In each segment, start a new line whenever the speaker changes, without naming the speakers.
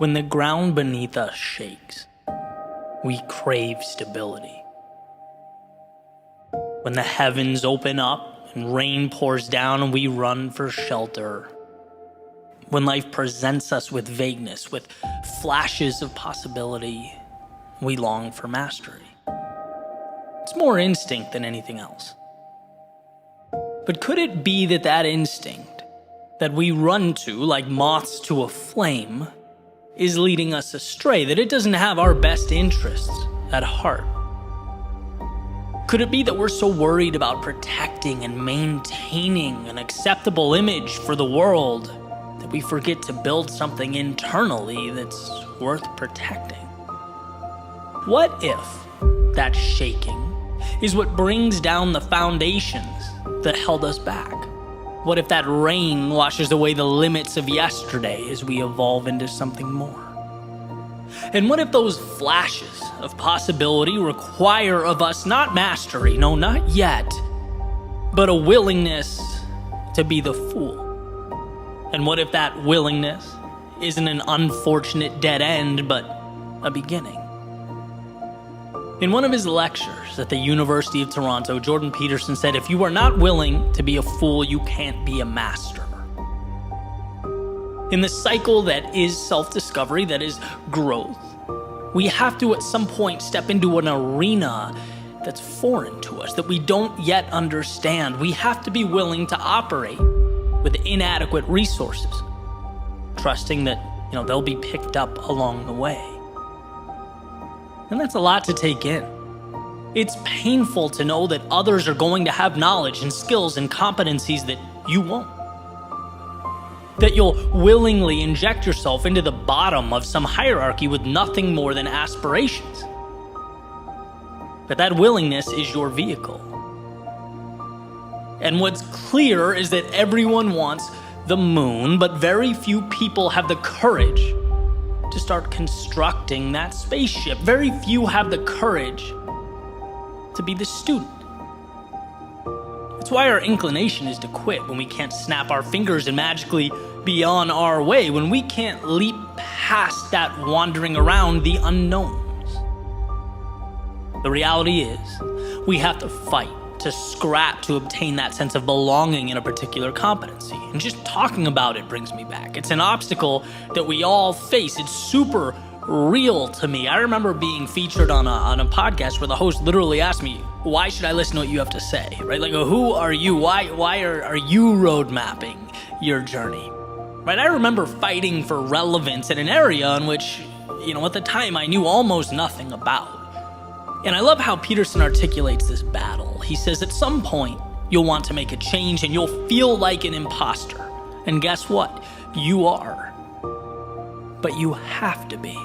When the ground beneath us shakes, we crave stability. When the heavens open up and rain pours down, we run for shelter. When life presents us with vagueness, with flashes of possibility, we long for mastery. It's more instinct than anything else. But could it be that that instinct that we run to like moths to a flame is leading us astray, that it doesn't have our best interests at heart? Could it be that we're so worried about protecting and maintaining an acceptable image for the world that we forget to build something internally that's worth protecting? What if that shaking is what brings down the foundations that held us back? What if that rain washes away the limits of yesterday as we evolve into something more? And what if those flashes of possibility require of us not mastery, no, not yet, but a willingness to be the fool? And what if that willingness isn't an unfortunate dead end, but a beginning? In one of his lectures at the University of Toronto, Jordan Peterson said, if you are not willing to be a fool, you can't be a master. In the cycle that is self-discovery, that is growth, we have to at some point step into an arena that's foreign to us, that we don't yet understand. We have to be willing to operate with inadequate resources, trusting that, they'll be picked up along the way. And that's a lot to take in. It's painful to know that others are going to have knowledge and skills and competencies that you won't. That you'll willingly inject yourself into the bottom of some hierarchy with nothing more than aspirations. But that willingness is your vehicle. And what's clear is that everyone wants the moon, but very few people have the courage to start constructing that spaceship. Very few have the courage to be the student. That's why our inclination is to quit when we can't snap our fingers and magically be on our way, when we can't leap past that wandering around the unknowns. The reality is, we have to fight, to scrap to obtain that sense of belonging in a particular competency. And just talking about it brings me back. It's an obstacle that we all face. It's super real to me. I remember being featured on a podcast where the host literally asked me, why should I listen to what you have to say? Right? Like, who are you? Why are you road mapping your journey? Right? I remember fighting for relevance in an area in which, at the time I knew almost nothing about. And I love how Peterson articulates this battle. He says at some point, you'll want to make a change and you'll feel like an imposter. And guess what? You are. But you have to be.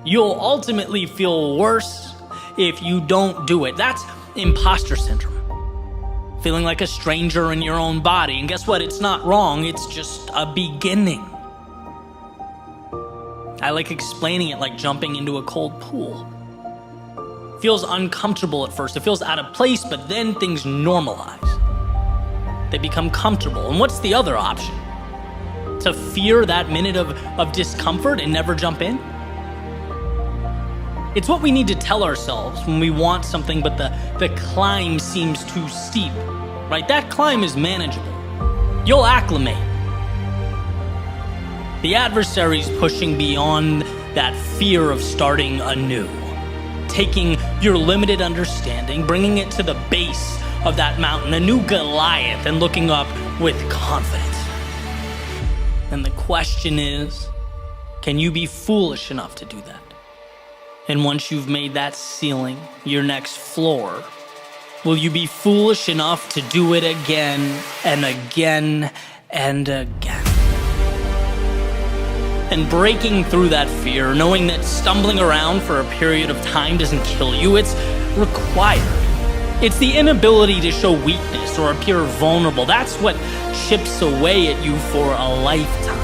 You'll ultimately feel worse if you don't do it. That's imposter syndrome. Feeling like a stranger in your own body. And guess what? It's not wrong. It's just a beginning. I like explaining it like jumping into a cold pool. Feels uncomfortable at first. It feels out of place, but then things normalize. They become comfortable. And what's the other option? To fear that minute of discomfort and never jump in? It's what we need to tell ourselves when we want something, but the climb seems too steep, right? That climb is manageable. You'll acclimate. The adversary's pushing beyond that fear of starting anew. Taking your limited understanding, bringing it to the base of that mountain, a new Goliath, and looking up with confidence. And the question is, can you be foolish enough to do that? And once you've made that ceiling your next floor, will you be foolish enough to do it again and again and again? And breaking through that fear, knowing that stumbling around for a period of time doesn't kill you, it's required. It's the inability to show weakness or appear vulnerable. That's what chips away at you for a lifetime.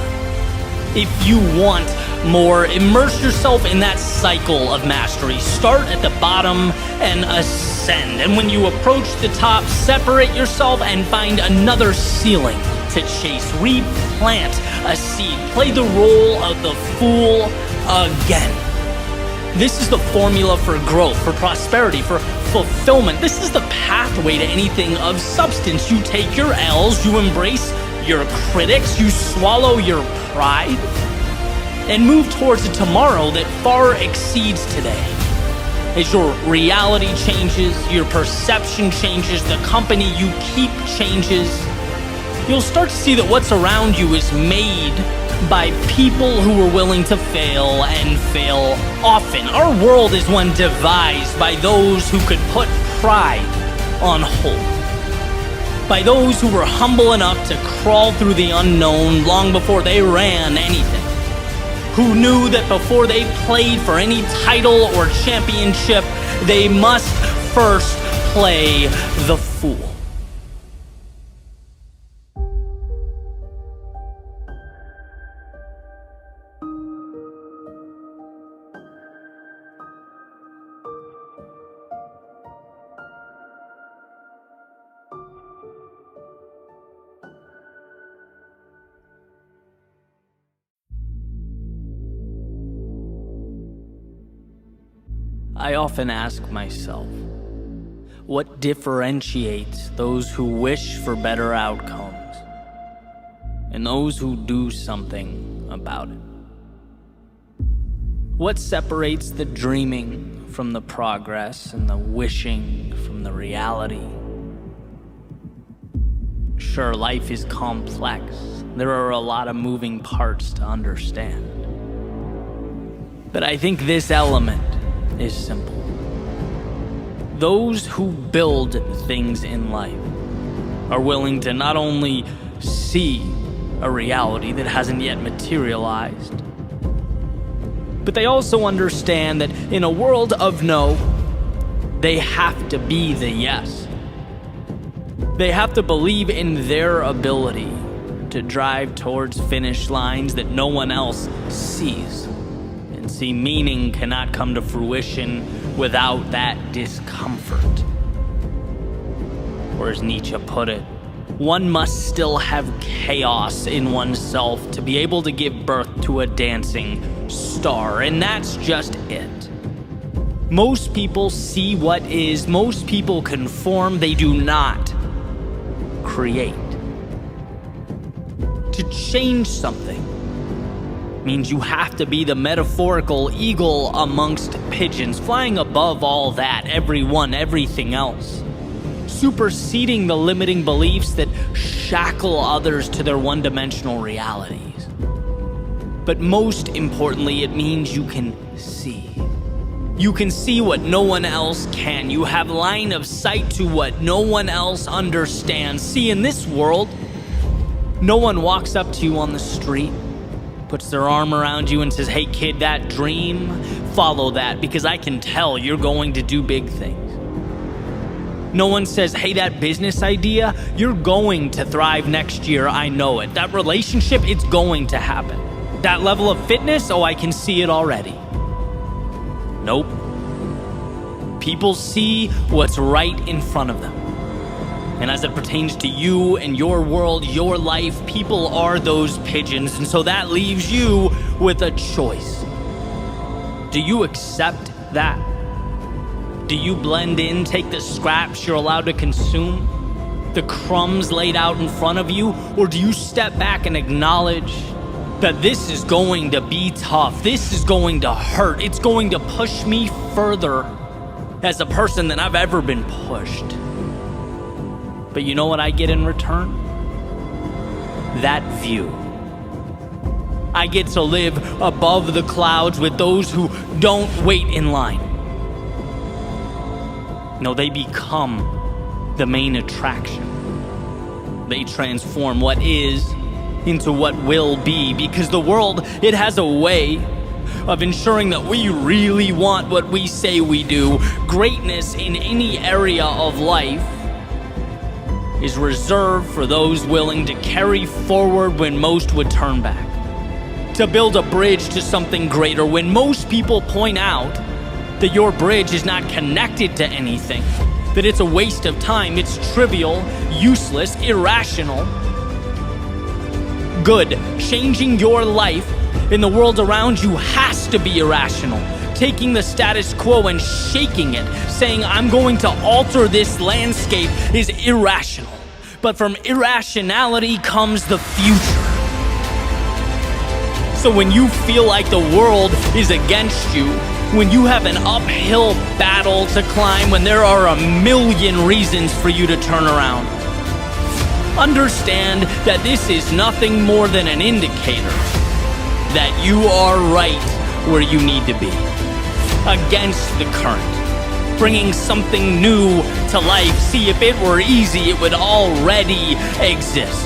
If you want more, immerse yourself in that cycle of mastery. Start at the bottom and ascend. And when you approach the top, separate yourself and find another ceiling to chase. Replant a seed. Play the role of the fool again. This is the formula for growth, for prosperity, for fulfillment. This is the pathway to anything of substance. You take your L's, you embrace your critics, you swallow your pride, and move towards a tomorrow that far exceeds today. As your reality changes, your perception changes, the company you keep changes, you'll start to see that what's around you is made by people who are willing to fail and fail often. Our world is one devised by those who could put pride on hold, by those who were humble enough to crawl through the unknown long before they ran anything, who knew that before they played for any title or championship, they must first play the fool. I often ask myself, what differentiates those who wish for better outcomes and those who do something about it? What separates the dreaming from the progress and the wishing from the reality? Sure, life is complex. There are a lot of moving parts to understand. But I think this element is simple. Those who build things in life are willing to not only see a reality that hasn't yet materialized, but they also understand that in a world of no, they have to be the yes. They have to believe in their ability to drive towards finish lines that no one else sees. See, meaning cannot come to fruition without that discomfort. Or as Nietzsche put it, one must still have chaos in oneself to be able to give birth to a dancing star, and that's just it. Most people see what is, most people conform, they do not create. To change something means you have to be the metaphorical eagle amongst pigeons, flying above all that, everyone, everything else, superseding the limiting beliefs that shackle others to their one-dimensional realities. But most importantly, it means you can see. You can see what no one else can. You have line of sight to what no one else understands. See, in this world, no one walks up to you on the street, puts their arm around you and says, "Hey kid, that dream, follow that, because I can tell you're going to do big things." No one says, "Hey, that business idea, you're going to thrive next year, I know it. That relationship, it's going to happen. That level of fitness, oh, I can see it already." Nope. People see what's right in front of them. And as it pertains to you and your world, your life, people are those pigeons. And so that leaves you with a choice. Do you accept that? Do you blend in, take the scraps you're allowed to consume, the crumbs laid out in front of you? Or do you step back and acknowledge that this is going to be tough, this is going to hurt, it's going to push me further as a person than I've ever been pushed? But you know what I get in return? That view. I get to live above the clouds with those who don't wait in line. No, they become the main attraction. They transform what is into what will be, because the world, it has a way of ensuring that we really want what we say we do. Greatness in any area of life is reserved for those willing to carry forward when most would turn back, to build a bridge to something greater when most people point out that your bridge is not connected to anything, that it's a waste of time, it's trivial, useless, irrational. good. Changing your life in the world around you has to be irrational. Taking the status quo and shaking it, saying, I'm going to alter this landscape, is irrational. But from irrationality comes the future. So when you feel like the world is against you, when you have an uphill battle to climb, when there are a million reasons for you to turn around, understand that this is nothing more than an indicator that you are right where you need to be, against the current, bringing something new to life. See, if it were easy, it would already exist.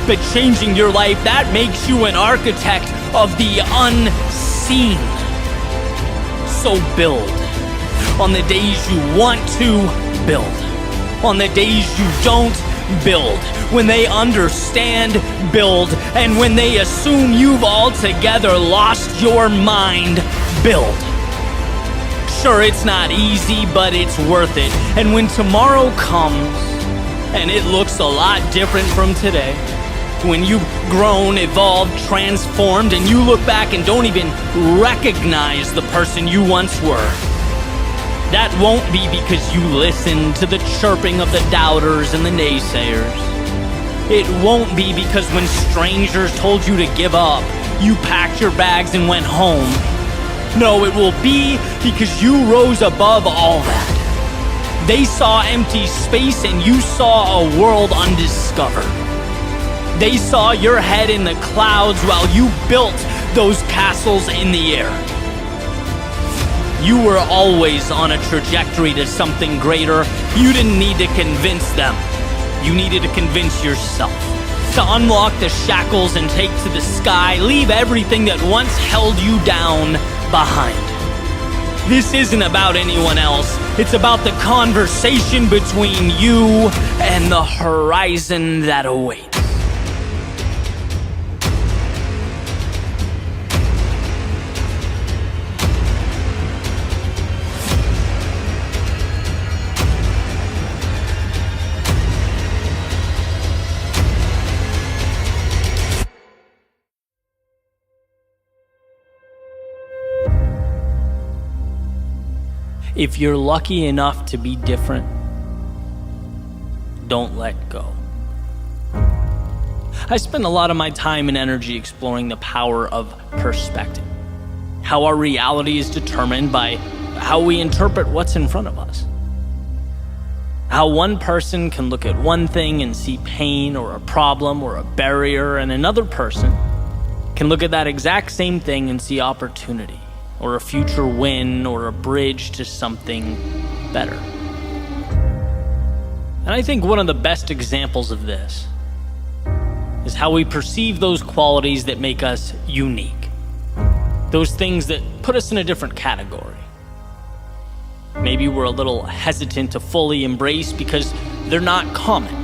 But changing your life, that makes you an architect of the unseen. So build. On the days you want to, build. On the days you don't, build. When they understand, build. And when they assume you've altogether lost your mind, build. Sure, it's not easy, but it's worth it. And when tomorrow comes, and it looks a lot different from today, when you've grown, evolved, transformed, and you look back and don't even recognize the person you once were, that won't be because you listened to the chirping of the doubters and the naysayers. It won't be because when strangers told you to give up, you packed your bags and went home. No, it will be because you rose above all that. They saw empty space and you saw a world undiscovered. They saw your head in the clouds while you built those castles in the air. You were always on a trajectory to something greater. You didn't need to convince them. You needed to convince yourself. To unlock the shackles and take to the sky, leave everything that once held you down behind. This isn't about anyone else. It's about the conversation between you and the horizon that awaits. If you're lucky enough to be different, don't let go. I spend a lot of my time and energy exploring the power of perspective, how our reality is determined by how we interpret what's in front of us. How one person can look at one thing and see pain or a problem or a barrier, and another person can look at that exact same thing and see opportunity, or a future win, or a bridge to something better. And I think one of the best examples of this is how we perceive those qualities that make us unique. Those things that put us in a different category. Maybe we're a little hesitant to fully embrace because they're not common.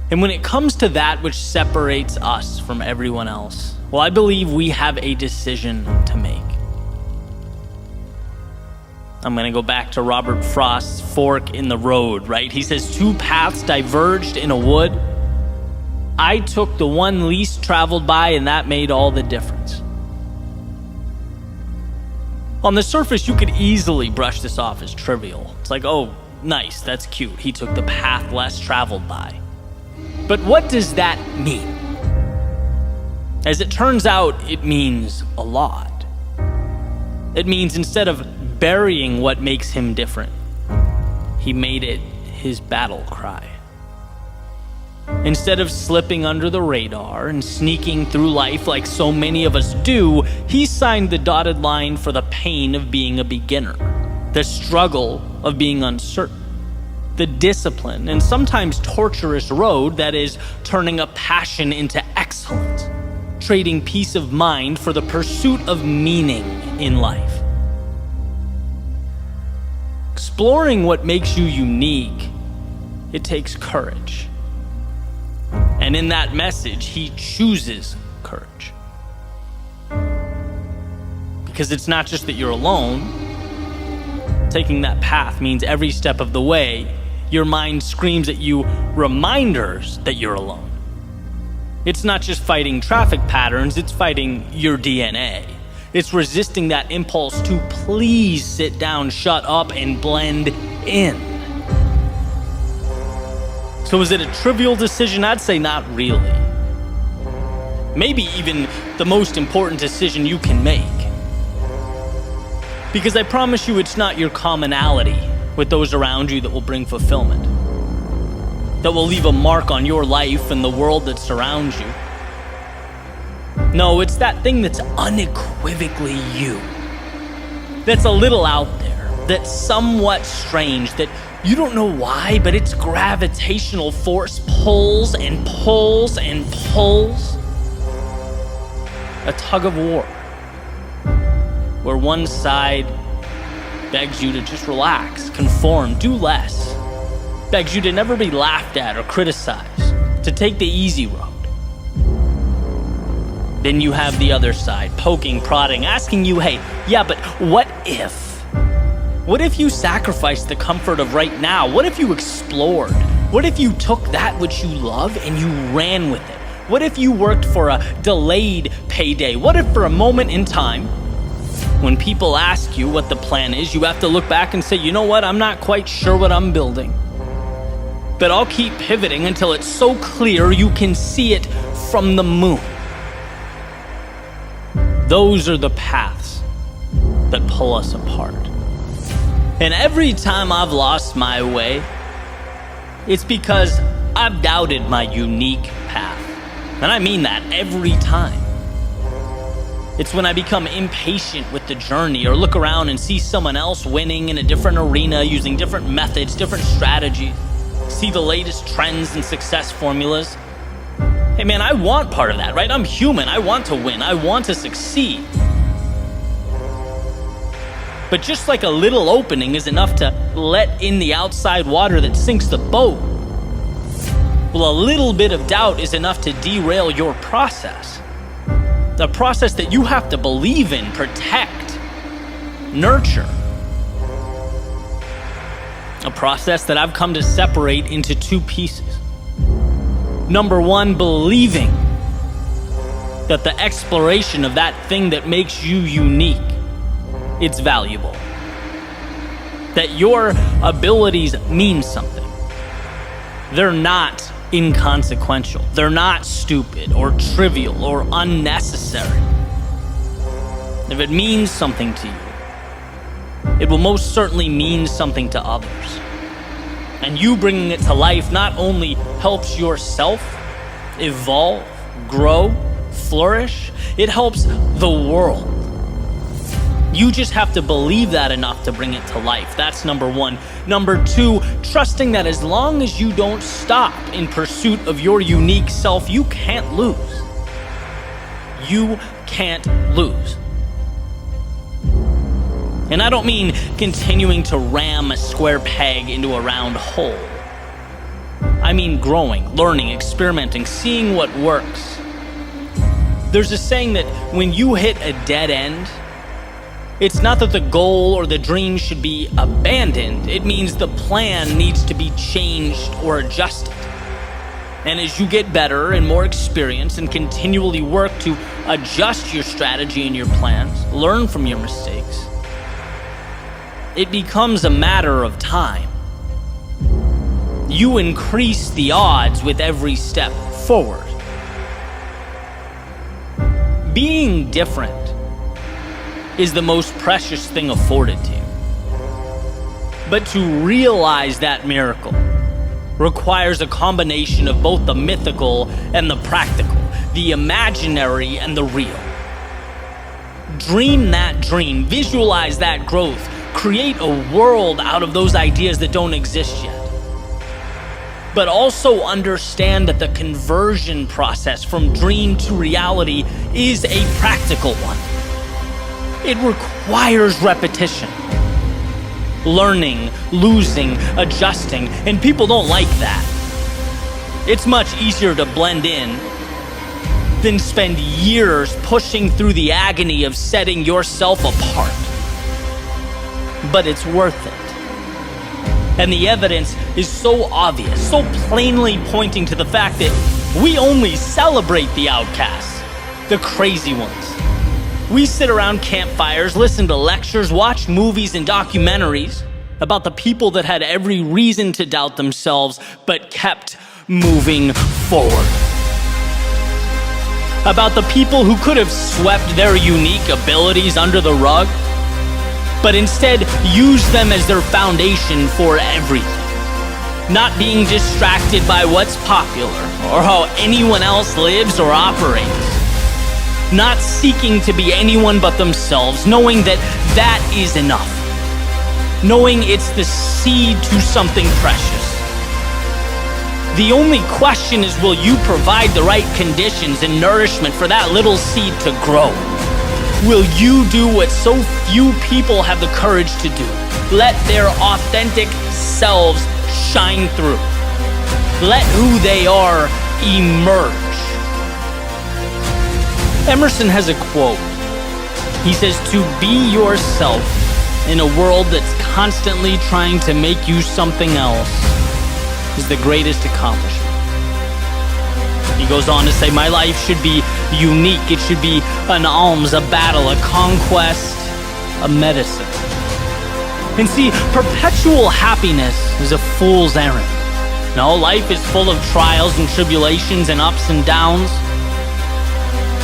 And when it comes to that which separates us from everyone else, well, I believe we have a decision to make. I'm going to go back to Robert Frost's fork in the road, right? He says, 2 paths diverged in a wood. I took the one least traveled by, and that made all the difference. On the surface, you could easily brush this off as trivial. It's like, oh, nice, that's cute. He took the path less traveled by. But what does that mean? As it turns out, it means a lot. It means instead of burying what makes him different, he made it his battle cry. Instead of slipping under the radar and sneaking through life like so many of us do, he signed the dotted line for the pain of being a beginner, the struggle of being uncertain, the discipline and sometimes torturous road that is turning a passion into excellence, trading peace of mind for the pursuit of meaning in life. Exploring what makes you unique, it takes courage. And in that message, he chooses courage. Because it's not just that you're alone. Taking that path means every step of the way, your mind screams at you reminders that you're alone. It's not just fighting traffic patterns, it's fighting your DNA. It's resisting that impulse to please sit down, shut up, and blend in. So is it a trivial decision? I'd say not really. Maybe even the most important decision you can make. Because I promise you it's not your commonality with those around you that will bring fulfillment, that will leave a mark on your life and the world that surrounds you. No, it's that thing that's unequivocally you, that's a little out there, that's somewhat strange, that you don't know why, but its gravitational force pulls and pulls and pulls. A tug of war, where one side begs you to just relax, conform, do less, begs you to never be laughed at or criticized, to take the easy road. Then you have the other side, poking, prodding, asking you, hey, yeah, but what if? What if you sacrificed the comfort of right now? What if you explored? What if you took that which you love and you ran with it? What if you worked for a delayed payday? What if for a moment in time, when people ask you what the plan is, you have to look back and say, you know what, I'm not quite sure what I'm building, but I'll keep pivoting until it's so clear you can see it from the moon. Those are the paths that pull us apart. And every time I've lost my way, it's because I've doubted my unique path. And I mean that every time. It's when I become impatient with the journey or look around and see someone else winning in a different arena using different methods, different strategies, see the latest trends and success formulas. Hey man, I want part of that, right? I'm human. I want to win. I want to succeed. But just like a little opening is enough to let in the outside water that sinks the boat, well, a little bit of doubt is enough to derail your process. A process that you have to believe in, protect, nurture. A process that I've come to separate into two pieces. Number one, believing that the exploration of that thing that makes you unique, it's valuable. That your abilities mean something. They're not inconsequential. They're not stupid or trivial or unnecessary. If it means something to you, it will most certainly mean something to others. And you bringing it to life not only helps yourself evolve, grow, flourish, it helps the world. You just have to believe that enough to bring it to life. That's number one. Number two, trusting that as long as you don't stop in pursuit of your unique self, you can't lose. You can't lose. And I don't mean continuing to ram a square peg into a round hole. I mean growing, learning, experimenting, seeing what works. There's a saying that when you hit a dead end, it's not that the goal or the dream should be abandoned. It means the plan needs to be changed or adjusted. And as you get better and more experienced and continually work to adjust your strategy and your plans, learn from your mistakes, it becomes a matter of time. You increase the odds with every step forward. Being different is the most precious thing afforded to you. But to realize that miracle requires a combination of both the mythical and the practical, the imaginary and the real. Dream that dream, visualize that growth, create a world out of those ideas that don't exist yet. But also understand that the conversion process from dream to reality is a practical one. It requires repetition, learning, losing, adjusting, and people don't like that. It's much easier to blend in than spend years pushing through the agony of setting yourself apart. But it's worth it. And the evidence is so obvious, so plainly pointing to the fact that we only celebrate the outcasts, the crazy ones. We sit around campfires, listen to lectures, watch movies and documentaries about the people that had every reason to doubt themselves but kept moving forward. About the people who could have swept their unique abilities under the rug, but instead used them as their foundation for everything. Not being distracted by what's popular or how anyone else lives or operates. Not seeking to be anyone but themselves, knowing that that is enough. Knowing it's the seed to something precious. The only question is, will you provide the right conditions and nourishment for that little seed to grow? Will you do what so few people have the courage to do? Let their authentic selves shine through. Let who they are emerge. Emerson has a quote. He says, "To be yourself in a world that's constantly trying to make you something else is the greatest accomplishment." He goes on to say, "My life should be unique. It should be an alms, a battle, a conquest, a medicine." And see, perpetual happiness is a fool's errand. No, life is full of trials and tribulations and ups and downs.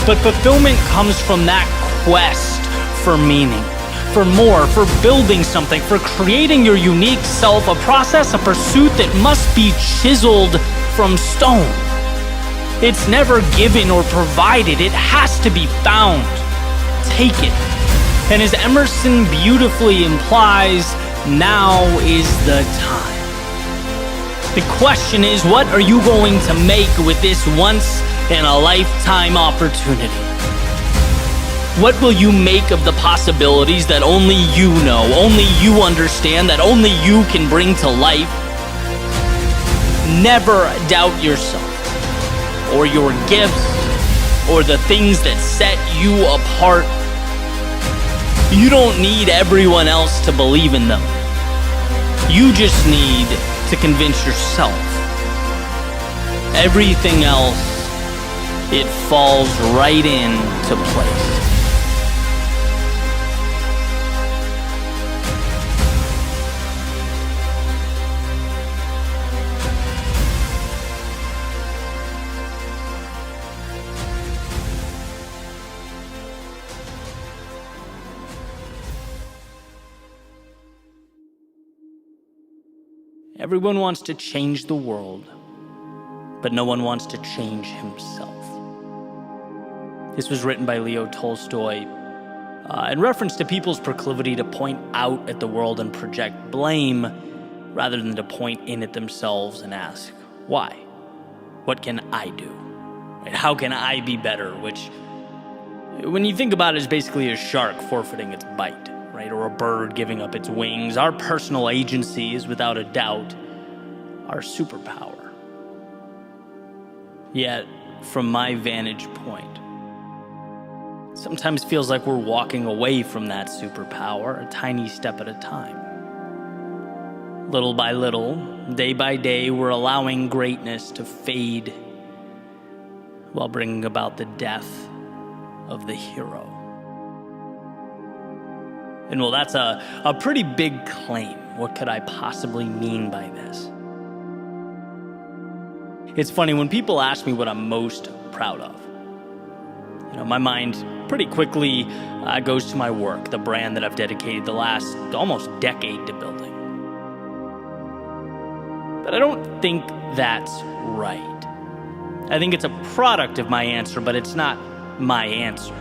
But fulfillment comes from that quest for meaning, for more, for building something, for creating your unique self, a process, a pursuit that must be chiseled from stone. It's never given or provided. It has to be found. Take it. And as Emerson beautifully implies, now is the time. The question is, what are you going to make with this once-in-a-lifetime opportunity? What will you make of the possibilities that only you know, only you understand, that only you can bring to life? Never doubt yourself, or your gifts, or the things that set you apart. You don't need everyone else to believe in them. You just need to convince yourself. Everything else, it falls right into place. Everyone wants to change the world, but no one wants to change himself. This was written by Leo Tolstoy in reference to people's proclivity to point out at the world and project blame rather than to point in at themselves and ask, why? What can I do? Right? How can I be better? Which, when you think about it, is basically a shark forfeiting its bite. Right? Or a bird giving up its wings. Our personal agency is without a doubt our superpower. Yet, from my vantage point, sometimes feels like we're walking away from that superpower, a tiny step at a time. Little by little, day by day, we're allowing greatness to fade while bringing about the death of the hero. And well, that's a pretty big claim. What could I possibly mean by this? It's funny, when people ask me what I'm most proud of, my mind pretty quickly goes to my work, the brand that I've dedicated the last almost decade to building. But I don't think that's right. I think it's a product of my answer, but it's not my answer.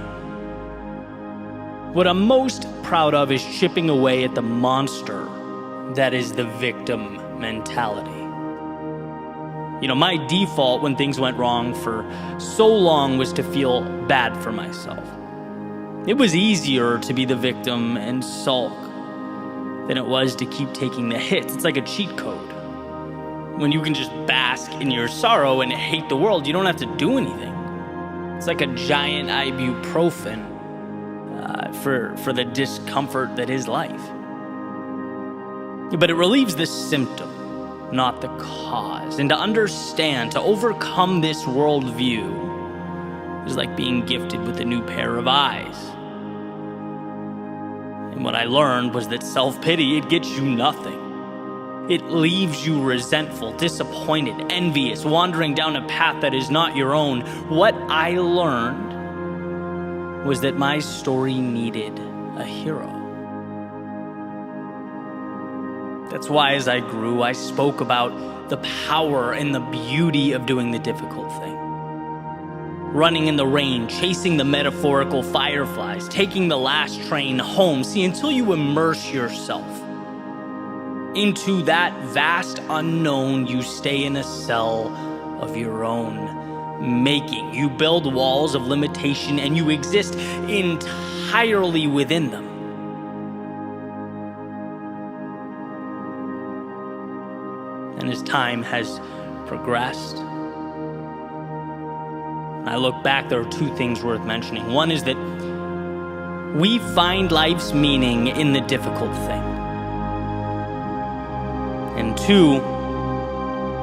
What I'm most proud of is chipping away at the monster that is the victim mentality. My default when things went wrong for so long was to feel bad for myself. It was easier to be the victim and sulk than it was to keep taking the hits. It's like a cheat code. When you can just bask in your sorrow and hate the world, you don't have to do anything. It's like a giant ibuprofen for the discomfort that is life. But it relieves the symptom, not the cause. And to understand, to overcome this worldview is like being gifted with a new pair of eyes. And what I learned was that self-pity, it gets you nothing. It leaves you resentful, disappointed, envious, wandering down a path that is not your own. What I learned was that my story needed a hero. That's why as I grew, I spoke about the power and the beauty of doing the difficult thing. Running in the rain, chasing the metaphorical fireflies, taking the last train home. See, until you immerse yourself into that vast unknown, you stay in a cell of your own making. You build walls of limitation and you exist entirely within them. And as time has progressed, I look back, there are two things worth mentioning. One is that we find life's meaning in the difficult thing. And two,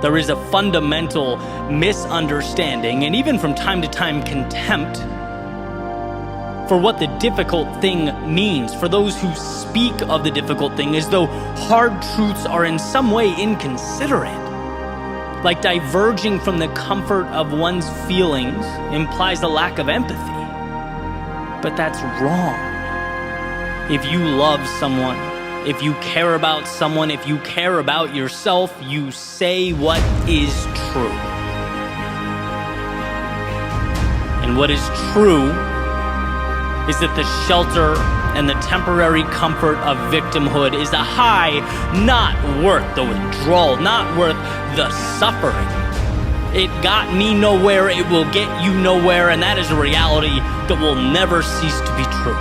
there is a fundamental misunderstanding and even from time to time contempt for what the difficult thing means, for those who speak of the difficult thing as though hard truths are in some way inconsiderate. Like diverging from the comfort of one's feelings implies a lack of empathy. But that's wrong. If you love someone, if you care about someone, if you care about yourself, you say what is true. And what is true is that the shelter and the temporary comfort of victimhood is a high not worth the withdrawal, not worth the suffering. It got me nowhere, it will get you nowhere, and that is a reality that will never cease to be true.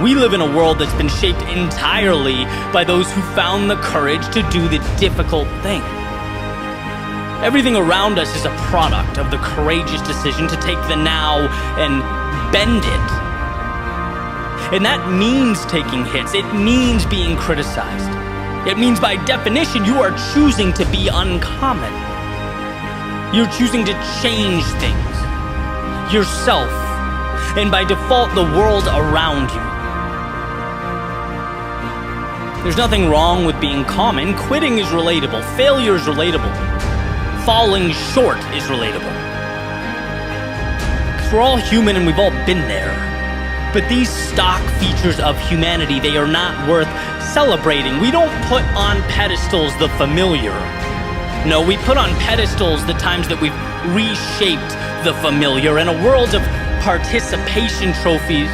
We live in a world that's been shaped entirely by those who found the courage to do the difficult thing. Everything around us is a product of the courageous decision to take the now and bend it. And that means taking hits. It means being criticized. It means by definition you are choosing to be uncommon. You're choosing to change things, yourself, and by default the world around you. There's nothing wrong with being common. Quitting is relatable. Failure is relatable. Falling short is relatable. We're all human and we've all been there. But these stock features of humanity, they are not worth celebrating. We don't put on pedestals the familiar. No, we put on pedestals the times that we've reshaped the familiar. And a world of participation trophies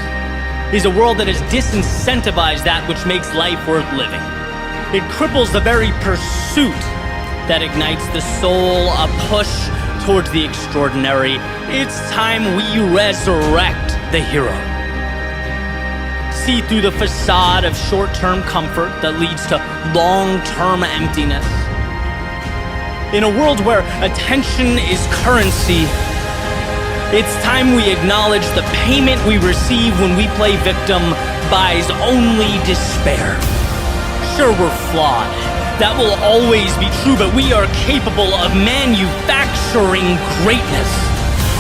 is a world that has disincentivized that which makes life worth living. It cripples the very pursuit that ignites the soul, a push towards the extraordinary. It's time we resurrect the hero. See through the facade of short-term comfort that leads to long-term emptiness. In a world where attention is currency, it's time we acknowledge the payment we receive when we play victim buys only despair. Sure, we're flawed. That will always be true, but we are capable of manufacturing greatness.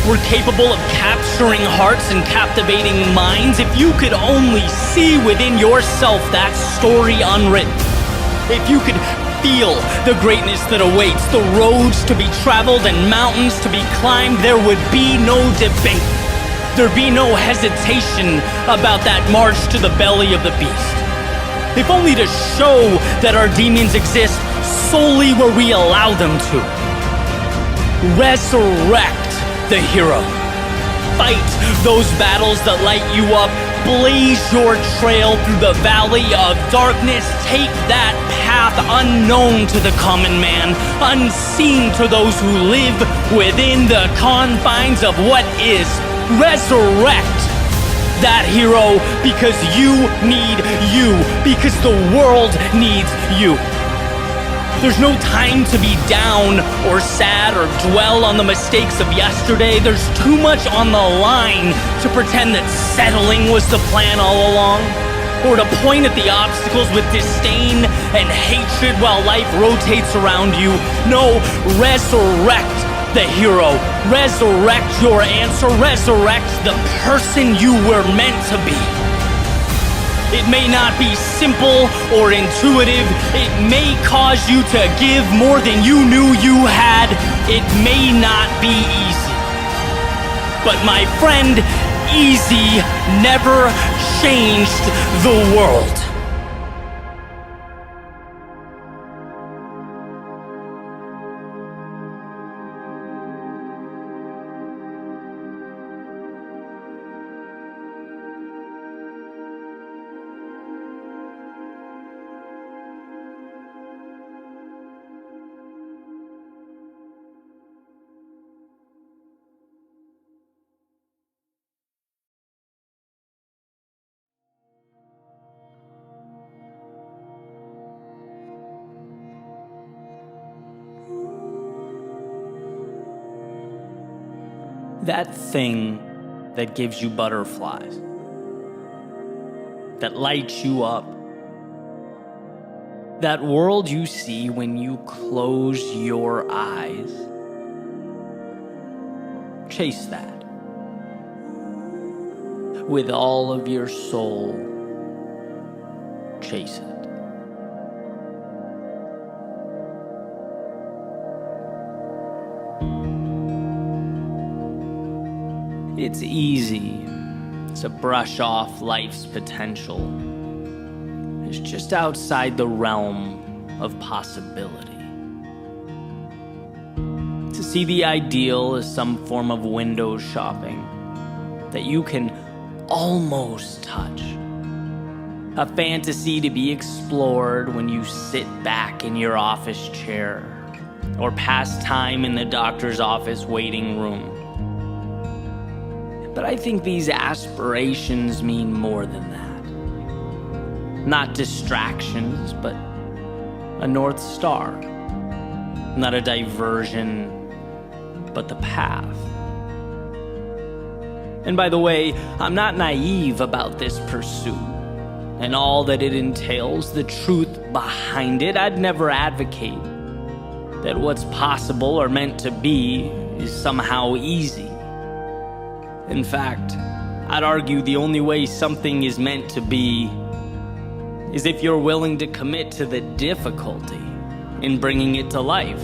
We're capable of capturing hearts and captivating minds. If you could only see within yourself that story unwritten, if you could feel the greatness that awaits, the roads to be traveled and mountains to be climbed, there would be no debate. There'd be no hesitation about that march to the belly of the beast. If only to show that our demons exist solely where we allow them to. Resurrect the hero. Fight those battles that light you up. Blaze your trail through the valley of darkness. Take that path unknown to the common man, unseen to those who live within the confines of what is. Resurrect that hero, because you need you, because the world needs you. There's no time to be down or sad or dwell on the mistakes of yesterday. There's too much on the line to pretend that settling was the plan all along, or to point at the obstacles with disdain and hatred while life rotates around you. No, resurrect the hero. Resurrect your answer. Resurrect the person you were meant to be. It may not be simple or intuitive. It may cause you to give more than you knew you had. It may not be easy. But my friend, easy never changed the world. That thing that gives you butterflies, that lights you up, that world you see when you close your eyes, chase that with all of your soul. Chase it. It's easy to brush off life's potential. It's just outside the realm of possibility. To see the ideal as some form of window shopping that you can almost touch. A fantasy to be explored when you sit back in your office chair or pass time in the doctor's office waiting room. But I think these aspirations mean more than that. Not distractions, but a North Star. Not a diversion, but the path. And by the way, I'm not naive about this pursuit and all that it entails, the truth behind it. I'd never advocate that what's possible or meant to be is somehow easy. In fact, I'd argue the only way something is meant to be is if you're willing to commit to the difficulty in bringing it to life.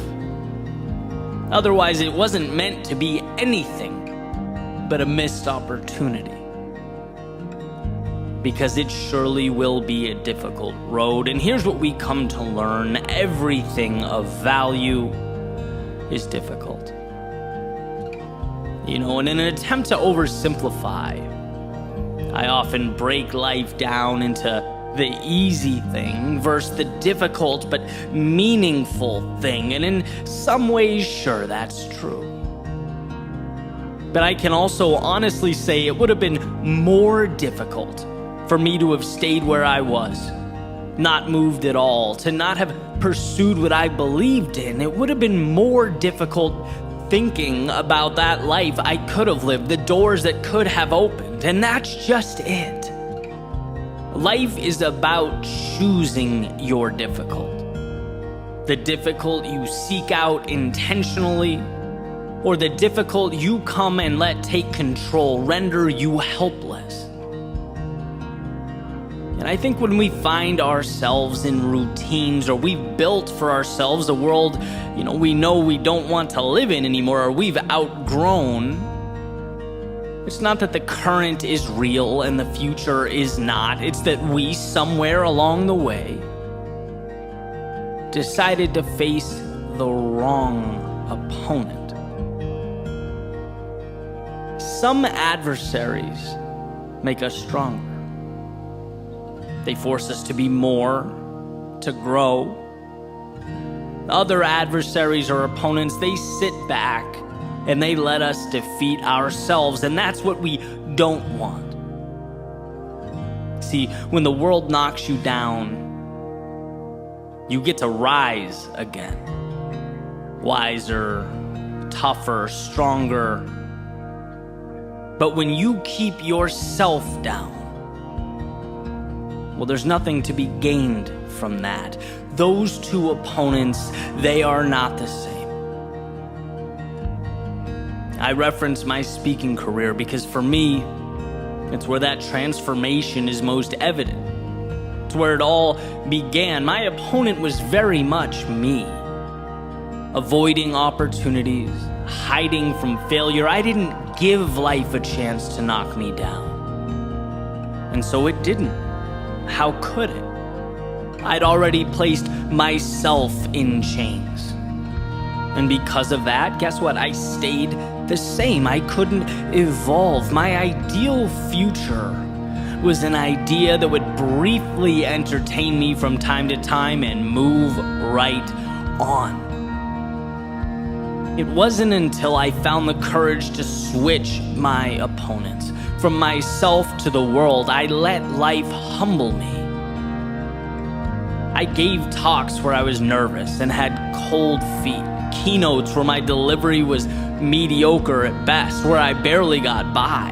Otherwise, it wasn't meant to be anything but a missed opportunity. Because it surely will be a difficult road. And here's what we come to learn: everything of value is difficult. You know, and in an attempt to oversimplify, I often break life down into the easy thing versus the difficult but meaningful thing. And in some ways, sure, that's true. But I can also honestly say it would have been more difficult for me to have stayed where I was, not moved at all, to not have pursued what I believed in. It would have been more difficult thinking about that life I could have lived, the doors that could have opened, and that's just it. Life is about choosing your difficult. The difficult you seek out intentionally, or the difficult you come and let take control, render you helpless. And I think when we find ourselves in routines, or we've built for ourselves a world, we know we don't want to live in anymore, or we've outgrown, it's not that the current is real and the future is not. It's that we, somewhere along the way, decided to face the wrong opponent. Some adversaries make us stronger. They force us to be more, to grow. Other adversaries or opponents, they sit back and they let us defeat ourselves, and that's what we don't want. See, when the world knocks you down, You get to rise again. Wiser, tougher, stronger. But when you keep yourself down, well, there's nothing to be gained from that. Those two opponents, they are not the same. I reference my speaking career because for me, it's where that transformation is most evident. It's where it all began. My opponent was very much me. Avoiding opportunities, hiding from failure. I didn't give life a chance to knock me down. And so it didn't. How could it? I'd already placed myself in chains. And because of that, guess what? I stayed the same. I couldn't evolve. My ideal future was an idea that would briefly entertain me from time to time and move right on. It wasn't until I found the courage to switch my opponents. From myself to the world, I let life humble me. I gave talks where I was nervous and had cold feet. Keynotes where my delivery was mediocre at best, where I barely got by.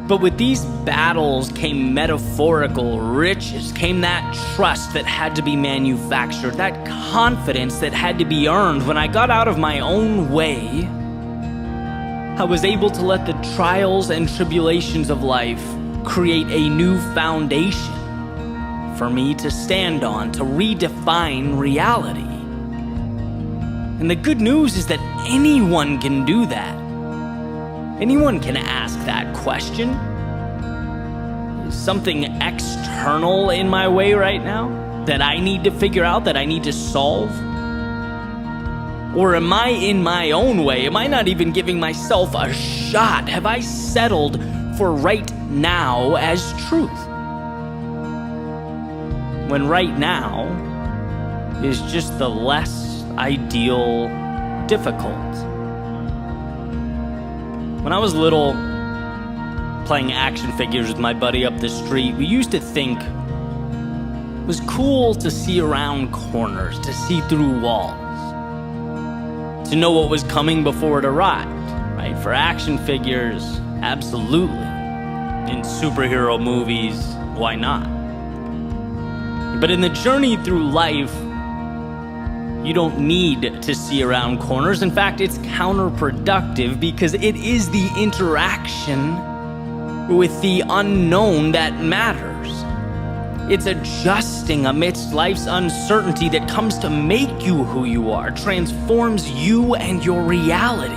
But with these battles came metaphorical riches, came that trust that had to be manufactured, that confidence that had to be earned. When I got out of my own way, I was able to let the trials and tribulations of life create a new foundation for me to stand on, to redefine reality. And the good news is that anyone can do that. Anyone can ask that question. Is something external in my way right now that I need to figure out, that I need to solve? Or am I in my own way? Am I not even giving myself a shot? Have I settled for right now as truth? When right now is just the less ideal difficult. When I was little, playing action figures with my buddy up the street, we used to think it was cool to see around corners, to see through walls, to know what was coming before it arrived, right? For action figures, absolutely. In superhero movies, why not? But in the journey through life, you don't need to see around corners. In fact, it's counterproductive because it is the interaction with the unknown that matters. It's adjusting amidst life's uncertainty that comes to make you who you are, transforms you and your reality.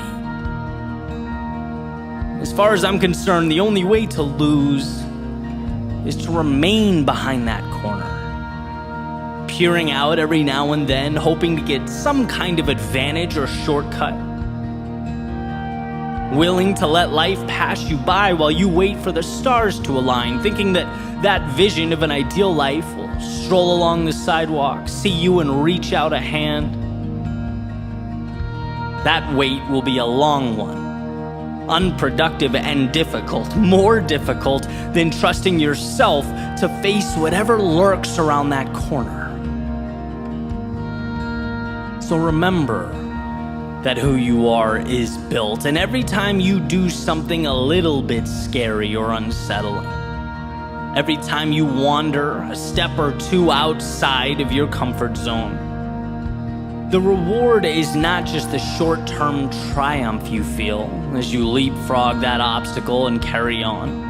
As far as I'm concerned, the only way to lose is to remain behind that corner, peering out every now and then, hoping to get some kind of advantage or shortcut, willing to let life pass you by while you wait for the stars to align, thinking that that vision of an ideal life will stroll along the sidewalk, see you and reach out a hand. That wait will be a long one, unproductive and difficult, more difficult than trusting yourself to face whatever lurks around that corner. So remember that who you are is built, and every time you do something a little bit scary or unsettling, every time you wander a step or two outside of your comfort zone, the reward is not just the short-term triumph you feel as you leapfrog that obstacle and carry on.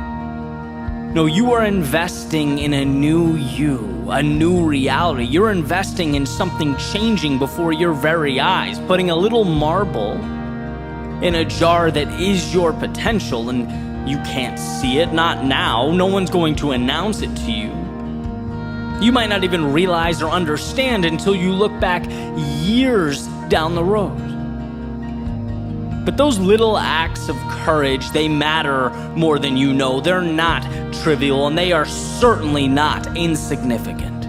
No, you are investing in a new you, a new reality. You're investing in something changing before your very eyes, putting a little marble in a jar that is your potential, and you can't see it, not now. No one's going to announce it to you. You might not even realize or understand until you look back years down the road. But those little acts of courage, they matter more than you know. They're not trivial, and they are certainly not insignificant.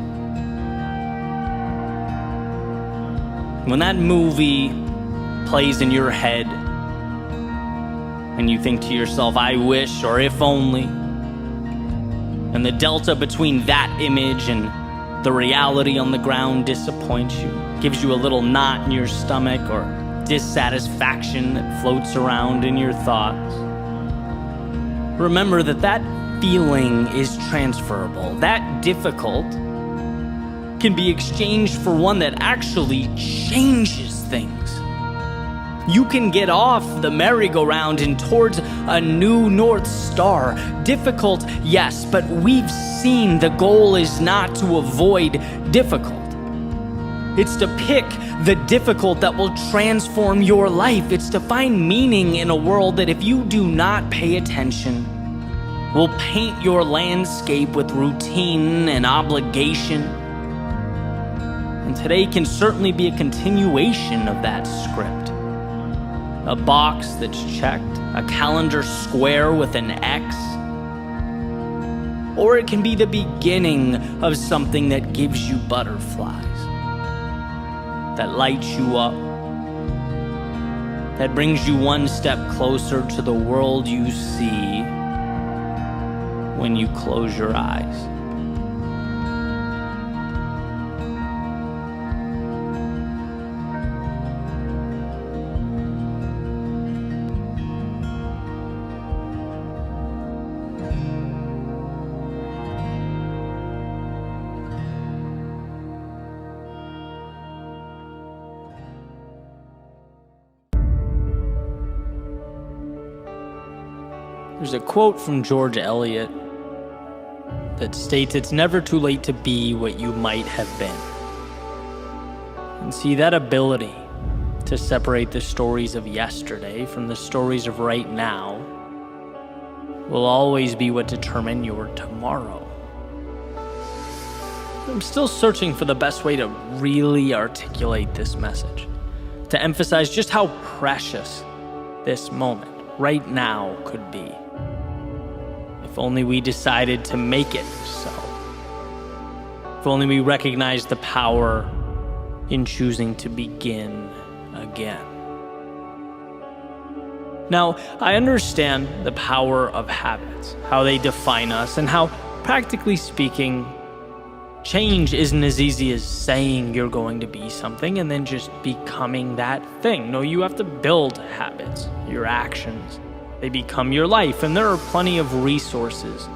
When that movie plays in your head, and you think to yourself, I wish, or if only, and the delta between that image and The reality on the ground disappoints you, gives you a little knot in your stomach or dissatisfaction that floats around in your thoughts. Remember that feeling is transferable. That difficult can be exchanged for one that actually changes things. You can get off the merry-go-round and towards a new North Star. Difficult, yes, but we've seen the goal is not to avoid difficult. It's to pick the difficult that will transform your life. It's to find meaning in a world that, if you do not pay attention, will paint your landscape with routine and obligation. And today can certainly be a continuation of that script. A box that's checked, a calendar square with an X. Or it can be the beginning of something that gives you butterflies, that lights you up, that brings you one step closer to the world you see when you close your eyes. There's a quote from George Eliot that states, "It's never too late to be what you might have been." And see, that ability to separate the stories of yesterday from the stories of right now will always be what determine your tomorrow. I'm still searching for the best way to really articulate this message, to emphasize just how precious this moment right now could be. If only we decided to make it so. If only we recognized the power in choosing to begin again. Now, I understand the power of habits, how they define us, and how, practically speaking, change isn't as easy as saying you're going to be something and then just becoming that thing. No, you have to build habits, your actions. They become your life, and there are plenty of resources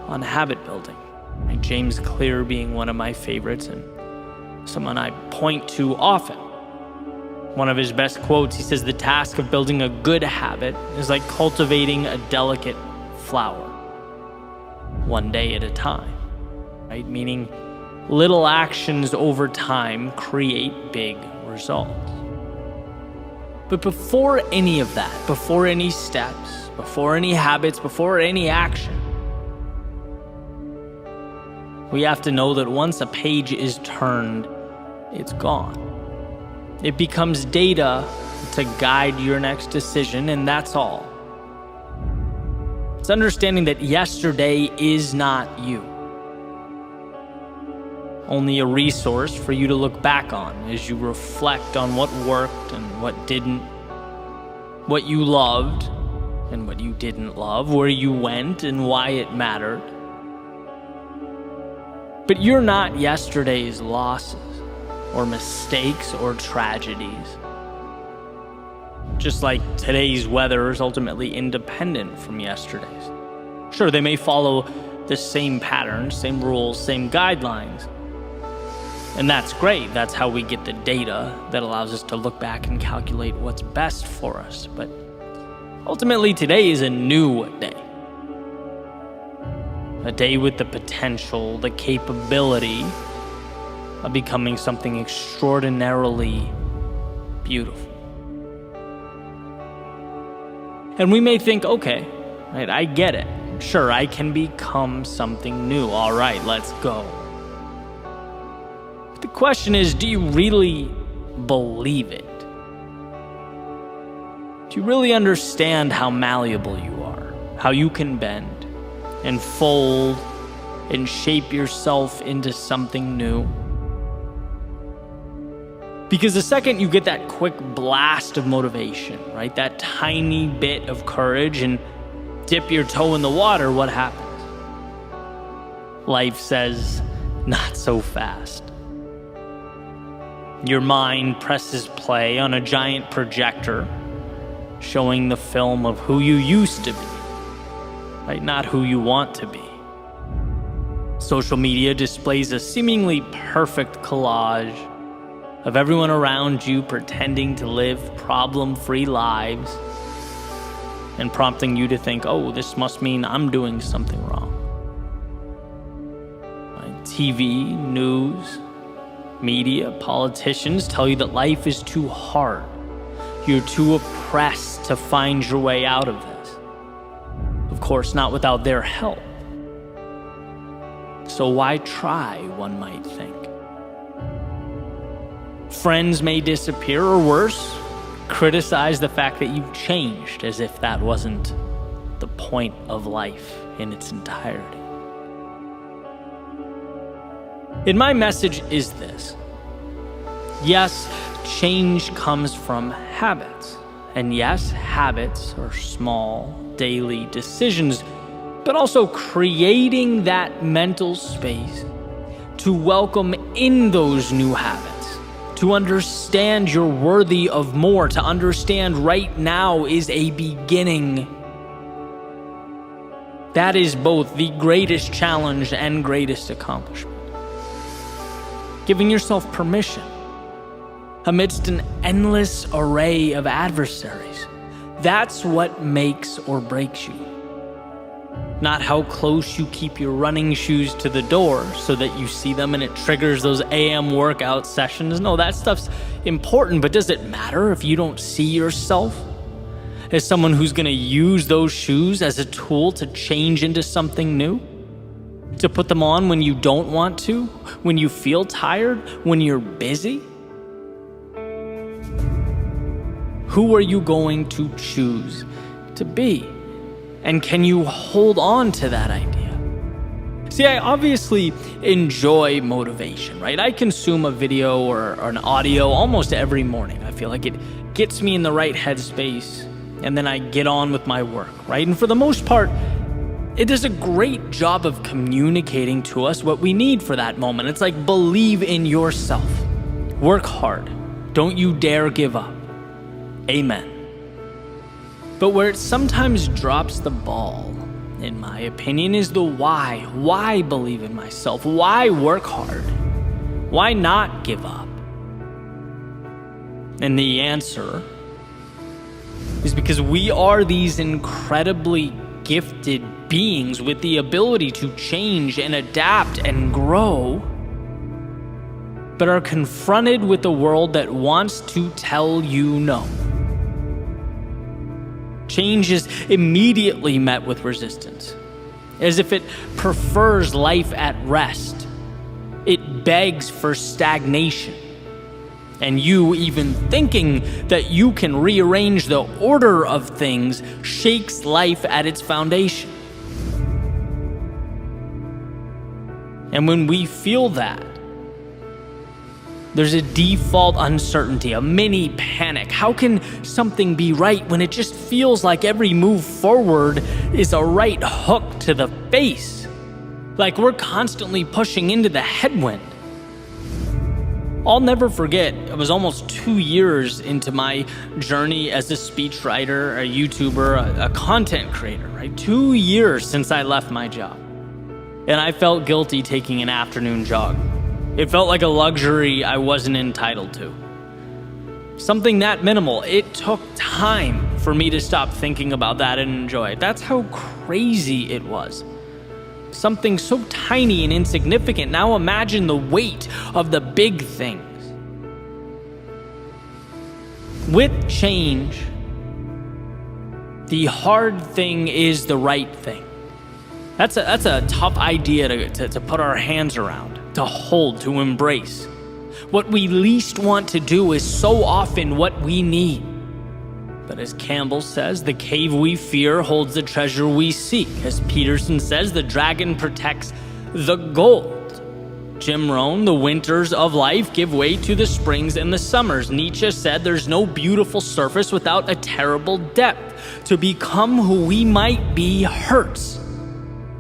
on habit building. Like James Clear being one of my favorites and someone I point to often. One of his best quotes, he says, "The task of building a good habit is like cultivating a delicate flower, one day at a time." Right? Meaning little actions over time create big results. But before any of that, before any steps, before any habits, before any action, we have to know that once a page is turned, it's gone. It becomes data to guide your next decision, and that's all. It's understanding that yesterday is not you. Only a resource for you to look back on as you reflect on what worked and what didn't, what you loved and what you didn't love, where you went and why it mattered. But you're not yesterday's losses or mistakes or tragedies. Just like today's weather is ultimately independent from yesterday's. Sure, they may follow the same patterns, same rules, same guidelines. And that's great. That's how we get the data that allows us to look back and calculate what's best for us. But ultimately, today is a new day. A day with the potential, the capability of becoming something extraordinarily beautiful. And we may think, okay, right, I get it. Sure, I can become something new. All right, let's go. The question is, do you really believe it? Do you really understand how malleable you are? How you can bend and fold and shape yourself into something new? Because the second you get that quick blast of motivation, right, that tiny bit of courage, and dip your toe in the water, what happens? Life says, not so fast. Your mind presses play on a giant projector, showing the film of who you used to be, right? Not who you want to be. Social media displays a seemingly perfect collage of everyone around you pretending to live problem-free lives and prompting you to think, oh, this must mean I'm doing something wrong. Right? TV, news, media, politicians tell you that life is too hard. You're too oppressed to find your way out of this. Of course, not without their help. So why try, one might think? Friends may disappear, or worse, criticize the fact that you've changed, as if that wasn't the point of life in its entirety. And my message is this. Yes, change comes from habits. And yes, habits are small, daily decisions, but also creating that mental space to welcome in those new habits, to understand you're worthy of more, to understand right now is a beginning. That is both the greatest challenge and greatest accomplishment. Giving yourself permission amidst an endless array of adversaries. That's what makes or breaks you. Not how close you keep your running shoes to the door so that you see them and it triggers those AM workout sessions. No, that stuff's important, but does it matter if you don't see yourself as someone who's going to use those shoes as a tool to change into something new? To put them on when you don't want to, when you feel tired, when you're busy? Who are you going to choose to be? And can you hold on to that idea? See, I obviously enjoy motivation, right? I consume a video or an audio almost every morning. I feel like it gets me in the right headspace, and then I get on with my work, right? And for the most part, it does a great job of communicating to us what we need for that moment. It's like, believe in yourself. Work hard. Don't you dare give up. Amen. But where it sometimes drops the ball, in my opinion, is the why. Why believe in myself? Why work hard? Why not give up? And the answer is because we are these incredibly gifted beings with the ability to change and adapt and grow, but are confronted with a world that wants to tell you no. Change is immediately met with resistance, as if it prefers life at rest. It begs for stagnation. And you even thinking that you can rearrange the order of things shakes life at its foundation. And when we feel that, there's a default uncertainty, a mini panic. How can something be right when it just feels like every move forward is a right hook to the face? Like we're constantly pushing into the headwind. I'll never forget, it was almost 2 years into my journey as a speechwriter, a YouTuber, a content creator, right? 2 years since I left my job. And I felt guilty taking an afternoon jog. It felt like a luxury I wasn't entitled to. Something that minimal. It took time for me to stop thinking about that and enjoy it. That's how crazy it was. Something so tiny and insignificant. Now imagine the weight of the big things. With change, the hard thing is the right thing. That's a tough idea to put our hands around, to hold, to embrace. What we least want to do is so often what we need. But as Campbell says, the cave we fear holds the treasure we seek. As Peterson says, the dragon protects the gold. Jim Rohn, the winters of life give way to the springs and the summers. Nietzsche said there's no beautiful surface without a terrible depth. To become who we might be hurts.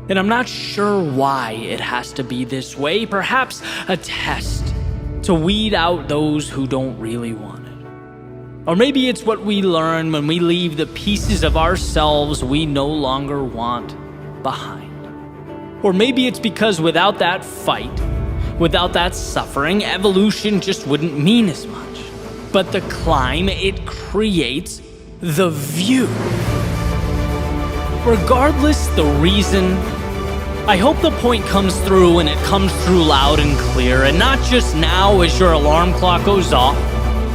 And I'm not sure why it has to be this way. Perhaps a test to weed out those who don't really want it. Or maybe it's what we learn when we leave the pieces of ourselves we no longer want behind. Or maybe it's because without that fight, without that suffering, evolution just wouldn't mean as much. But the climb, it creates the view. Regardless the reason, I hope the point comes through and it comes through loud and clear, and not just now as your alarm clock goes off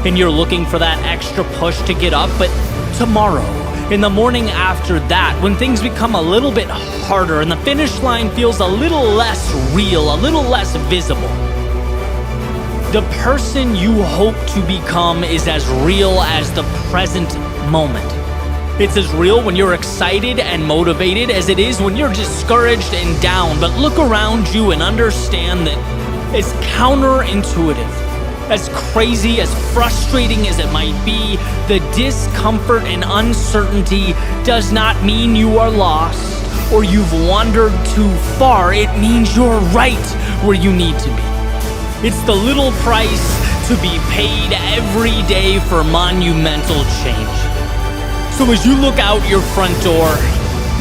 and you're looking for that extra push to get up, but tomorrow, in the morning after that, when things become a little bit harder and the finish line feels a little less real, a little less visible. The person you hope to become is as real as the present moment. It's as real when you're excited and motivated as it is when you're discouraged and down. But look around you and understand that it's counterintuitive. As crazy, as frustrating as it might be, the discomfort and uncertainty does not mean you are lost or you've wandered too far. It means you're right where you need to be. It's the little price to be paid every day for monumental change. So as you look out your front door,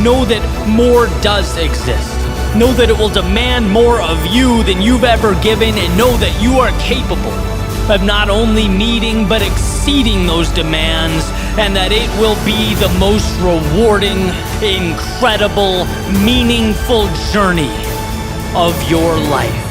know that more does exist. Know that it will demand more of you than you've ever given, and know that you are capable of not only meeting but exceeding those demands, and that it will be the most rewarding, incredible, meaningful journey of your life.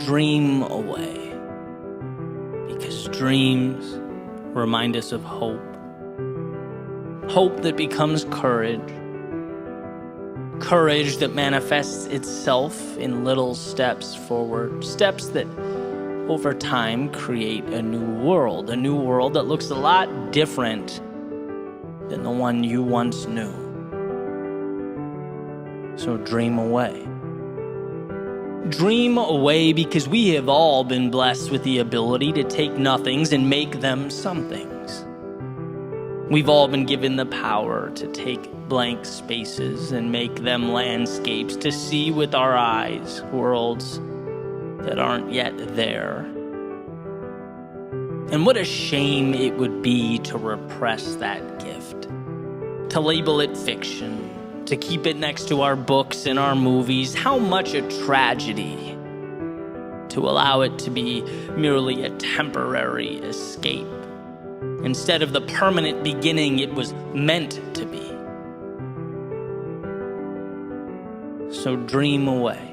Dream away, because dreams remind us of hope. Hope that becomes courage. Courage that manifests itself in little steps forward. Steps that over time create a new world that looks a lot different than the one you once knew. So dream away. Dream away, because we have all been blessed with the ability to take nothings and make them somethings. We've all been given the power to take blank spaces and make them landscapes, to see with our eyes worlds that aren't yet there. And what a shame it would be to repress that gift, to label it fiction, to keep it next to our books and our movies. How much a tragedy to allow it to be merely a temporary escape, instead of the permanent beginning it was meant to be. So dream away.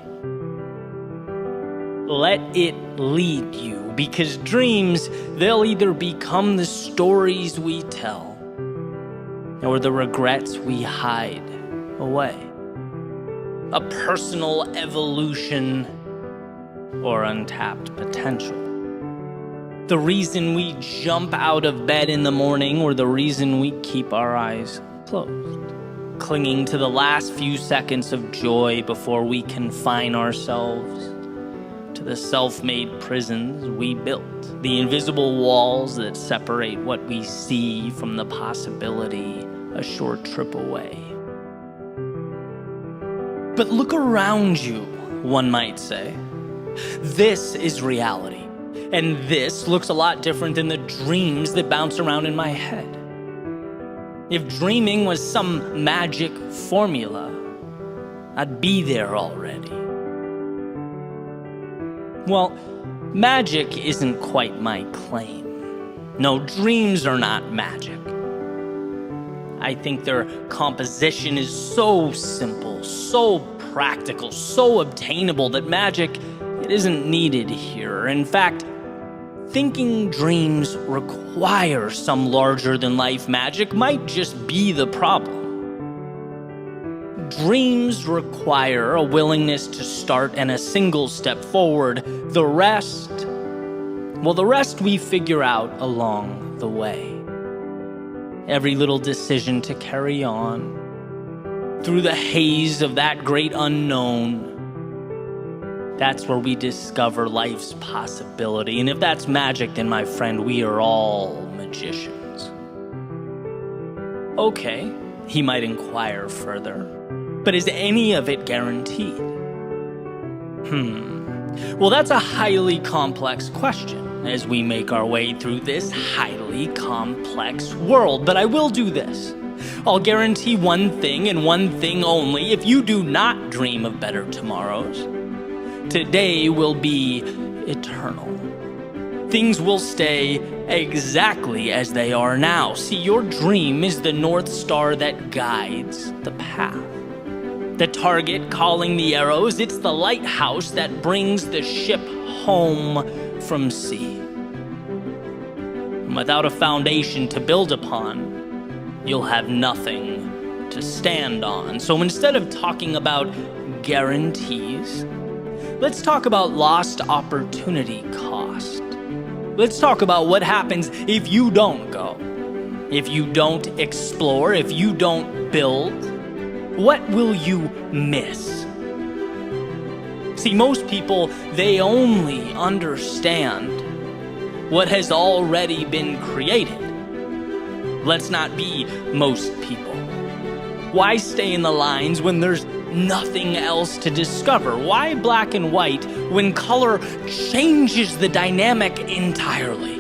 Let it lead you, because dreams, they'll either become the stories we tell or the regrets we hide away. A personal evolution or untapped potential. The reason we jump out of bed in the morning, or the reason we keep our eyes closed, clinging to the last few seconds of joy before we confine ourselves to the self-made prisons we built, the invisible walls that separate what we see from the possibility a short trip away. But look around you, one might say. This is reality, and this looks a lot different than the dreams that bounce around in my head. If dreaming was some magic formula, I'd be there already. Well, magic isn't quite my claim. No, dreams are not magic. I think their composition is so simple, so practical, so obtainable that magic, it isn't needed here. In fact, thinking dreams require some larger-than-life magic might just be the problem. Dreams require a willingness to start and a single step forward. The rest Well, the rest we figure out along the way. Every little decision to carry on through the haze of that great unknown, that's where we discover life's possibility. And if that's magic, then my friend, we are all magicians. Okay, he might inquire further, but is any of it guaranteed? Well, that's a highly complex question as we make our way through this highly complex world. But I will do this. I'll guarantee one thing and one thing only. If you do not dream of better tomorrows, today will be eternal. Things will stay exactly as they are now. See, your dream is the North Star that guides the path. The target calling the arrows, it's the lighthouse that brings the ship home from sea. And without a foundation to build upon, you'll have nothing to stand on. So instead of talking about guarantees, let's talk about lost opportunity cost. Let's talk about what happens if you don't go, if you don't explore, if you don't build. What will you miss? See, most people, they only understand what has already been created. Let's not be most people. Why stay in the lines when there's nothing else to discover? Why black and white when color changes the dynamic entirely?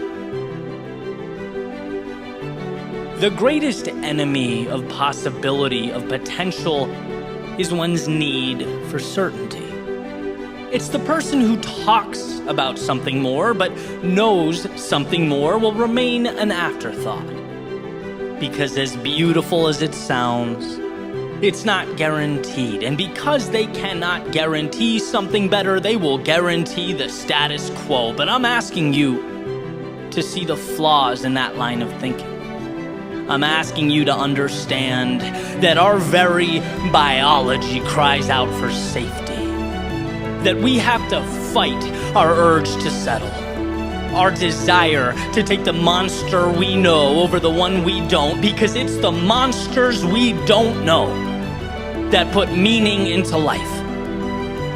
The greatest enemy of possibility, of potential, is one's need for certainty. It's the person who talks about something more but knows something more will remain an afterthought. Because as beautiful as it sounds, it's not guaranteed. And because they cannot guarantee something better, they will guarantee the status quo. But I'm asking you to see the flaws in that line of thinking. I'm asking you to understand that our very biology cries out for safety. That we have to fight our urge to settle. Our desire to take the monster we know over the one we don't, because it's the monsters we don't know that put meaning into life.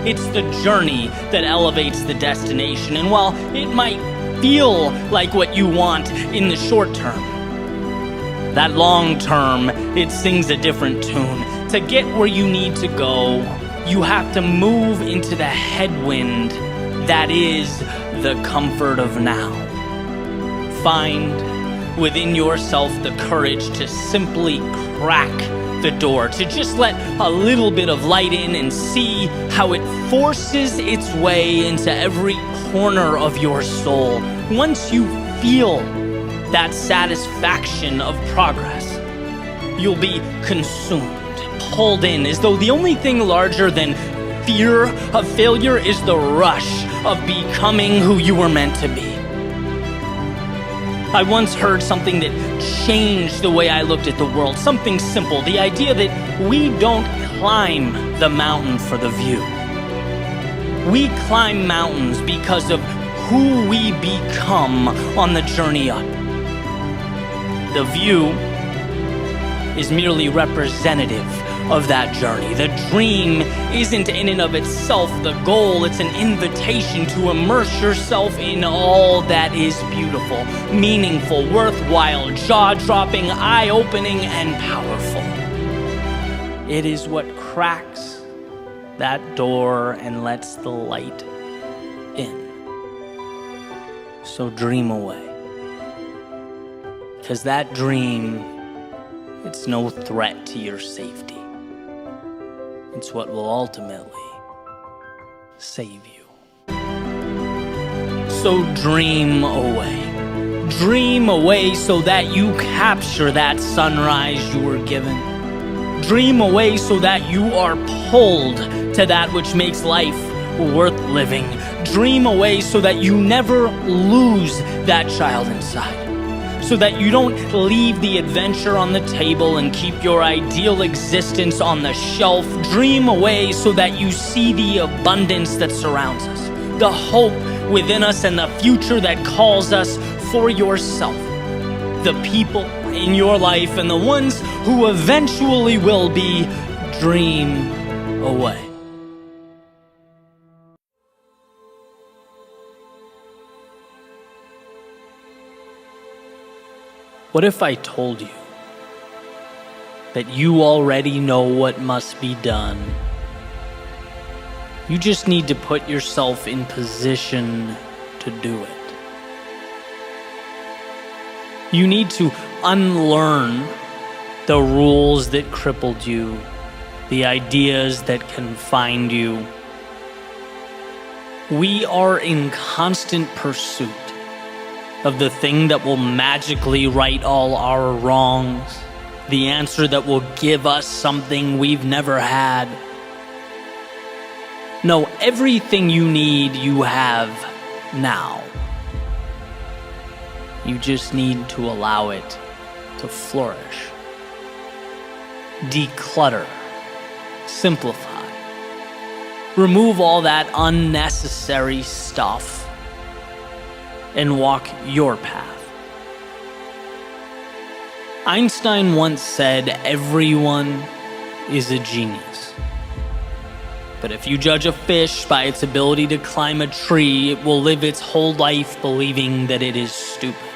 It's the journey that elevates the destination. And while it might feel like what you want in the short term, that long term, it sings a different tune. To get where you need to go, you have to move into the headwind that is the comfort of now. Find within yourself the courage to simply crack the door, to just let a little bit of light in and see how it forces its way into every corner of your soul. Once you feel that satisfaction of progress, you'll be consumed, pulled in, as though the only thing larger than fear of failure is the rush of becoming who you were meant to be. I once heard something that changed the way I looked at the world, something simple, the idea that we don't climb the mountain for the view. We climb mountains because of who we become on the journey up. The view is merely representative of that journey. The dream isn't in and of itself the goal. It's an invitation to immerse yourself in all that is beautiful, meaningful, worthwhile, jaw-dropping, eye-opening, and powerful. It is what cracks that door and lets the light in. So dream away. Because that dream, it's no threat to your safety. It's what will ultimately save you. So dream away. Dream away so that you capture that sunrise you were given. Dream away so that you are pulled to that which makes life worth living. Dream away so that you never lose that child inside. So that you don't leave the adventure on the table and keep your ideal existence on the shelf. Dream away so that you see the abundance that surrounds us. the hope within us, and the future that calls us for yourself. The people in your life and the ones who eventually will be, dream away. What if I told you that you already know what must be done? You just need to put yourself in position to do it. You need to unlearn the rules that crippled you, the ideas that confined you. We are in constant pursuit of the thing that will magically right all our wrongs, the answer that will give us something we've never had. No, everything you need, you have now. You just need to allow it to flourish. Declutter. Simplify. Remove all that unnecessary stuff and walk your path. Einstein once said, "Everyone is a genius. But if you judge a fish by its ability to climb a tree, it will live its whole life believing that it is stupid."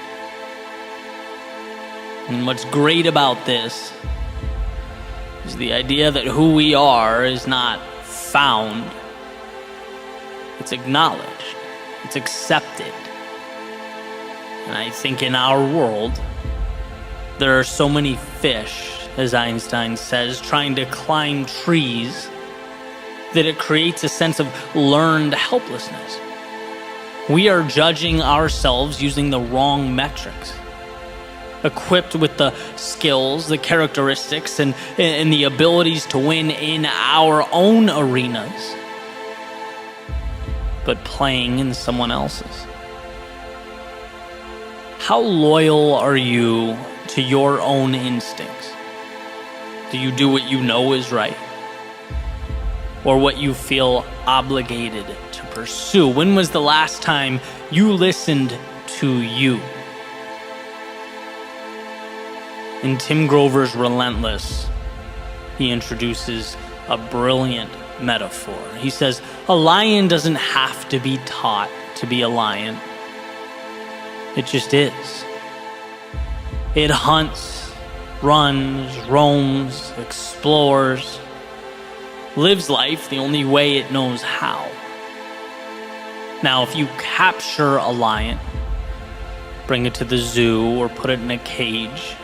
And what's great about this is the idea that who we are is not found. It's acknowledged. It's accepted. And I think in our world, there are so many fish, as Einstein says, trying to climb trees that it creates a sense of learned helplessness. We are judging ourselves using the wrong metrics. Equipped with the skills, the characteristics, and the abilities to win in our own arenas, but playing in someone else's. How loyal are you to your own instincts? Do you do what you know is right? Or what you feel obligated to pursue? When was the last time you listened to you? In Tim Grover's Relentless, he introduces a brilliant metaphor. He says, a lion doesn't have to be taught to be a lion. It just is. It hunts, runs, roams, explores, lives life the only way it knows how. Now, if you capture a lion, bring it to the zoo, or put it in a cage,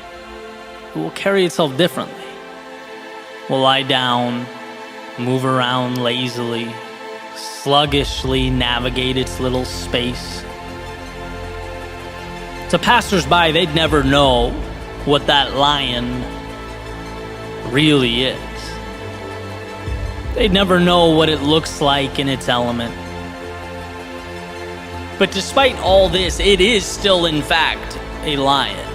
it will carry itself differently. It will lie down, move around lazily, sluggishly navigate its little space. To passersby, they'd never know what that lion really is. They'd never know what it looks like in its element. But despite all this, it is still, in fact, a lion.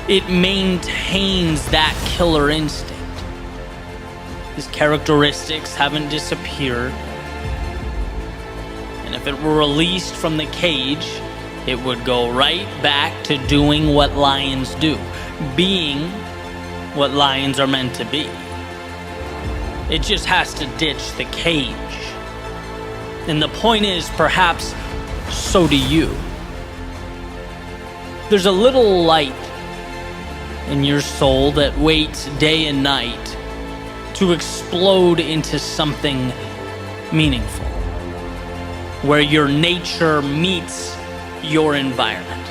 It maintains that killer instinct. His characteristics haven't disappeared. And if it were released from the cage, it would go right back to doing what lions do, being what lions are meant to be. It just has to ditch the cage. And the point is, perhaps, so do you. There's a little light in your soul that waits day and night to explode into something meaningful, where your nature meets your environment,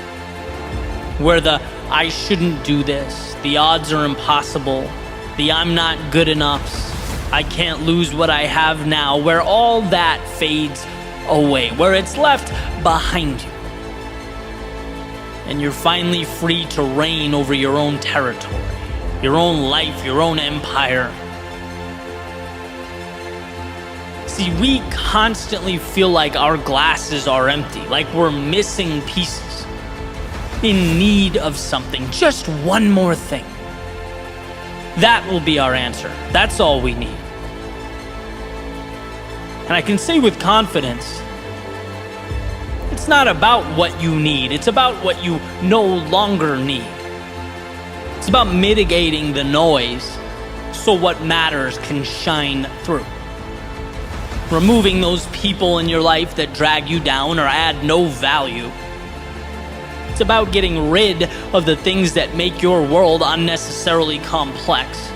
where the I shouldn't do this, the odds are impossible, the I'm not good enough, I can't lose what I have now, where all that fades away, where it's left behind you. And you're finally free to reign over your own territory, your own life, your own empire. See, we constantly feel like our glasses are empty, like we're missing pieces, in need of something, just one more thing. That will be our answer. That's all we need. And I can say with confidence, it's not about what you need, it's about what you no longer need. It's about mitigating the noise so what matters can shine through. Removing those people in your life that drag you down or add no value. It's about getting rid of the things that make your world unnecessarily complex.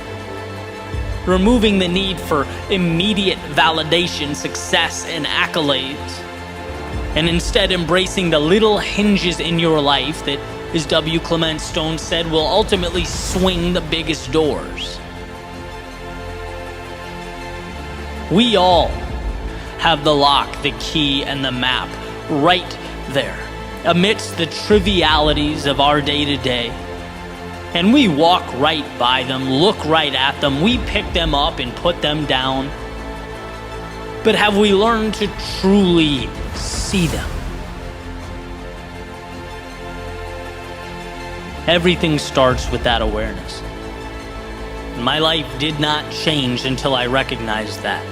Removing the need for immediate validation, success, and accolades. And instead embracing the little hinges in your life that, as W. Clement Stone said, will ultimately swing the biggest doors. We all have the lock, the key, and the map right there, amidst the trivialities of our day-to-day. And we walk right by them, look right at them, we pick them up and put them down. But have we learned to truly see them? Everything starts with that awareness. My life did not change until I recognized that.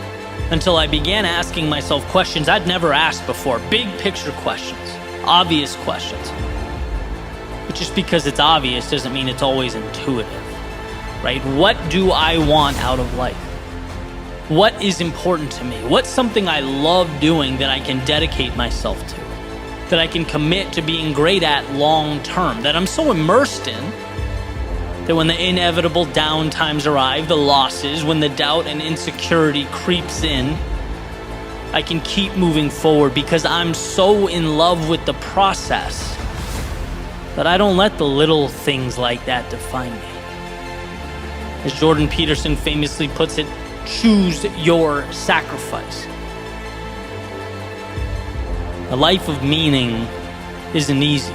Until I began asking myself questions I'd never asked before. Big picture questions. Obvious questions. But just because it's obvious doesn't mean it's always intuitive. Right? What do I want out of life? What is important to me? What's something I love doing that I can dedicate myself to? That I can commit to being great at long term? That I'm so immersed in that when the inevitable down times arrive, the losses, when the doubt and insecurity creeps in, I can keep moving forward because I'm so in love with the process that I don't let the little things like that define me. As Jordan Peterson famously puts it, choose your sacrifice. A life of meaning isn't easy,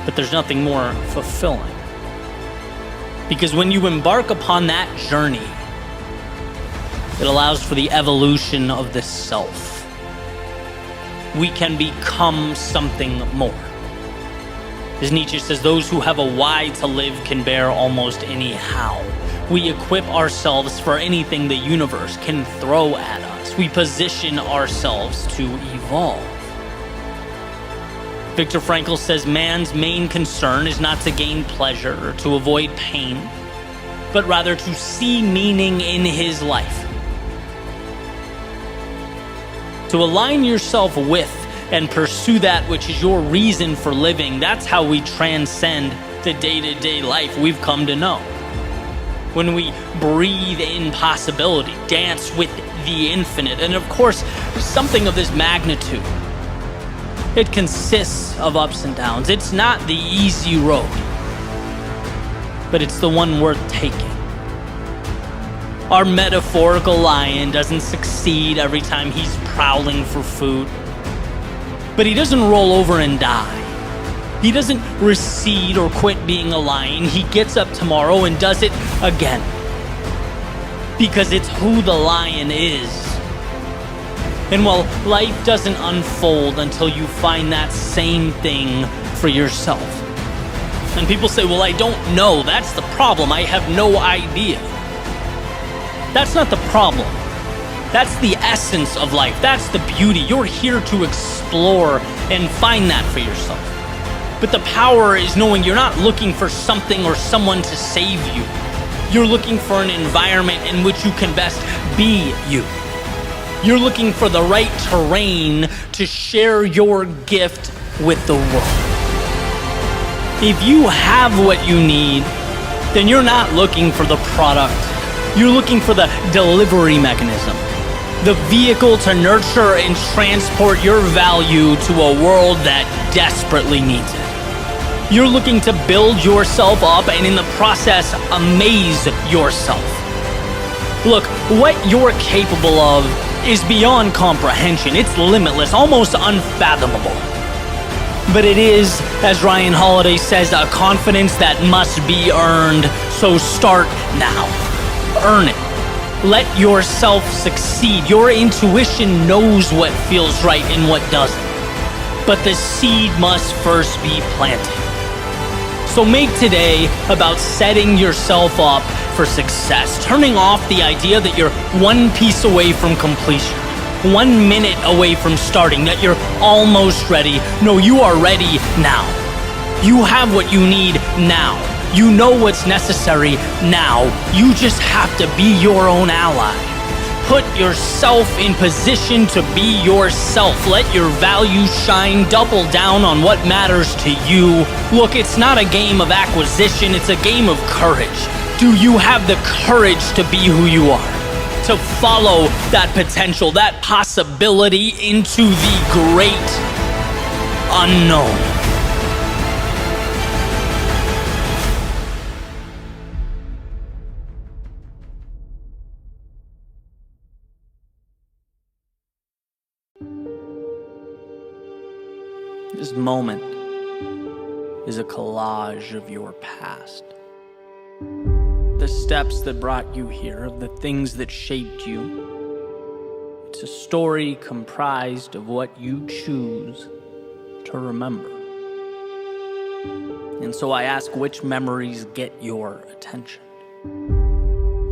but there's nothing more fulfilling. Because when you embark upon that journey, it allows for the evolution of the self. We can become something more. As Nietzsche says, those who have a why to live can bear almost any how. We equip ourselves for anything the universe can throw at us. We position ourselves to evolve. Viktor Frankl says man's main concern is not to gain pleasure or to avoid pain, but rather to see meaning in his life. To align yourself with and pursue that which is your reason for living, that's how we transcend the day-to-day life we've come to know. When we breathe in possibility, dance with the infinite, and of course, something of this magnitude. It consists of ups and downs. It's not the easy road, but it's the one worth taking. Our metaphorical lion doesn't succeed every time he's prowling for food, but he doesn't roll over and die. He doesn't recede or quit being a lion. He gets up tomorrow and does it again, because it's who the lion is. And while life doesn't unfold until you find that same thing for yourself. And people say, well, I don't know. That's the problem. I have no idea. That's not the problem. That's the essence of life. That's the beauty. You're here to explore and find that for yourself. But the power is knowing you're not looking for something or someone to save you. You're looking for an environment in which you can best be you. You're looking for the right terrain to share your gift with the world. If you have what you need, then you're not looking for the product. You're looking for the delivery mechanism, the vehicle to nurture and transport your value to a world that desperately needs it. You're looking to build yourself up and in the process, amaze yourself. Look, what you're capable of is beyond comprehension. It's limitless, almost unfathomable. But it is, as Ryan Holiday says, a confidence that must be earned. So start now. Earn it. Let yourself succeed. Your intuition knows what feels right and what doesn't. But the seed must first be planted. So make today about setting yourself up for success, turning off the idea that you're one piece away from completion, 1 minute away from starting, that you're almost ready. No, you are ready now. You have what you need now. You know what's necessary now. You just have to be your own ally. Put yourself in position to be yourself. Let your values shine. Double down on what matters to you. Look, it's not a game of acquisition. It's a game of courage. Do you have the courage to be who you are? To follow that potential, that possibility into the great unknown. This moment is a collage of your past. The steps that brought you here, the things that shaped you. It's a story comprised of what you choose to remember. And so I ask, which memories get your attention?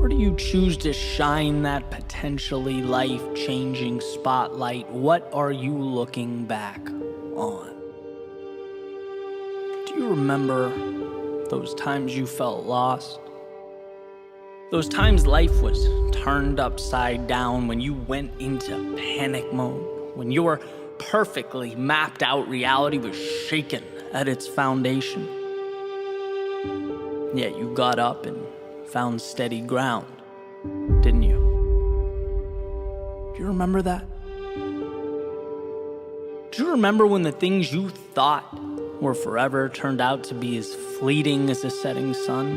Or do you choose to shine that potentially life-changing spotlight? What are you looking back on? Do you remember those times you felt lost? Those times life was turned upside down, when you went into panic mode, when your perfectly mapped out reality was shaken at its foundation. Yet you got up and found steady ground, didn't you? Do you remember that? Do you remember when the things you thought were forever turned out to be as fleeting as a setting sun?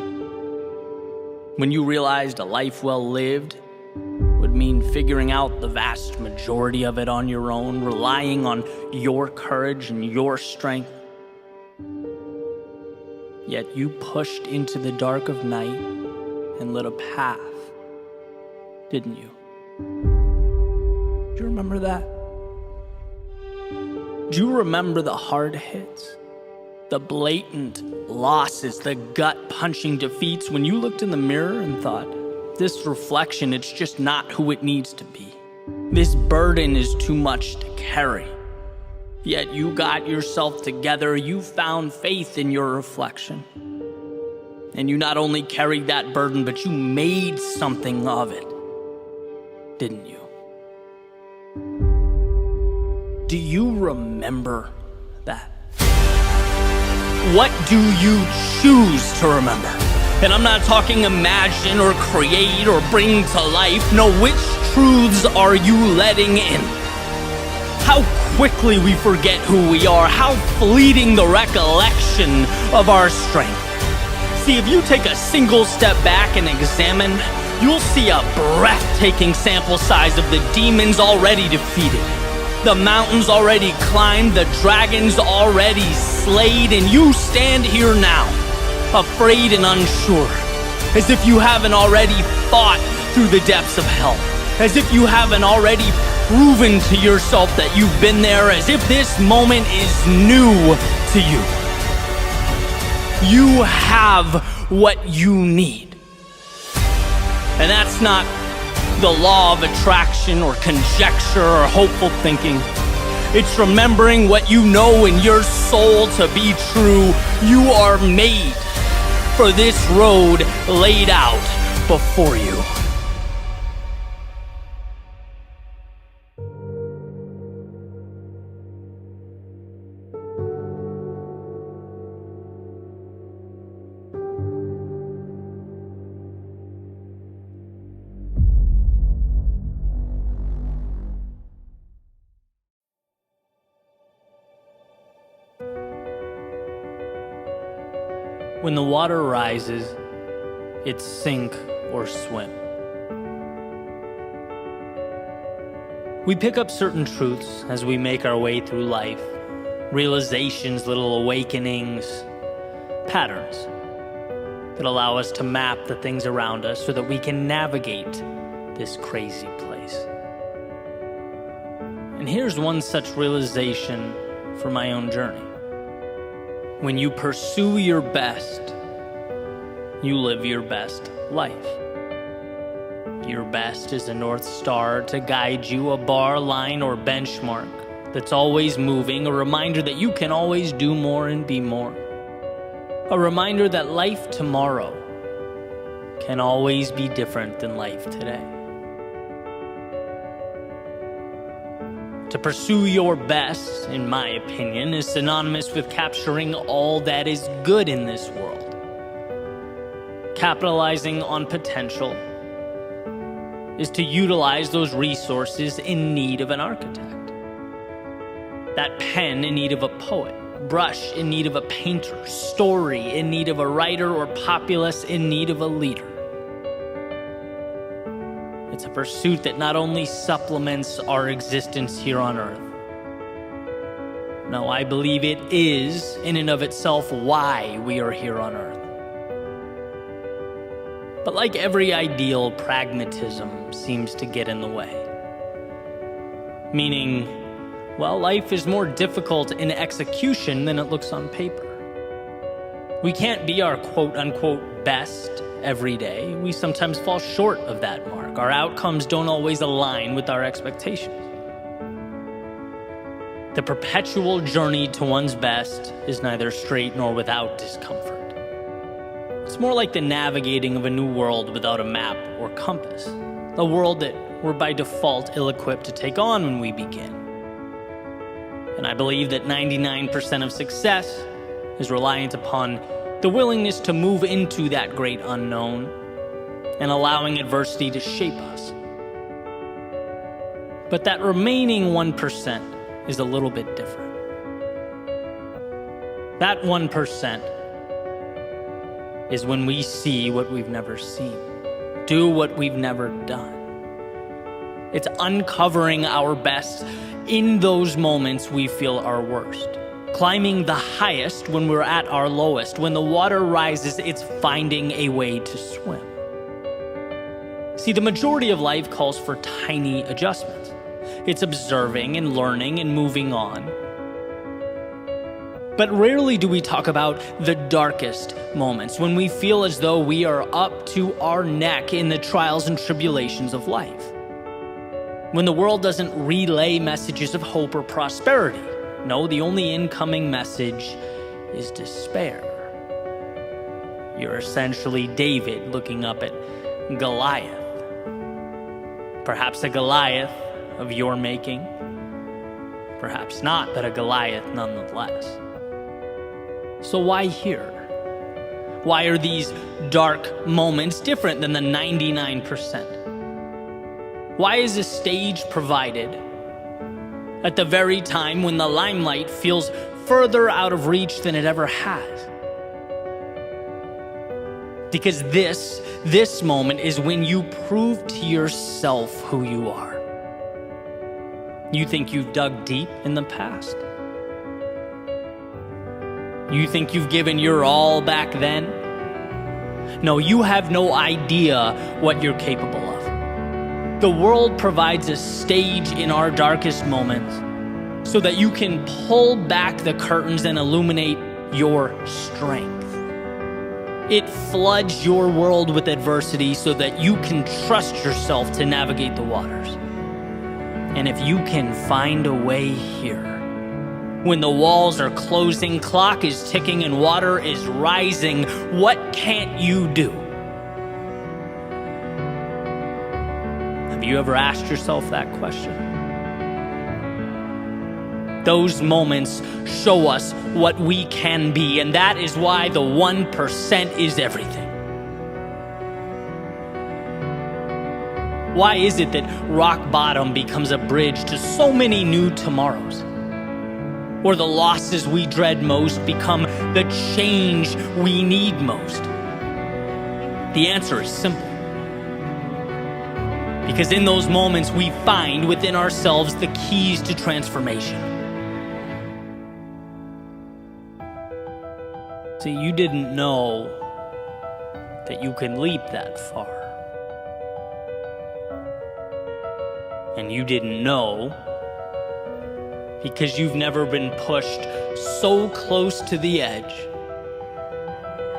When you realized a life well lived would mean figuring out the vast majority of it on your own, relying on your courage and your strength. Yet you pushed into the dark of night and lit a path, didn't you? Do you remember that? Do you remember the hard hits? The blatant losses, the gut-punching defeats, when you looked in the mirror and thought, this reflection, it's just not who it needs to be. This burden is too much to carry. Yet you got yourself together, you found faith in your reflection. And you not only carried that burden, but you made something of it, didn't you? Do you remember that? What do you choose to remember? And I'm not talking imagine or create or bring to life. No, which truths are you letting in? How quickly we forget who we are, how fleeting the recollection of our strength. See, if you take a single step back and examine, you'll see a breathtaking sample size of the demons already defeated. The mountains already climbed, the dragons already slayed, and you stand here now, afraid and unsure, as if you haven't already fought through the depths of hell, as if you haven't already proven to yourself that you've been there, as if this moment is new to you. You have what you need. And that's not the law of attraction or conjecture or hopeful thinking. It's remembering what you know in your soul to be true. You are made for this road laid out before you. When the water rises, it's sink or swim. We pick up certain truths as we make our way through life. Realizations, little awakenings, patterns that allow us to map the things around us so that we can navigate this crazy place. And here's one such realization for my own journey. When you pursue your best, you live your best life. Your best is a North Star to guide you, a bar, line, or benchmark that's always moving, a reminder that you can always do more and be more. A reminder that life tomorrow can always be different than life today. To pursue your best, in my opinion, is synonymous with capturing all that is good in this world. Capitalizing on potential is to utilize those resources in need of an architect. That pen in need of a poet, brush in need of a painter, story in need of a writer, or populace in need of a leader. It's a pursuit that not only supplements our existence here on earth. No, I believe it is, in and of itself, why we are here on earth. But like every ideal, pragmatism seems to get in the way. Meaning, well, life is more difficult in execution than it looks on paper. We can't be our quote-unquote best every day. We sometimes fall short of that mark. Our outcomes don't always align with our expectations. The perpetual journey to one's best is neither straight nor without discomfort. It's more like the navigating of a new world without a map or compass, a world that we're by default ill-equipped to take on when we begin. And I believe that 99% of success is reliant upon the willingness to move into that great unknown and allowing adversity to shape us. But that remaining 1% is a little bit different. That 1% is when we see what we've never seen, do what we've never done. It's uncovering our best in those moments we feel our worst. Climbing the highest when we're at our lowest. When the water rises, it's finding a way to swim. See, the majority of life calls for tiny adjustments. It's observing and learning and moving on. But rarely do we talk about the darkest moments, when we feel as though we are up to our neck in the trials and tribulations of life. When the world doesn't relay messages of hope or prosperity. No, the only incoming message is despair. You're essentially David looking up at Goliath. Perhaps a Goliath of your making. Perhaps not, but a Goliath nonetheless. So why here? Why are these dark moments different than the 99%? Why is a stage provided at the very time when the limelight feels further out of reach than it ever has? Because this moment is when you prove to yourself who you are. You think you've dug deep in the past? You think you've given your all back then? No, you have no idea what you're capable of. The world provides a stage in our darkest moments so that you can pull back the curtains and illuminate your strength. It floods your world with adversity so that you can trust yourself to navigate the waters. And if you can find a way here, when the walls are closing, clock is ticking, and water is rising, what can't you do? Have you ever asked yourself that question? Those moments show us what we can be, and that is why the 1% is everything. Why is it that rock bottom becomes a bridge to so many new tomorrows? Or the losses we dread most become the change we need most? The answer is simple. Because in those moments we find within ourselves the keys to transformation. See, you didn't know that you can leap that far. And you didn't know because you've never been pushed so close to the edge,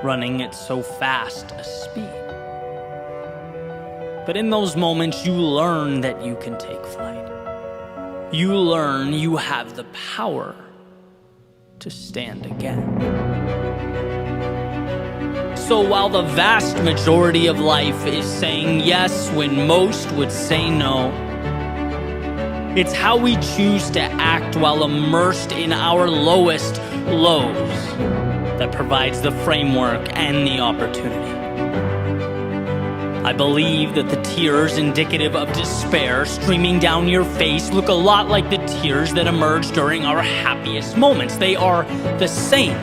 running at so fast a speed. But in those moments, you learn that you can take flight. You learn you have the power to stand again. So while the vast majority of life is saying yes when most would say no, it's how we choose to act while immersed in our lowest lows that provides the framework and the opportunity. I believe that the tears indicative of despair streaming down your face look a lot like the tears that emerge during our happiest moments. They are the same.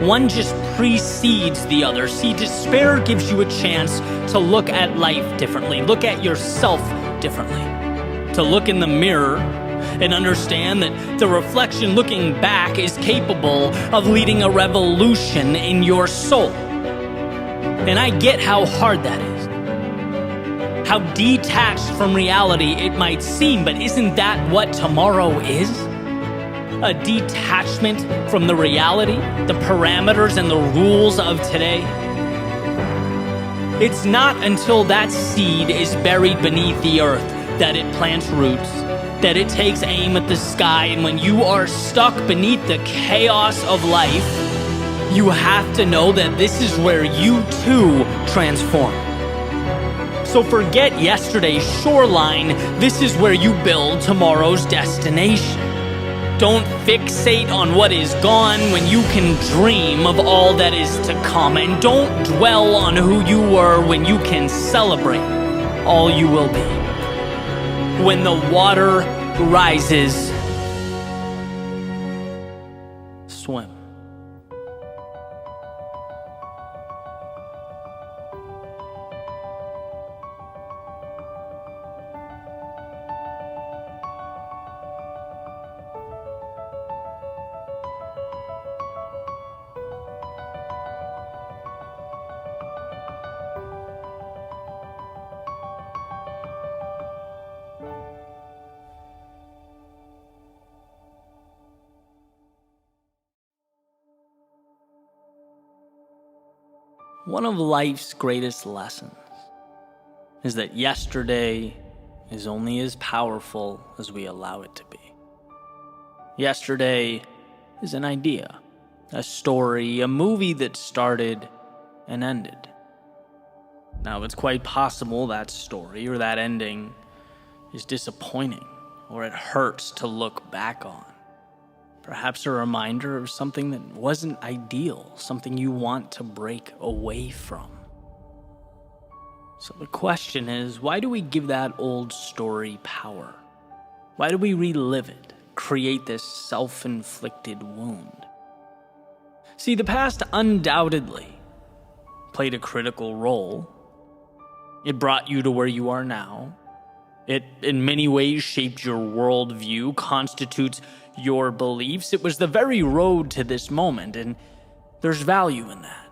One just precedes the other. See, despair gives you a chance to look at life differently, look at yourself differently, to look in the mirror and understand that the reflection looking back is capable of leading a revolution in your soul. And I get how hard that is, how detached from reality it might seem, but isn't that what tomorrow is? A detachment from the reality, the parameters and the rules of today. It's not until that seed is buried beneath the earth that it plants roots, that it takes aim at the sky, and when you are stuck beneath the chaos of life, you have to know that this is where you too transform. So forget yesterday's shoreline, this is where you build tomorrow's destination. Don't fixate on what is gone when you can dream of all that is to come. And don't dwell on who you were when you can celebrate all you will be. When the water rises, swim. One of life's greatest lessons is that yesterday is only as powerful as we allow it to be. Yesterday is an idea, a story, a movie that started and ended. Now, it's quite possible that story or that ending is disappointing, or it hurts to look back on. Perhaps a reminder of something that wasn't ideal, something you want to break away from. So the question is, why do we give that old story power? Why do we relive it, create this self-inflicted wound? See, the past undoubtedly played a critical role. It brought you to where you are now. It, in many ways, shaped your worldview, constitutes your beliefs. It was the very road to this moment, and there's value in that.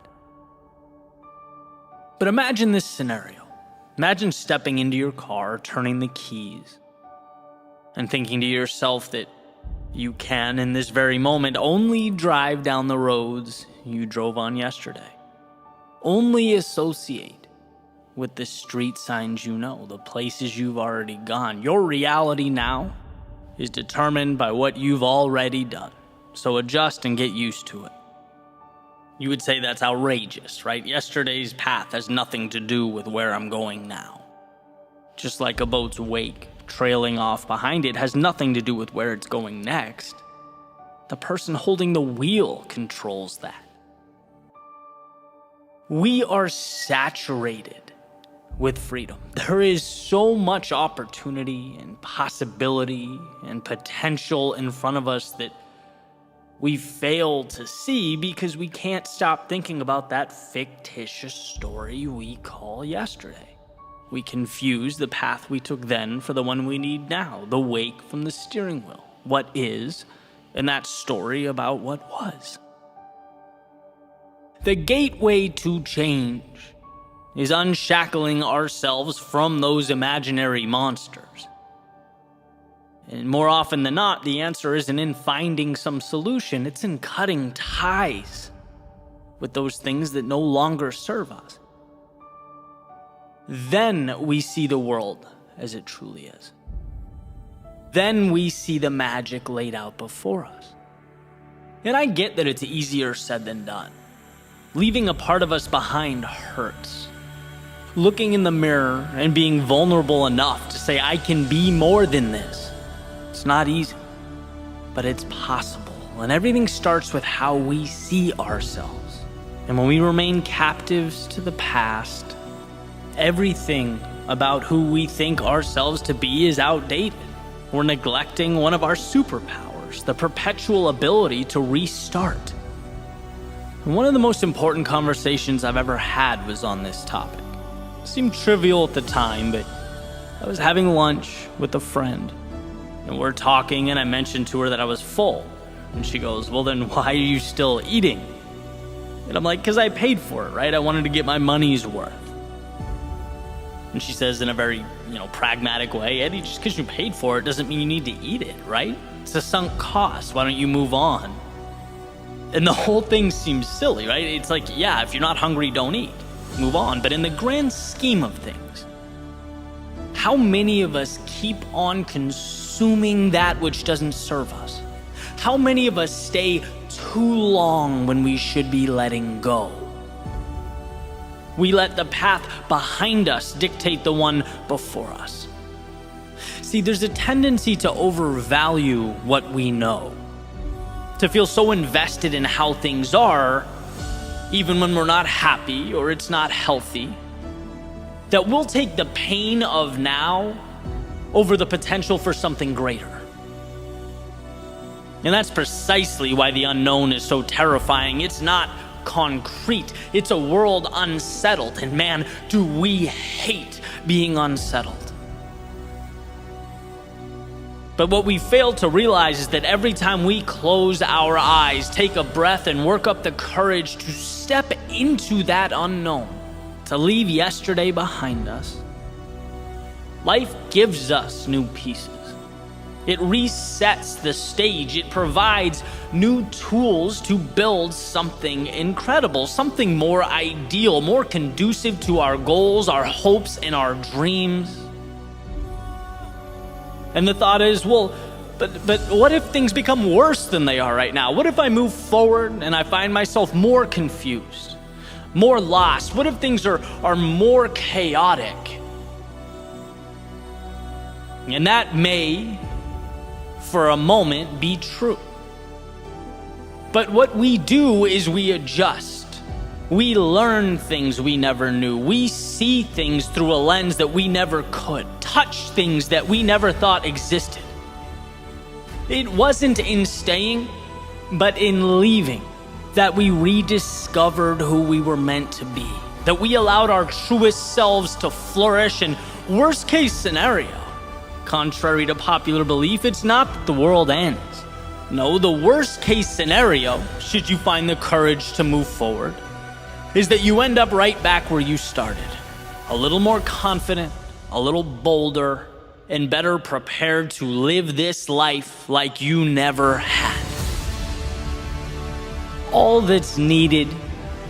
But imagine this scenario. Imagine stepping into your car, turning the keys, and thinking to yourself that you can, in this very moment, only drive down the roads you drove on yesterday. Only associate with the street signs you know, the places you've already gone. Your reality now is determined by what you've already done. So adjust and get used to it. You would say that's outrageous, right? Yesterday's path has nothing to do with where I'm going now. Just like a boat's wake trailing off behind it has nothing to do with where it's going next. The person holding the wheel controls that. We are saturated with freedom. There is so much opportunity and possibility and potential in front of us that we fail to see because we can't stop thinking about that fictitious story we call yesterday. We confuse the path we took then for the one we need now, the wake from the steering wheel, what is, and that story about what was. The gateway to change is unshackling ourselves from those imaginary monsters And more often than not, the answer isn't in finding some solution, it's in cutting ties with those things that no longer serve us. Then we see the world as it truly is. Then we see the magic laid out before us. And I get that it's easier said than done. Leaving a part of us behind hurts. Looking in the mirror and being vulnerable enough to say, I can be more than this. It's not easy, but it's possible. And everything starts with how we see ourselves. And when we remain captives to the past, everything about who we think ourselves to be is outdated. We're neglecting one of our superpowers, the perpetual ability to restart. And one of the most important conversations I've ever had was on this topic. It seemed trivial at the time, but I was having lunch with a friend, and we're talking, and I mentioned to her that I was full. And she goes, well, then why are you still eating? And I'm like, because I paid for it, right? I wanted to get my money's worth. And she says in a very, pragmatic way, Eddie, just because you paid for it doesn't mean you need to eat it, right? It's a sunk cost. Why don't you move on? And the whole thing seems silly, right? It's like, yeah, if you're not hungry, don't eat. Move on. But in the grand scheme of things, how many of us keep on consuming that which doesn't serve us? How many of us stay too long when we should be letting go? We let the path behind us dictate the one before us. See, there's a tendency to overvalue what we know, to feel so invested in how things are, even when we're not happy or it's not healthy, that we'll take the pain of now over the potential for something greater. And that's precisely why the unknown is so terrifying. It's not concrete. It's a world unsettled, and man, do we hate being unsettled. But what we fail to realize is that every time we close our eyes, take a breath, and work up the courage to step into that unknown, to leave yesterday behind us, life gives us new pieces. It resets the stage. It provides new tools to build something incredible, something more ideal, more conducive to our goals, our hopes, and our dreams. And the thought is, well, but what if things become worse than they are right now? What if I move forward and I find myself more confused, more lost? What if things are more chaotic? And that may, for a moment, be true. But what we do is we adjust. We learn things we never knew. We see things through a lens that we never could. Touch things that we never thought existed. It wasn't in staying, but in leaving, that we rediscovered who we were meant to be. That we allowed our truest selves to flourish, and worst case scenario, contrary to popular belief, it's not that the world ends. No, the worst case scenario, should you find the courage to move forward, is that you end up right back where you started. A little more confident, a little bolder, and better prepared to live this life like you never had. All that's needed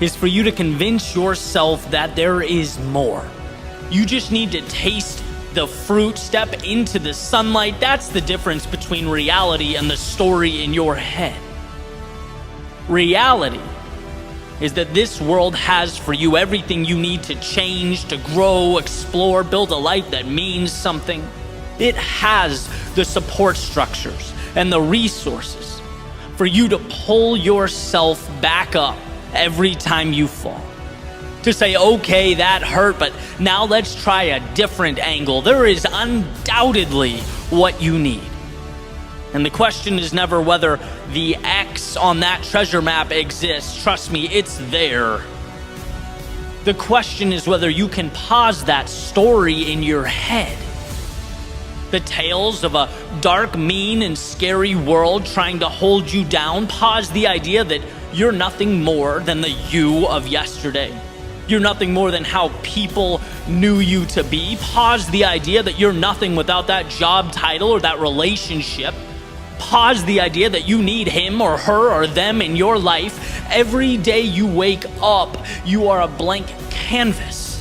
is for you to convince yourself that there is more. You just need to taste the fruit, step into the sunlight. That's the difference between reality and the story in your head. Reality is that this world has for you everything you need to change, to grow, explore, build a life that means something. It has the support structures and the resources for you to pull yourself back up every time you fall. To say, okay, that hurt, but now let's try a different angle. There is undoubtedly what you need. And the question is never whether the X on that treasure map exists. Trust me, it's there. The question is whether you can pause that story in your head. The tales of a dark, mean, and scary world trying to hold you down. Pause the idea that you're nothing more than the you of yesterday. You're nothing more than how people knew you to be. Pause the idea that you're nothing without that job title or that relationship. Pause the idea that you need him or her or them in your life. Every day you wake up, you are a blank canvas.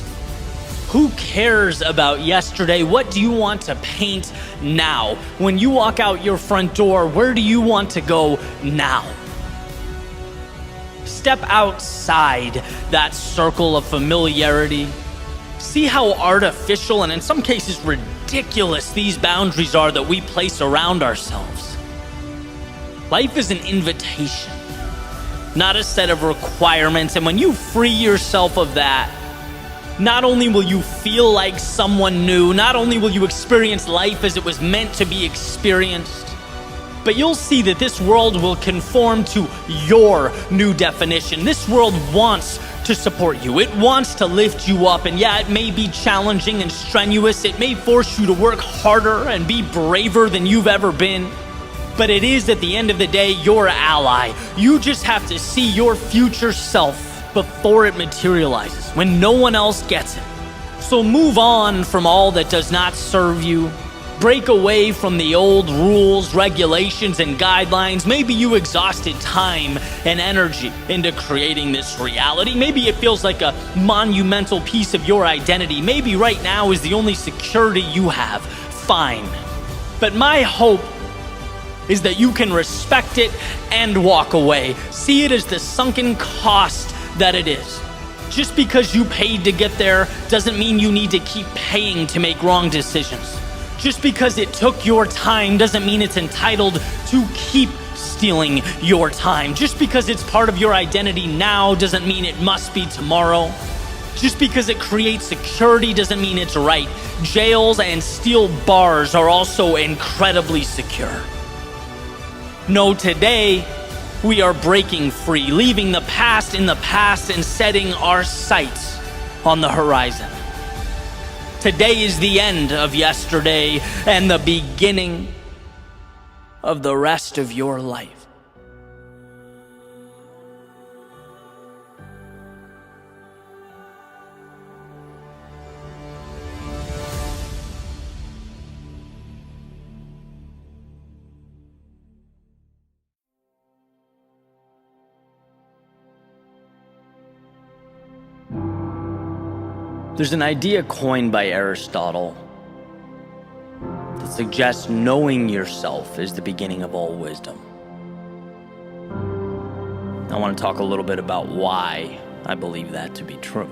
Who cares about yesterday? What do you want to paint now? When you walk out your front door, where do you want to go now? Step outside that circle of familiarity. See how artificial and in some cases ridiculous these boundaries are that we place around ourselves. Life is an invitation, not a set of requirements. And when you free yourself of that, not only will you feel like someone new, not only will you experience life as it was meant to be experienced, but you'll see that this world will conform to your new definition. This world wants to support you. It wants to lift you up. And yeah, it may be challenging and strenuous. It may force you to work harder and be braver than you've ever been. But it is, at the end of the day, your ally. You just have to see your future self before it materializes, when no one else gets it. So move on from all that does not serve you. Break away from the old rules, regulations, and guidelines. Maybe you exhausted time and energy into creating this reality. Maybe it feels like a monumental piece of your identity. Maybe right now is the only security you have. Fine. But my hope is that you can respect it and walk away. See it as the sunken cost that it is. Just because you paid to get there doesn't mean you need to keep paying to make wrong decisions. Just because it took your time doesn't mean it's entitled to keep stealing your time. Just because it's part of your identity now doesn't mean it must be tomorrow. Just because it creates security doesn't mean it's right. Jails and steel bars are also incredibly secure. No, today we are breaking free, leaving the past in the past and setting our sights on the horizon. Today is the end of yesterday and the beginning of the rest of your life. There's an idea coined by Aristotle that suggests knowing yourself is the beginning of all wisdom. I want to talk a little bit about why I believe that to be true.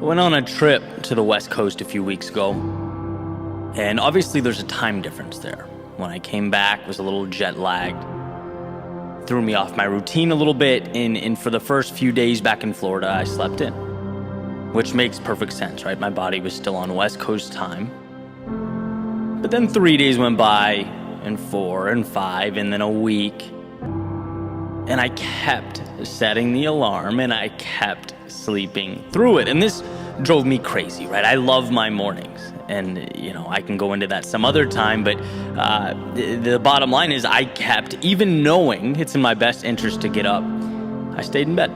I went on a trip to the West Coast a few weeks ago, and obviously there's a time difference there. When I came back, I was a little jet lagged. Threw me off my routine a little bit, and for the first few days back in Florida, I slept in, which makes perfect sense, right? My body was still on West Coast time. But then 3 days went by, and 4 and 5, and then a week, and I kept setting the alarm, and I kept sleeping through it, and this drove me crazy, right? I love my mornings, and I can go into that some other time, but the bottom line is I kept, even knowing it's in my best interest to get up, I stayed in bed.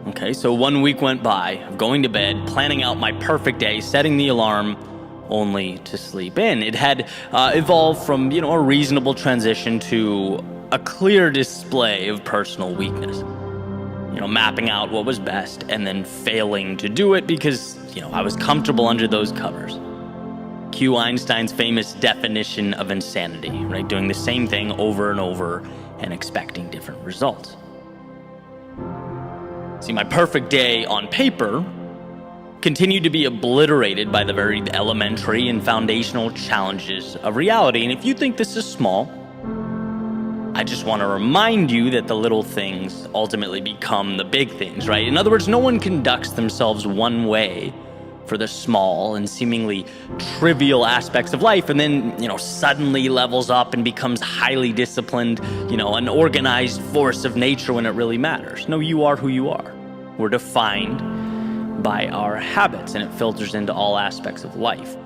Okay, so 1 week went by of going to bed, planning out my perfect day, setting the alarm, only to sleep in. It had evolved from, a reasonable transition to a clear display of personal weakness. Mapping out what was best and then failing to do it because, I was comfortable under those covers. Cue Einstein's famous definition of insanity, right? Doing the same thing over and over and expecting different results. See, my perfect day on paper continued to be obliterated by the very elementary and foundational challenges of reality. And if you think this is small, I just want to remind you that the little things ultimately become the big things, right? In other words, no one conducts themselves one way for the small and seemingly trivial aspects of life and then, suddenly levels up and becomes highly disciplined, an organized force of nature when it really matters. No, you are who you are. We're defined by our habits, and it filters into all aspects of life.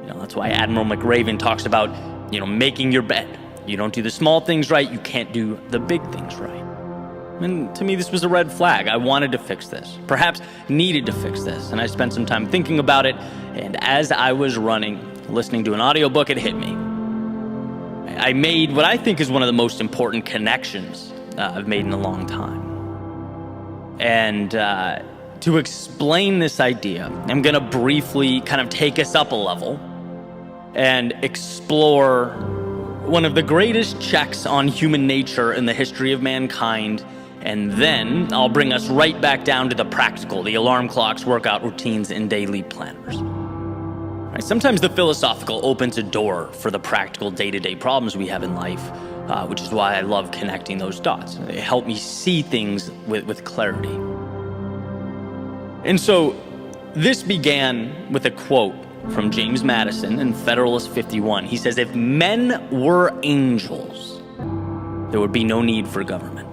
That's why Admiral McRaven talks about, making your bed. You don't do the small things right, you can't do the big things right.
And to me, this was a red flag. I wanted to fix this, perhaps needed to fix this. And I spent some time thinking about it. And as I was running, listening to an audiobook, it hit me. I made what I think is one of the most important connections I've made in a long time. And to explain this idea, I'm going to briefly kind of take us up a level and explore one of the greatest checks on human nature in the history of mankind. And then I'll bring us right back down to the practical, the alarm clocks, workout routines, and daily planners. Right? Sometimes the philosophical opens a door for the practical day-to-day problems we have in life, which is why I love connecting those dots. They help me see things with clarity. And so this began with a quote from James Madison in Federalist 51. He says, "If men were angels, there would be no need for government."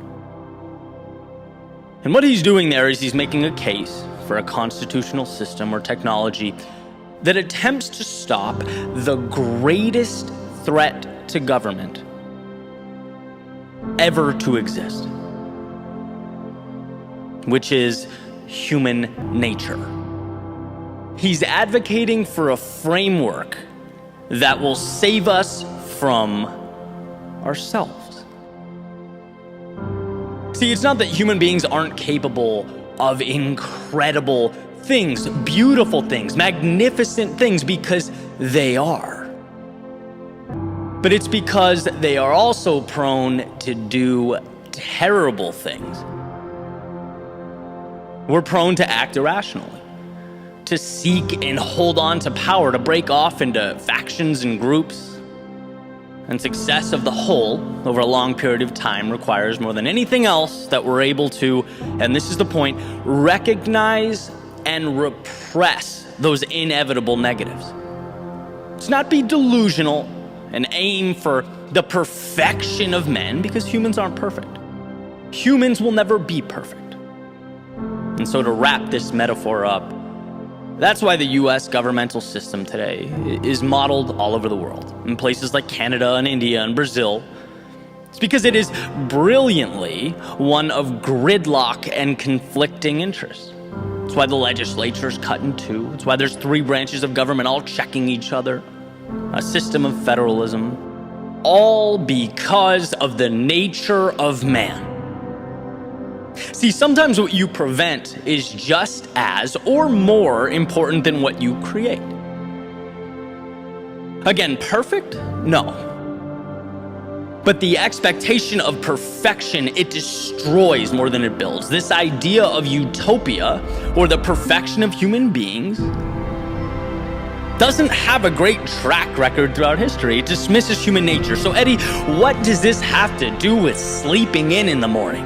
And what he's doing there is he's making a case for a constitutional system or technology that attempts to stop the greatest threat to government ever to exist, which is human nature. He's advocating for a framework that will save us from ourselves. See, it's not that human beings aren't capable of incredible things, beautiful things, magnificent things, because they are. But it's because they are also prone to do terrible things. We're prone to act irrationally, to seek and hold on to power, to break off into factions and groups. And success of the whole over a long period of time requires more than anything else that we're able to, and this is the point, recognize and repress those inevitable negatives. Let's not be delusional and aim for the perfection of men, because humans aren't perfect. Humans will never be perfect. And so to wrap this metaphor up, that's why the US governmental system today is modeled all over the world, in places like Canada and India and Brazil. It's because it is brilliantly one of gridlock and conflicting interests. It's why the legislature is cut in two. It's why there's 3 branches of government all checking each other, a system of federalism, all because of the nature of man. See, sometimes what you prevent is just as or more important than what you create. Again, perfect? No. But the expectation of perfection, it destroys more than it builds. This idea of utopia, or the perfection of human beings, doesn't have a great track record throughout history. It dismisses human nature. So Eddie, what does this have to do with sleeping in the morning?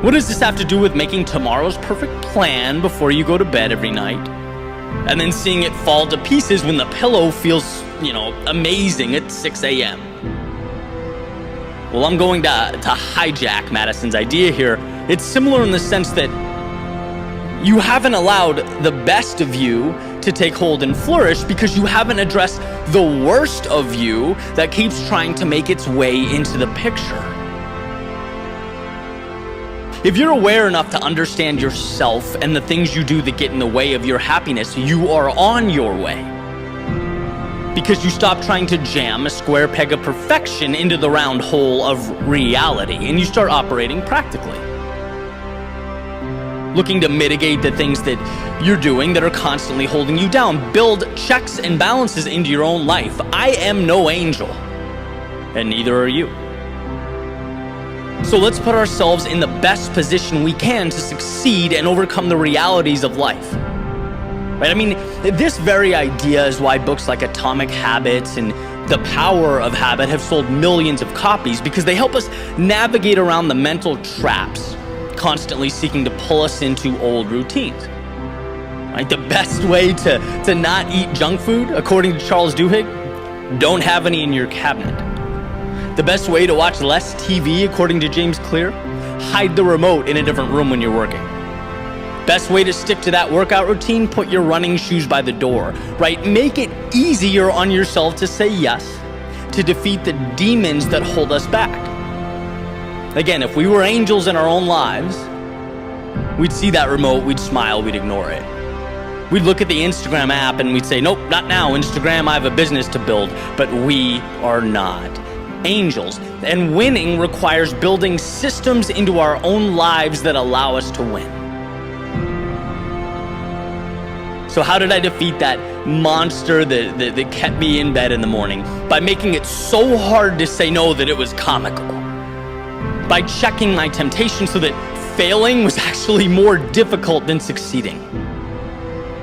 What does this have to do with making tomorrow's perfect plan before you go to bed every night, and then seeing it fall to pieces when the pillow feels, amazing at 6 a.m.? Well, I'm going to hijack Madison's idea here. It's similar in the sense that you haven't allowed the best of you to take hold and flourish because you haven't addressed the worst of you that keeps trying to make its way into the picture. If you're aware enough to understand yourself and the things you do that get in the way of your happiness, you are on your way. Because you stop trying to jam a square peg of perfection into the round hole of reality, and you start operating practically. Looking to mitigate the things that you're doing that are constantly holding you down. Build checks and balances into your own life. I am no angel, and neither are you. So let's put ourselves in the best position we can to succeed and overcome the realities of life. Right? I mean, this very idea is why books like Atomic Habits and The Power of Habit have sold millions of copies, because they help us navigate around the mental traps constantly seeking to pull us into old routines. Right? The best way to not eat junk food, according to Charles Duhigg, don't have any in your cabinet. The best way to watch less TV, according to James Clear, hide the remote in a different room when you're working. Best way to stick to that workout routine, put your running shoes by the door, right? Make it easier on yourself to say yes, to defeat the demons that hold us back. Again, if we were angels in our own lives, we'd see that remote, we'd smile, we'd ignore it. We'd look at the Instagram app and we'd say, nope, not now, Instagram, I have a business to build. But we are not angels. And winning requires building systems into our own lives that allow us to win. So how did I defeat that monster that kept me in bed in the morning? By making it so hard to say no that it was comical. By checking my temptation so that failing was actually more difficult than succeeding.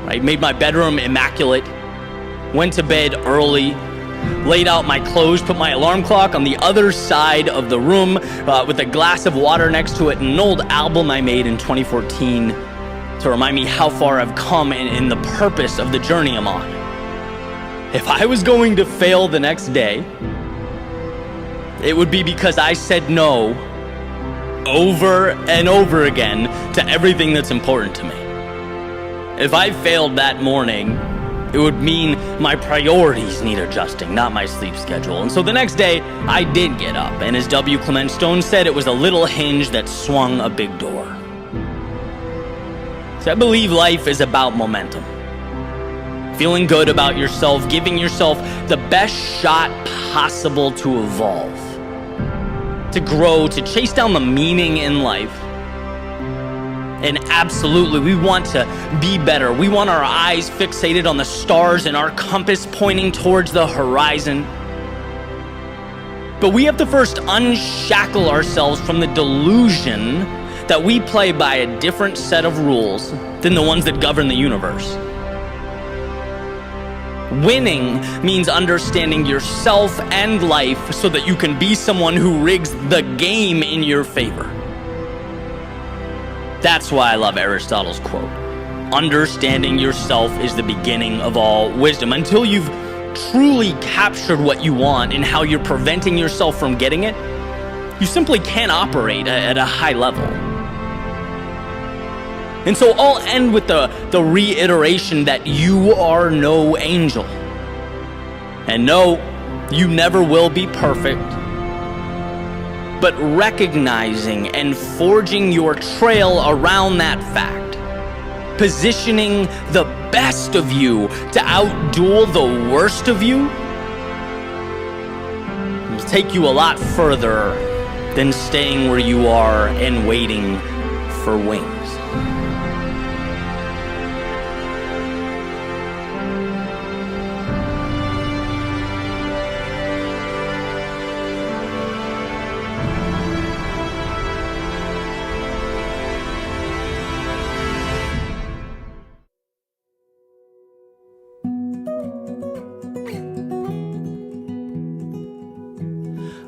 I made my bedroom immaculate, went to bed early, laid out my clothes, put my alarm clock on the other side of the room with a glass of water next to it, and an old album I made in 2014 to remind me how far I've come and the purpose of the journey I'm on. If I was going to fail the next day, it would be because I said no over and over again to everything that's important to me. If I failed that morning, it would mean my priorities need adjusting, not my sleep schedule. And so the next day, I did get up. And as W. Clement Stone said, it was a little hinge that swung a big door. So I believe life is about momentum. Feeling good about yourself, giving yourself the best shot possible to evolve, to grow, to chase down the meaning in life. And absolutely, we want to be better. We want our eyes fixated on the stars and our compass pointing towards the horizon. But we have to first unshackle ourselves from the delusion that we play by a different set of rules than the ones that govern the universe. Winning means understanding yourself and life so that you can be someone who rigs the game in your favor. That's why I love Aristotle's quote. Understanding yourself is the beginning of all wisdom. Until you've truly captured what you want and how you're preventing yourself from getting it, you simply can't operate at a high level. And so I'll end with the reiteration that you are no angel. And no, you never will be perfect. But recognizing and forging your trail around that fact, positioning the best of you to outduel the worst of you, will take you a lot further than staying where you are and waiting for wings.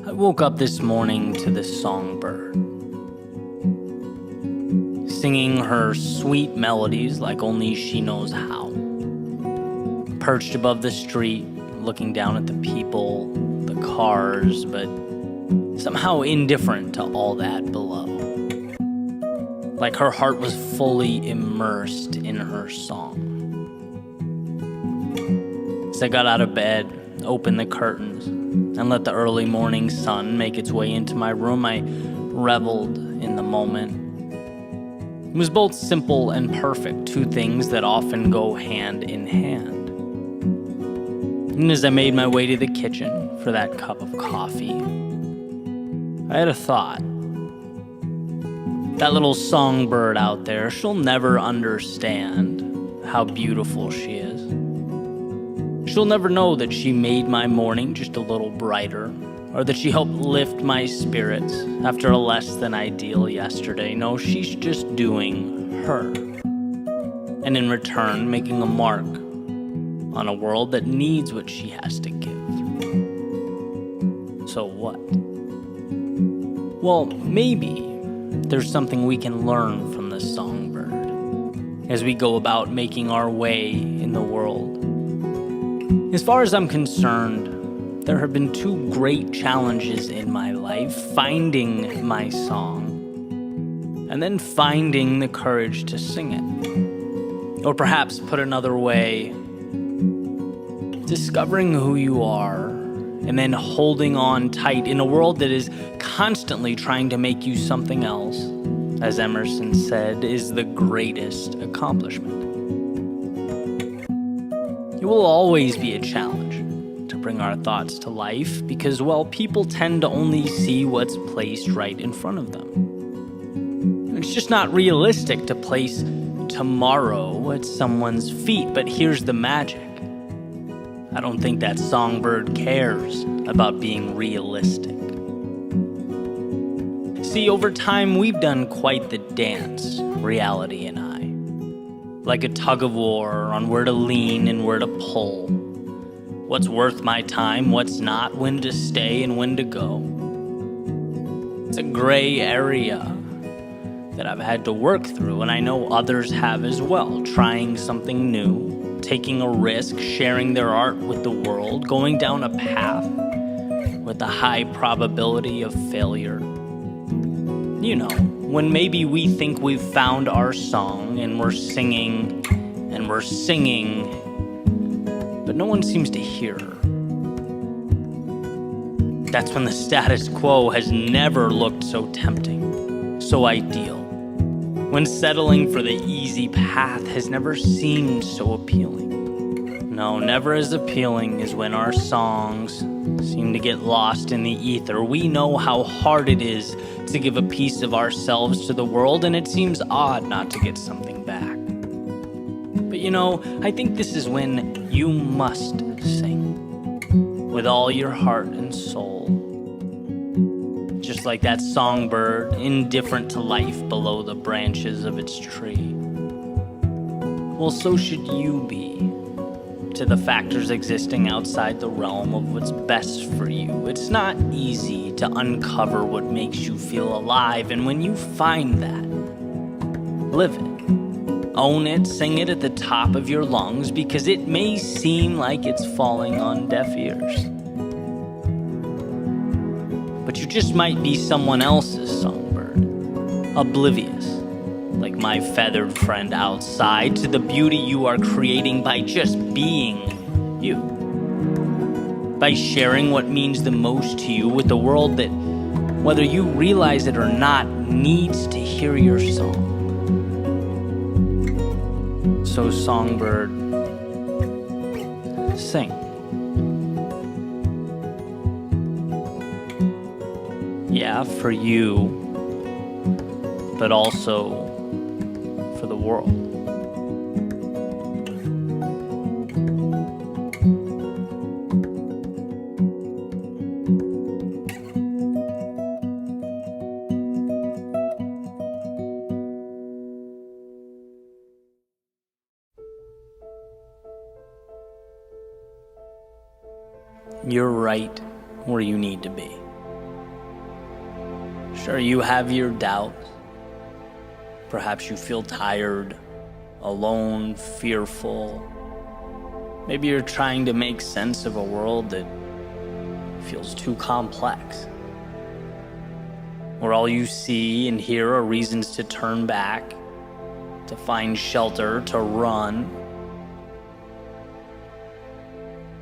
I woke up this morning to this songbird, singing her sweet melodies like only she knows how. Perched above the street, looking down at the people, the cars, but somehow indifferent to all that below. Like her heart was fully immersed in her song. As I got out of bed, opened the curtains, and let the early morning sun make its way into my room, I reveled in the moment. It was both simple and perfect, two things that often go hand in hand. And as I made my way to the kitchen for that cup of coffee, I had a thought. That little songbird out there, she'll never understand how beautiful she is. She'll never know that she made my morning just a little brighter, or that she helped lift my spirits after a less than ideal yesterday. No, she's just doing her. And in return, making a mark on a world that needs what she has to give. So what? Well, maybe there's something we can learn from this songbird as we go about making our way in the world. As far as I'm concerned, there have been two great challenges in my life: finding my song, and then finding the courage to sing it. Or perhaps put another way, discovering who you are
and then holding on tight in a world that is constantly trying to make you something else, as Emerson said, is the greatest accomplishment. It will always be a challenge to bring our thoughts to life because, well, people tend to only see what's placed right in front of them. It's just not realistic to place tomorrow at someone's feet, but here's the magic. I don't think that songbird cares about being realistic. See, over time, we've done quite the dance, reality and I. Like a tug of war on where to lean and where to pull. What's worth my time, what's not, when to stay and when to go. It's a gray area that I've had to work through, and I know others have as well, trying something new, taking a risk, sharing their art with the world, going down a path with a high probability of failure. You know, when maybe we think we've found our song and we're singing, but no one seems to hear her. That's when the status quo has never looked so tempting, so ideal. When settling for the easy path has never seemed so appealing. No, never as appealing as when our songs seem to get lost in the ether. We know how hard it is to give a piece of ourselves to the world, and it seems odd not to get something back. But you know, I think this is when you must sing with all your heart and soul. Just like that songbird, indifferent to life below the branches of its tree. Well, so should you be to the factors existing outside the realm of what's best for you. It's not easy to uncover what makes you feel alive, and when you find that, live it. Own it, sing it at the top of your lungs, because it may seem like it's falling on deaf ears. But you just might be someone else's songbird, oblivious, like my feathered friend outside, to the beauty you are creating by just being you. By sharing what means the most to you with the world that, whether you realize it or not, needs to hear your song. So, songbird, sing. Yeah, for you, but also for the world. You're right where you need to be. Sure, you have your doubts. Perhaps you feel tired, alone, fearful. Maybe you're trying to make sense of a world that feels too complex, where all you see and hear are reasons to turn back, to find shelter, to run.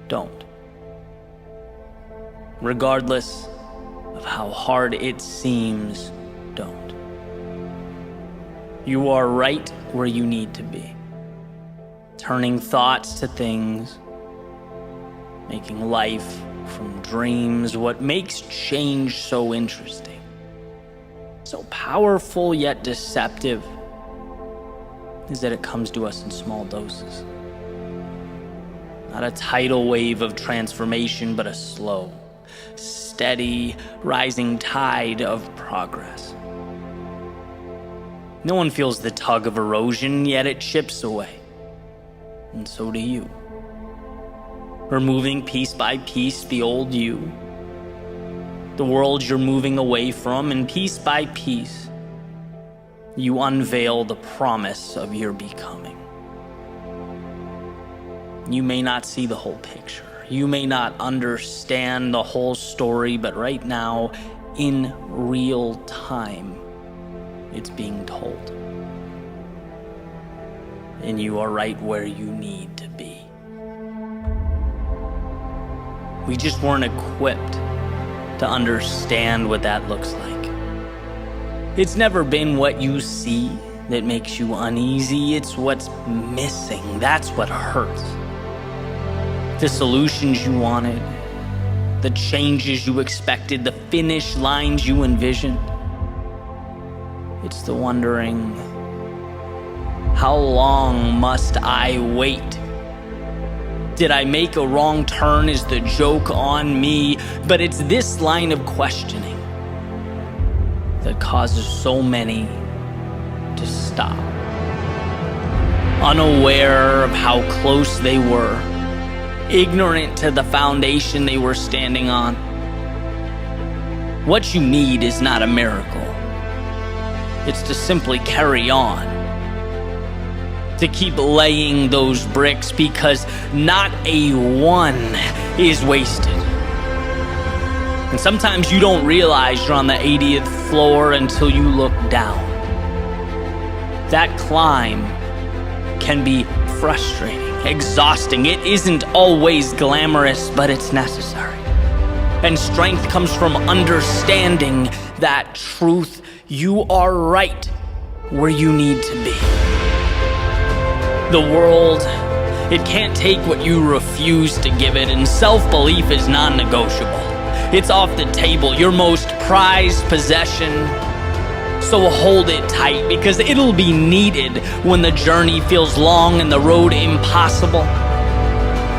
Don't. Regardless of how hard it seems, don't. You are right where you need to be. Turning thoughts to things, making life from dreams what makes change so interesting, so powerful yet deceptive, is that it comes to us in small doses. Not a tidal wave of transformation, but a slow, steady, rising tide of progress. No one feels the tug of erosion, yet it chips away. And so do you. Removing piece by piece the old you, the world you're moving away from, and piece by piece, you unveil the promise of your becoming. You may not see the whole picture. You may not understand the whole story, but right now, in real time, it's being told. And you are right where you need to be.
We just weren't equipped to understand what that looks like. It's never been what you see that makes you uneasy. It's what's missing. That's what hurts. The solutions you wanted, the changes you expected, the finish lines you envisioned. It's the wondering, how long must I wait? Did I make a wrong turn? Is the joke on me? But it's this line of questioning that causes so many to stop, unaware of how close they were, ignorant to the foundation they were standing on. What you need is not a miracle. It's to simply carry on, to keep laying those bricks, because not a one is wasted. And sometimes you don't realize you're on the 80th floor until you look down. That climb can be frustrating, exhausting. It isn't always glamorous, but it's necessary. And strength comes from understanding that truth. You are right where you need to be. The world, it can't take what you refuse to give it, and self-belief is non-negotiable. It's off the table, your most prized possession. So hold it tight, because it'll be needed when the journey feels long and the road impossible.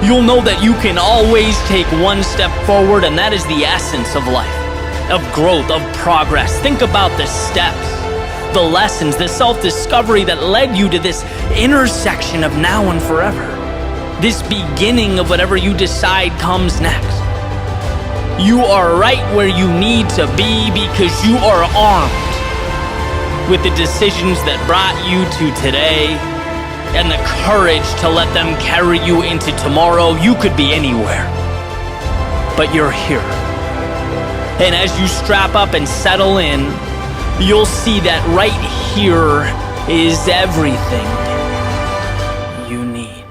You'll know that you can always take one step forward, and that is the essence of life, of growth, of progress. Think about the steps, the lessons, the self-discovery that led you to this intersection of now and forever. This beginning of whatever you decide comes next. You are right where you need to be because you are armed with the decisions that brought you to today and the courage to let them carry you into tomorrow. You could be anywhere, but you're here. And as you strap up and settle in, you'll see that right here is everything you need.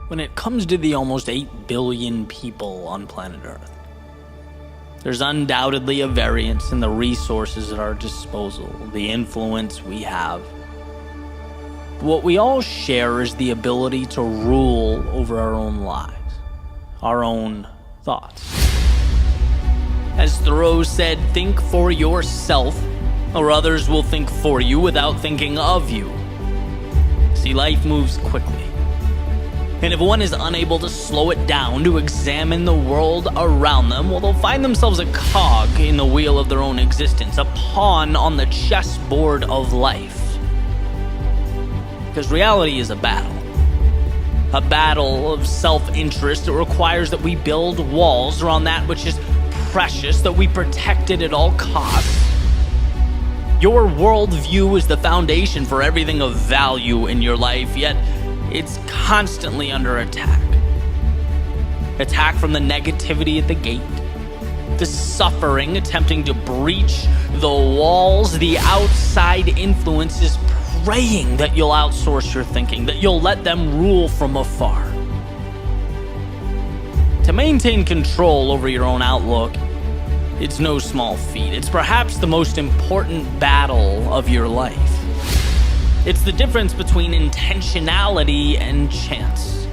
When it comes to the almost 8 billion people on planet Earth, there's undoubtedly a variance in the resources at our disposal, the influence we have. What we all share is the ability to rule over our own lives, our own thoughts. As Thoreau said, think for yourself, or others will think for you without thinking of you. See, life moves quickly. And if one is unable to slow it down to examine the world around them, well, they'll find themselves a cog in the wheel of their own existence, a pawn on the chessboard of life. Because reality is a battle of self-interest that requires that we build walls around that which is precious, that we protect it at all costs. Your worldview is the foundation for everything of value in your life, yet it's constantly under attack. Attack from the negativity at the gate, the suffering attempting to breach the walls, the outside influences praying that you'll outsource your thinking, that you'll let them rule from afar. To maintain control over your own outlook, it's no small feat. It's perhaps the most important battle of your life. It's the difference between intentionality and chance,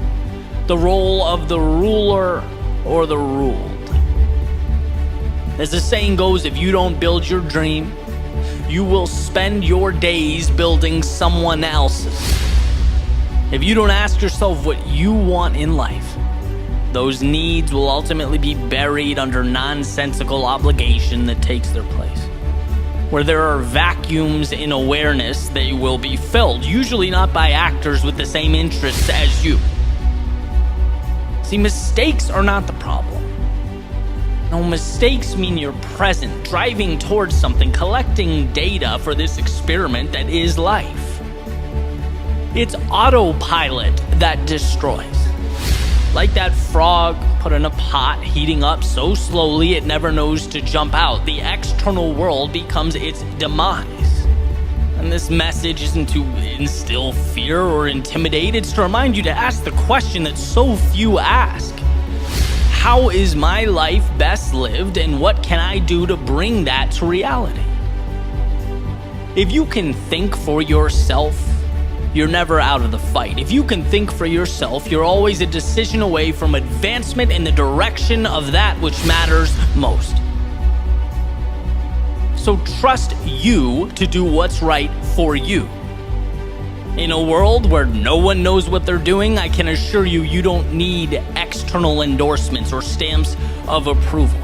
the role of the ruler or the ruled. As the saying goes, if you don't build your dream, you will spend your days building someone else's. If you don't ask yourself what you want in life, those needs will ultimately be buried under nonsensical obligation that takes their place. Where there are vacuums in awareness, they will be filled, usually not by actors with the same interests as you. See, mistakes are not the problem. No, mistakes mean you're present, driving towards something, collecting data for this experiment that is life. It's autopilot that destroys. Like that frog put in a pot, heating up so slowly it never knows to jump out. The external world becomes its demise. And this message isn't to instill fear or intimidate, it's to remind you to ask the question that so few ask. How is my life best lived, and what can I do to bring that to reality? If you can think for yourself, you're never out of the fight. If you can think for yourself, you're always a decision away from advancement in the direction of that which matters most. So trust you to do what's right for you. In a world where no one knows what they're doing, I can assure you, you don't need external endorsements or stamps of approval.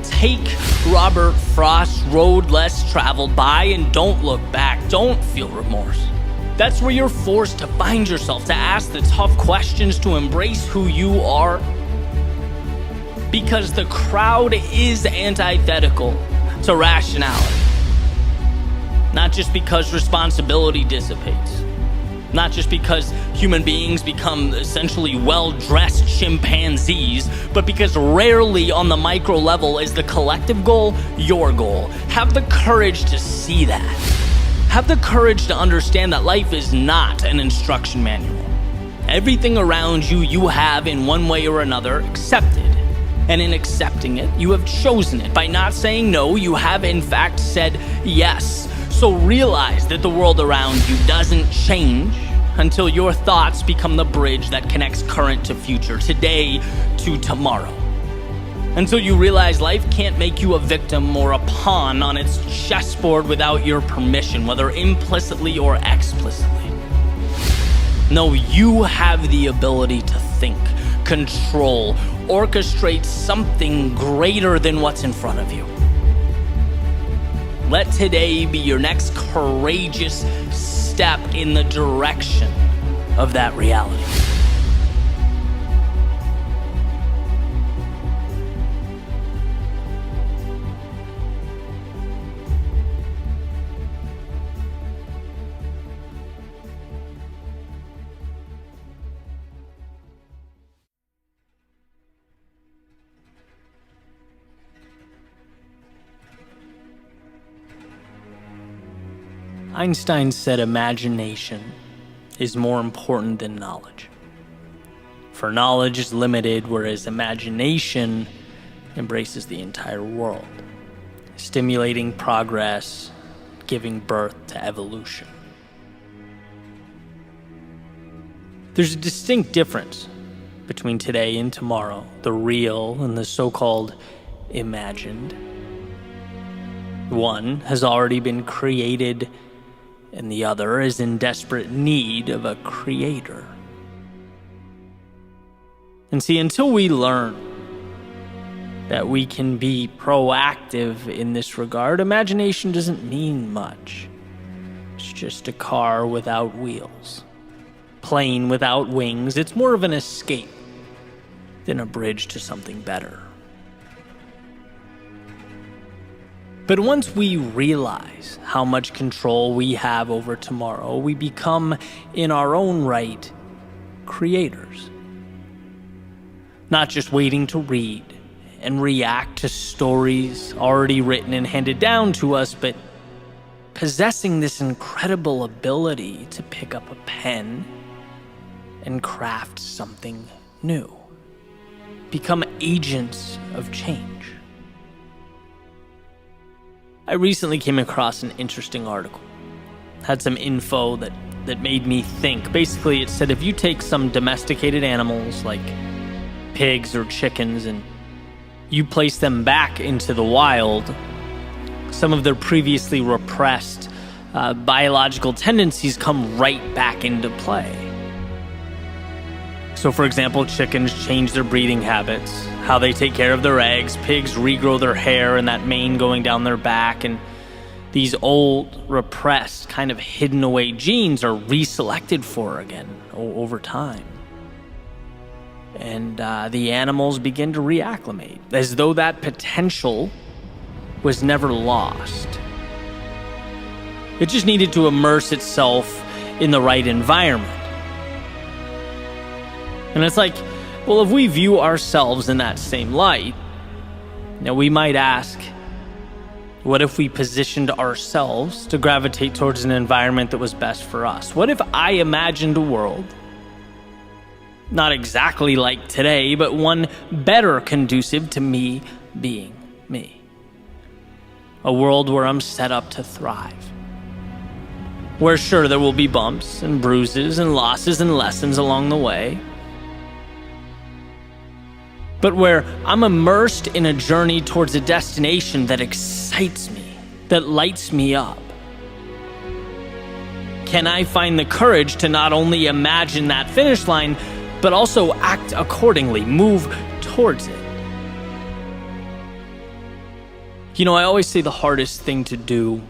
Take Robert Frost's road less traveled by and don't look back. Don't feel remorse. That's where you're forced to find yourself, to ask the tough questions, to embrace who you are. Because the crowd is antithetical to rationality. Not just because responsibility dissipates. Not just because human beings become essentially well-dressed chimpanzees, but because rarely on the micro level is the collective goal your goal. Have the courage to see that. Have the courage to understand that life is not an instruction manual. Everything around you, you have in one way or another accepted. And in accepting it, you have chosen it. By not saying no, you have in fact said yes. So realize that the world around you doesn't change until your thoughts become the bridge that connects current to future, today to tomorrow. Until you realize life can't make you a victim or a pawn on its chessboard without your permission, whether implicitly or explicitly. No, you have the ability to think, control, orchestrate something greater than what's in front of you. Let today be your next courageous step in the direction of that reality. Einstein said imagination is more important than knowledge. For knowledge is limited, whereas imagination embraces the entire world, stimulating progress, giving birth to evolution. There's a distinct difference between today and tomorrow, the real and the so-called imagined. One has already been created, and the other is in desperate need of a creator. And see, until we learn that we can be proactive in this regard, imagination doesn't mean much. It's just a car without wheels, plane without wings. It's more of an escape than a bridge to something better. But once we realize how much control we have over tomorrow, we become, in our own right, creators. Not just waiting to read and react to stories already written and handed down to us, but possessing this incredible ability to pick up a pen and craft something new. Become agents of change. I recently came across an interesting article. Had some info that made me think. Basically, it said if you take some domesticated animals like pigs or chickens and you place them back into the wild, some of their previously repressed biological tendencies come right back into play. So, for example, chickens change their breeding habits, how they take care of their eggs. Pigs regrow their hair and that mane going down their back. And these old, repressed, kind of hidden away genes are reselected for again over time. And the animals begin to reacclimate, as though that potential was never lost. It just needed to immerse itself in the right environment. And it's like Well, if we view ourselves in that same light, now we might ask, what if we positioned ourselves to gravitate towards an environment that was best for us? What if I imagined a world, not exactly like today, but one better conducive to me being me? A world where I'm set up to thrive. Where sure, there will be bumps and bruises and losses and lessons along the way, but where I'm immersed in a journey towards a destination that excites me, that lights me up. Can I find the courage to not only imagine that finish line, but also act accordingly, move towards it? You know, I always say the hardest thing to do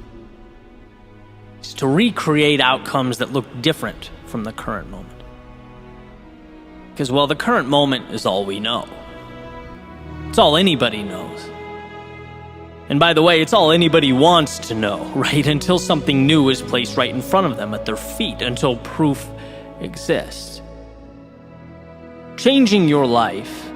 is to recreate outcomes that look different from the current moment. Because, well, the current moment is all we know. It's all anybody knows. And by the way, it's all anybody wants to know, right? Until something new is placed right in front of them at their feet, until proof exists. Changing your life,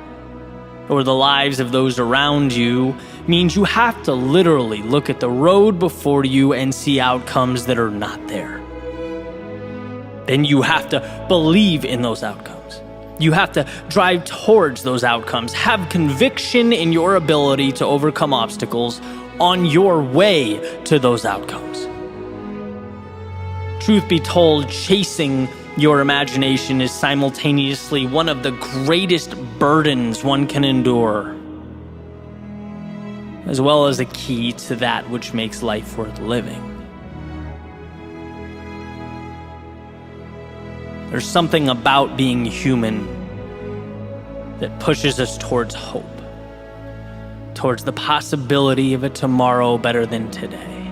or the lives of those around you, means you have to literally look at the road before you and see outcomes that are not there. Then you have to believe in those outcomes. You have to drive towards those outcomes, have conviction in your ability to overcome obstacles on your way to those outcomes. Truth be told, chasing your imagination is simultaneously one of the greatest burdens one can endure, as well as a key to that which makes life worth living. There's something about being human that pushes us towards hope, towards the possibility of a tomorrow better than today.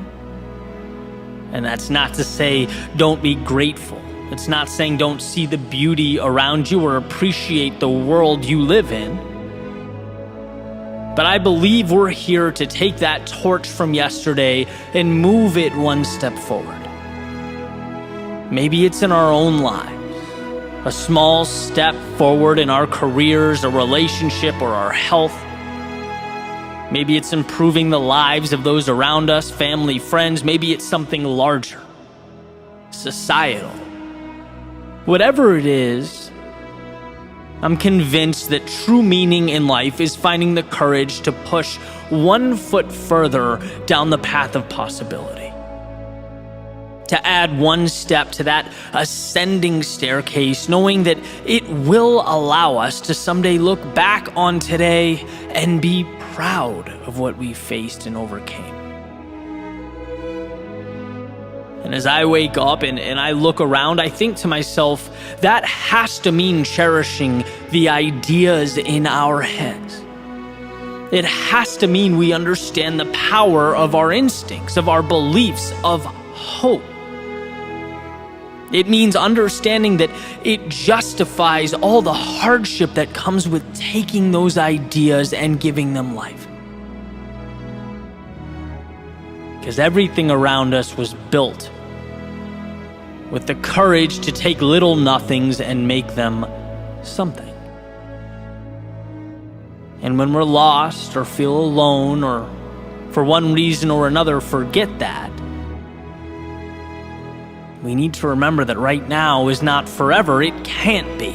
And that's not to say don't be grateful. It's not saying don't see the beauty around you or appreciate the world you live in. But I believe we're here to take that torch from yesterday and move it one step forward. Maybe it's in our own lives. A small step forward in our careers, a relationship, or our health. Maybe it's improving the lives of those around us, family, friends. Maybe it's something larger, societal. Whatever it is, I'm convinced that true meaning in life is finding the courage to push one foot further down the path of possibility. To add one step to that ascending staircase, knowing that it will allow us to someday look back on today and be proud of what we faced and overcame. And as I wake up and I look around, I think to myself, that has to mean cherishing the ideas in our heads. It has to mean we understand the power of our instincts, of our beliefs, of hope. It means understanding that it justifies all the hardship that comes with taking those ideas and giving them life. Because everything around us was built with the courage to take little nothings and make them something. And when we're lost or feel alone or for one reason or another forget that, we need to remember that right now is not forever. It can't be.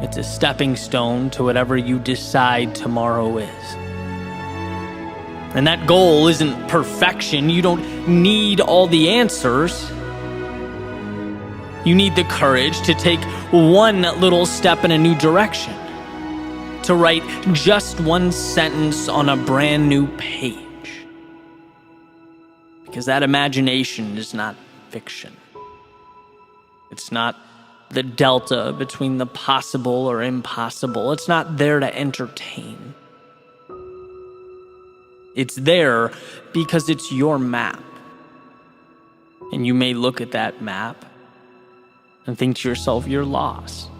It's a stepping stone to whatever you decide tomorrow is. And that goal isn't perfection. You don't need all the answers. You need the courage to take one little step in a new direction, to write just one sentence on a brand new page. Because that imagination is not fiction. It's not the delta between the possible or impossible. It's not there to entertain. It's there because it's your map. And you may look at that map and think to yourself, you're lost.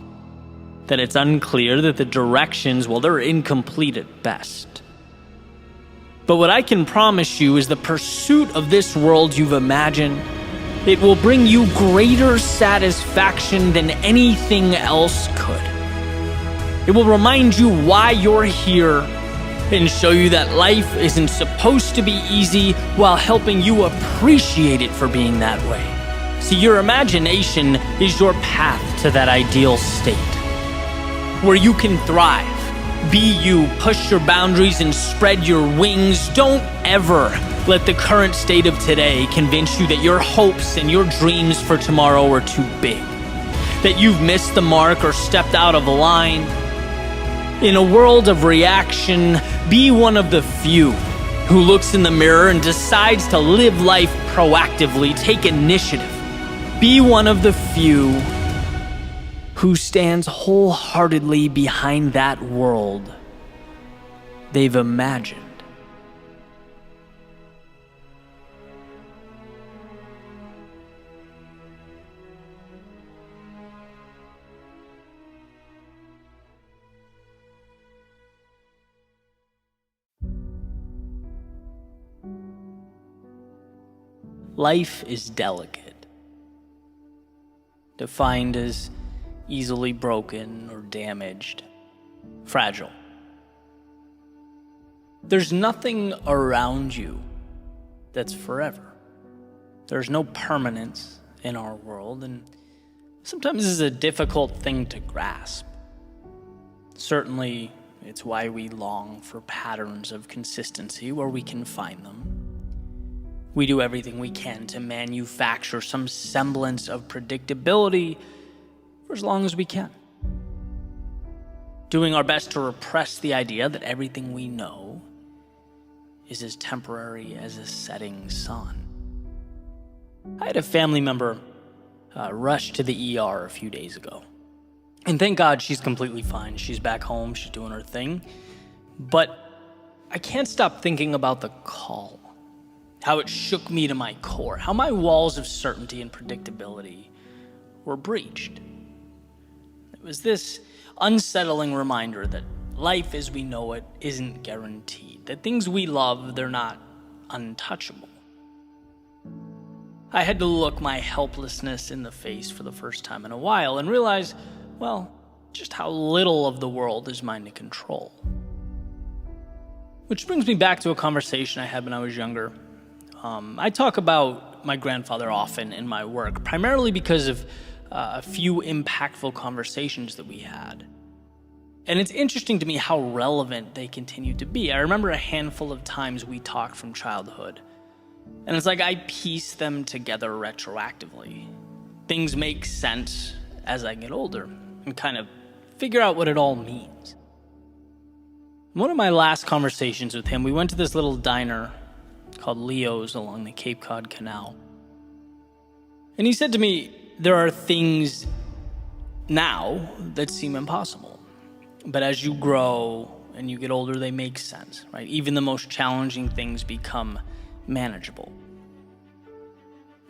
That it's unclear, that the directions, well, they're incomplete at best. But what I can promise you is the pursuit of this world you've imagined
It will bring you greater satisfaction than anything else could. It will remind you why you're here and show you that life isn't supposed to be easy while helping you appreciate it for being that way. See, your imagination is your path to that ideal state where you can thrive, be you, push your boundaries, and spread your wings. Don't ever let the current state of today convince you that your hopes and your dreams for tomorrow are too big, that you've missed the mark or stepped out of line. In a world of reaction, be one of the few who looks in the mirror and decides to live life proactively, take initiative. Be one of the few who stands wholeheartedly behind that world they've imagined. Life is delicate, defined as easily broken or damaged, fragile. There's nothing around you that's forever. There's no permanence in our world, and sometimes this is a difficult thing to grasp. Certainly, it's why we long for patterns of consistency where we can find them. We do everything we can to manufacture some semblance of predictability for as long as we can, doing our best to repress the idea that everything we know is as temporary as a setting sun. I had a family member rush to the ER a few days ago. And thank God she's completely fine. She's back home, she's doing her thing. But I can't stop thinking about the call, how it shook me to my core, how my walls of certainty and predictability were breached. It was this unsettling reminder that life as we know it isn't guaranteed, that things we love, they're not untouchable. I had to look my helplessness in the face for the first time in a while and realize, well, just how little of the world is mine to control. Which brings me back to a conversation I had when I was younger. I talk about my grandfather often in my work, primarily because of a few impactful conversations that we had. And it's interesting to me how relevant they continue to be. I remember a handful of times we talked from childhood, and it's like I piece them together retroactively. Things make sense as I get older and kind of figure out what it all means. One of my last conversations with him, we went to this little diner called Leo's along the Cape Cod Canal. And he said to me, there are things now that seem impossible. But as you grow and you get older, they make sense, right? Even the most challenging things become manageable.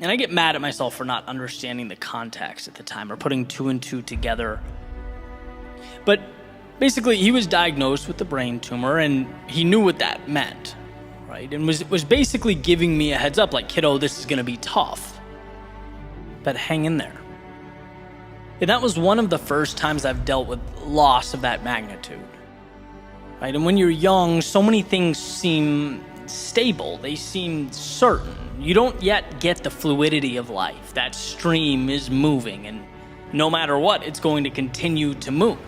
And I get mad at myself for not understanding the context at the time or putting two and two together. But basically, he was diagnosed with a brain tumor and he knew what that meant, right? And was basically giving me a heads up, like, kiddo, this is gonna be tough, but hang in there. And that was one of the first times I've dealt with loss of that magnitude, right? And when you're young, so many things seem stable, they seem certain. You don't yet get the fluidity of life. That stream is moving, and no matter what, it's going to continue to move.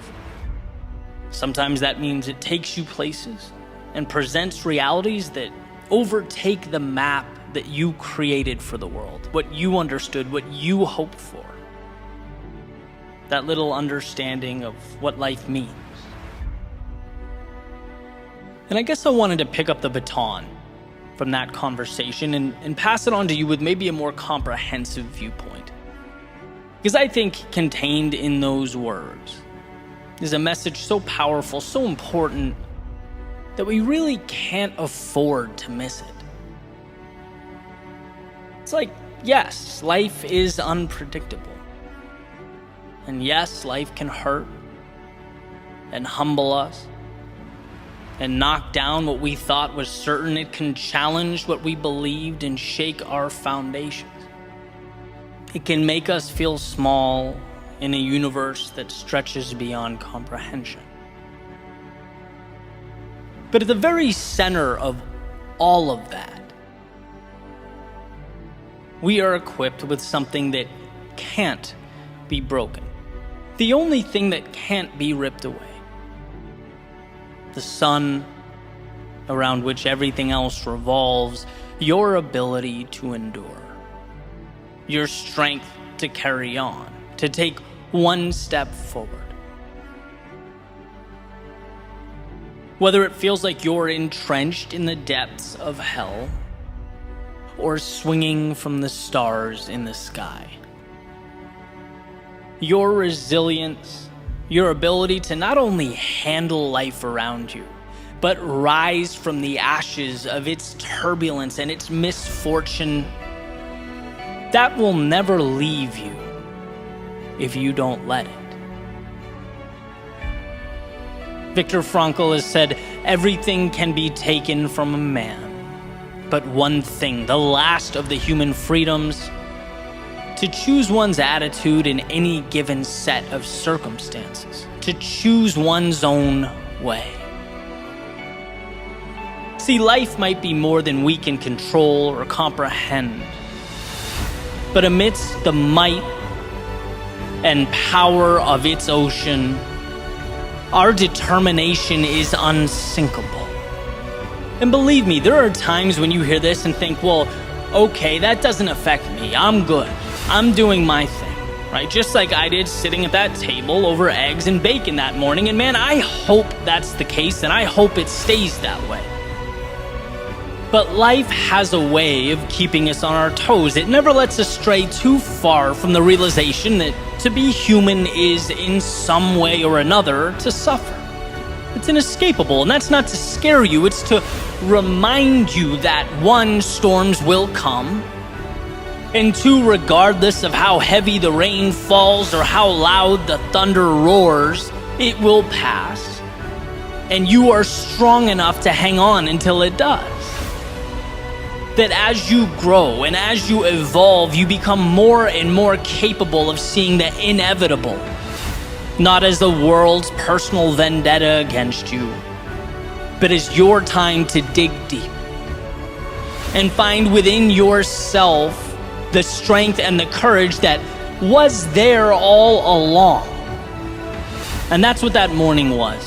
Sometimes that means it takes you places and presents realities that overtake the map that you created for the world, what you understood, what you hoped for. That little understanding of what life means. And I guess I wanted to pick up the baton from that conversation and pass it on to you with maybe a more comprehensive viewpoint. Because I think contained in those words is a message so powerful, so important, that we really can't afford to miss it. It's like, yes, life is unpredictable. And yes, life can hurt and humble us and knock down what we thought was certain. It can challenge what we believed and shake our foundations. It can make us feel small in a universe that stretches beyond comprehension. But at the very center of all of that, we are equipped with something that can't be broken. The only thing that can't be ripped away. The sun around which everything else revolves, your ability to endure. Your strength to carry on, to take one step forward. Whether it feels like you're entrenched in the depths of hell, or swinging from the stars in the sky. Your resilience, your ability to not only handle life around you, but rise from the ashes of its turbulence and its misfortune, that will never leave you if you don't let it. Viktor Frankl has said, everything can be taken from a man, but one thing, the last of the human freedoms, to choose one's attitude in any given set of circumstances, to choose one's own way. See, life might be more than we can control or comprehend, but amidst the might and power of its ocean, our determination is unsinkable. And believe me, there are times when you hear this and think, well, okay, that doesn't affect me. I'm good. I'm doing my thing, right? Just like I did sitting at that table over eggs and bacon that morning. And man, I hope that's the case, and I hope it stays that way. But life has a way of keeping us on our toes. It never lets us stray too far from the realization that to be human is, in some way or another, to suffer. It's inescapable, and that's not to scare you. It's to remind you that one, storms will come, and two, regardless of how heavy the rain falls or how loud the thunder roars, it will pass, and you are strong enough to hang on until it does. That as you grow and as you evolve, you become more and more capable of seeing the inevitable, not as the world's personal vendetta against you, but as your time to dig deep and find within yourself the strength and the courage that was there all along. And that's what that morning was.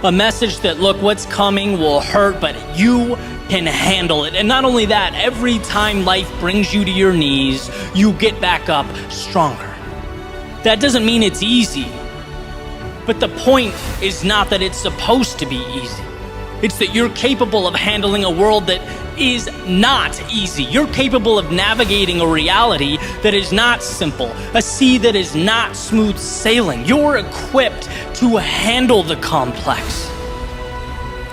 A message that, look, what's coming will hurt, but you can handle it. And not only that, every time life brings you to your knees, you get back up stronger. That doesn't mean it's easy, but the point is not that it's supposed to be easy. It's that you're capable of handling a world that is not easy. You're capable of navigating a reality that is not simple, a sea that is not smooth sailing. You're equipped to handle the complex.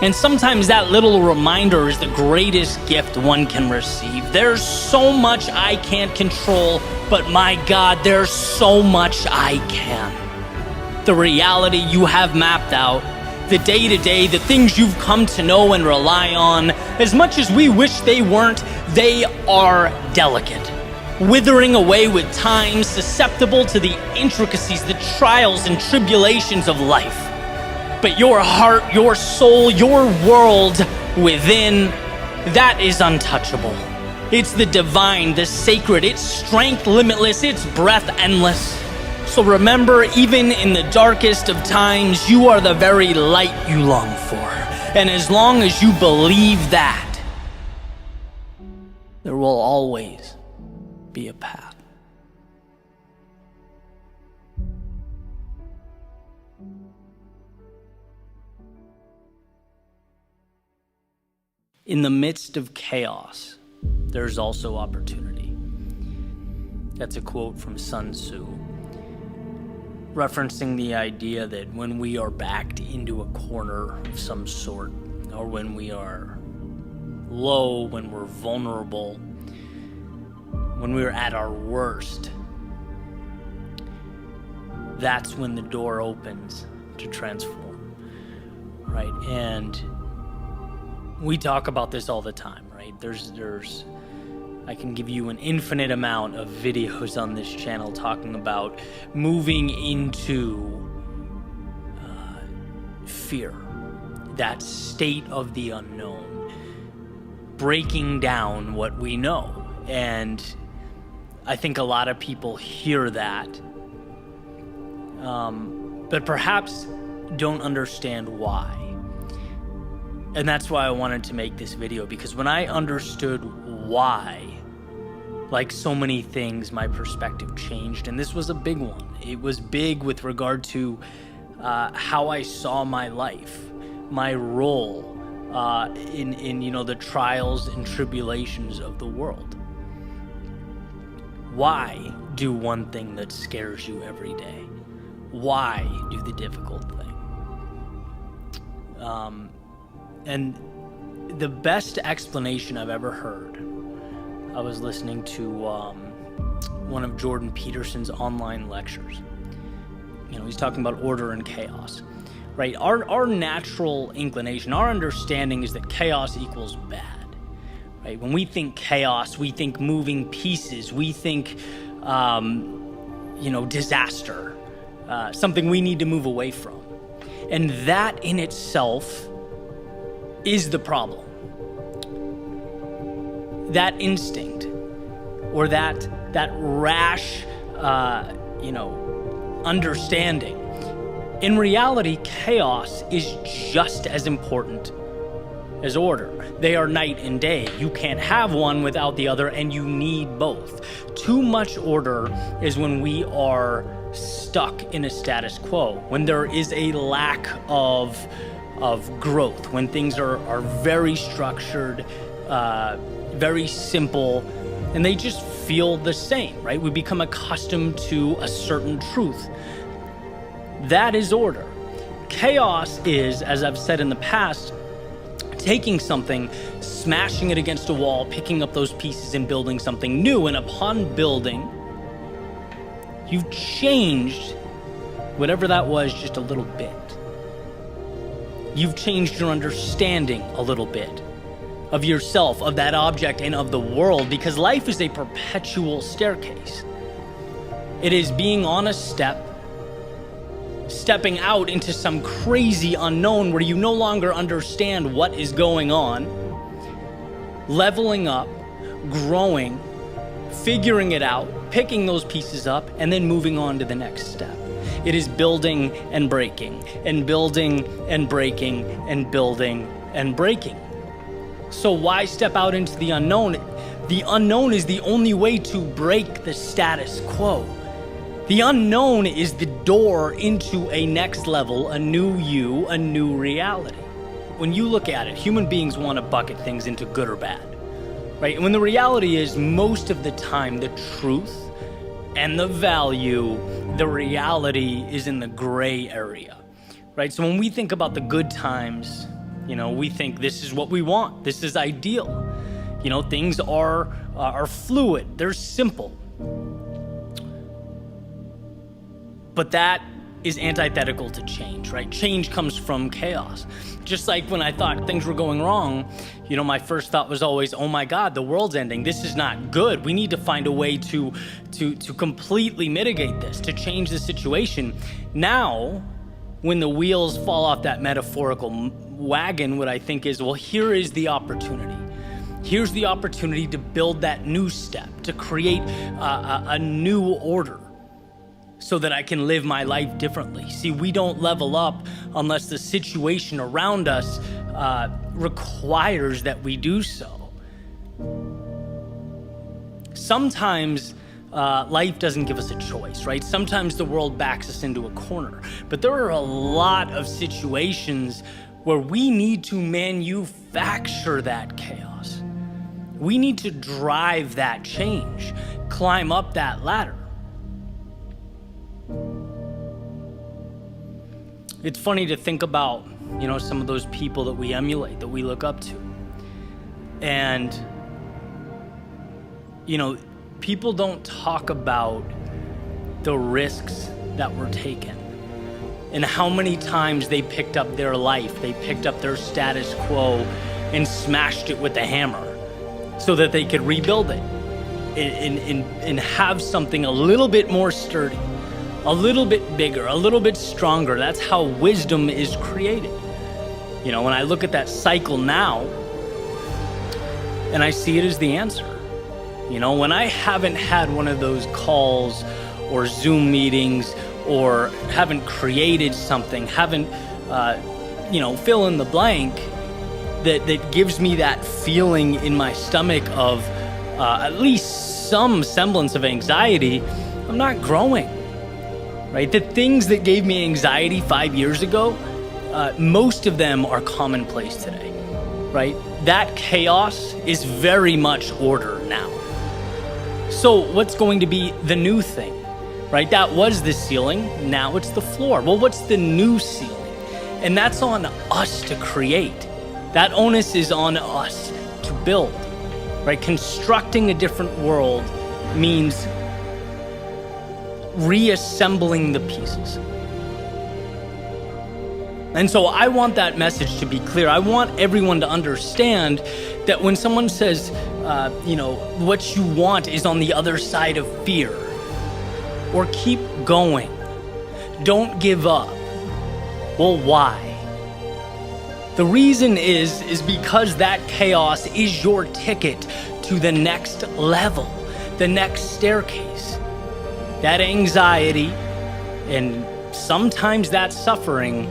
And sometimes that little reminder is the greatest gift one can receive. There's so much I can't control, but my God, there's so much I can. The reality you have mapped out, the day-to-day, the things you've come to know and rely on, as much as we wish they weren't, they are delicate, withering away with time, susceptible to the intricacies, the trials and tribulations of life. But your heart, your soul, your world within, that is untouchable. It's the divine, the sacred, its strength limitless, its breath endless. So remember, even in the darkest of times, you are the very light you long for. And as long as you believe that, there will always be a path. In the midst of chaos, there's also opportunity. That's a quote from Sun Tzu, referencing the idea that when we are backed into a corner of some sort, or when we are low, when we're vulnerable, when we're at our worst, that's when the door opens to transform, right? And we talk about this all the time, right? There's I can give you an infinite amount of videos on this channel talking about moving into fear, that state of the unknown, breaking down what we know. And I think a lot of people hear that, but perhaps don't understand why. And that's why I wanted to make this video, because when I understood why, like so many things, my perspective changed, and this was a big one. It was big with regard to how I saw my life, my role in the trials and tribulations of the world. Why do one thing that scares you every day? Why do the difficult thing? And the best explanation I've ever heard, I was listening to one of Jordan Peterson's online lectures. He's talking about order and chaos, right? Our natural inclination, our understanding is that chaos equals bad, right? When we think chaos, we think moving pieces, we think, disaster, something we need to move away from. And that in itself is the problem. That instinct, or that rash, understanding. In reality, chaos is just as important as order. They are night and day. You can't have one without the other, and you need both. Too much order is when we are stuck in a status quo, when there is a lack of growth, when things are very structured, very simple, and they just feel the same, right? We become accustomed to a certain truth. That is order. Chaos is, as I've said in the past, taking something, smashing it against a wall, picking up those pieces and building something new. And upon building, you've changed whatever that was just a little bit. You've changed your understanding a little bit of yourself, of that object, and of the world, because life is a perpetual staircase. It is being on a step, stepping out into some crazy unknown where you no longer understand what is going on, leveling up, growing, figuring it out, picking those pieces up, and then moving on to the next step. It is building and breaking, and building and breaking, and building and breaking. So why step out into the unknown? The unknown is the only way to break the status quo. The unknown is the door into a next level, a new you, a new reality. When you look at it, human beings want to bucket things into good or bad, right? And when the reality is, most of the time, the truth and the value, the reality is in the gray area, right? So when we think about the good times, we think this is what we want. This is ideal. Things are fluid. They're simple. But that is antithetical to change, right? Change comes from chaos. Just like when I thought things were going wrong, my first thought was always, oh my God, the world's ending. This is not good. We need to find a way to completely mitigate this, to change the situation. Now, when the wheels fall off that metaphorical wagon, what I think is, well, here is the opportunity. Here's the opportunity to build that new step, to create a new order, so that I can live my life differently. See, we don't level up unless the situation around us requires that we do so. Sometimes life doesn't give us a choice, right? Sometimes the world backs us into a corner. But there are a lot of situations where we need to manufacture that chaos. We need to drive that change, climb up that ladder. It's funny to think about, some of those people that we emulate, that we look up to. And, people don't talk about the risks that were taken and how many times they picked up their life, they picked up their status quo and smashed it with a hammer so that they could rebuild it. and have something a little bit more sturdy, a little bit bigger, a little bit stronger. That's how wisdom is created. You know, when I look at that cycle now, and I see it as the answer. You know, when I haven't had one of those calls or Zoom meetings, or haven't created something, haven't, fill in the blank, that gives me that feeling in my stomach of at least some semblance of anxiety, I'm not growing, right? The things that gave me anxiety 5 years ago, most of them are commonplace today, right? That chaos is very much order now. So what's going to be the new thing, right? That was the ceiling, now it's the floor. Well, what's the new ceiling? And that's on us to create. That onus is on us to build, right? Constructing a different world means reassembling the pieces. And so I want that message to be clear. I want everyone to understand that when someone says, what you want is on the other side of fear, or keep going, don't give up. Well, why? The reason is because that chaos is your ticket to the next level, the next staircase. That anxiety and sometimes that suffering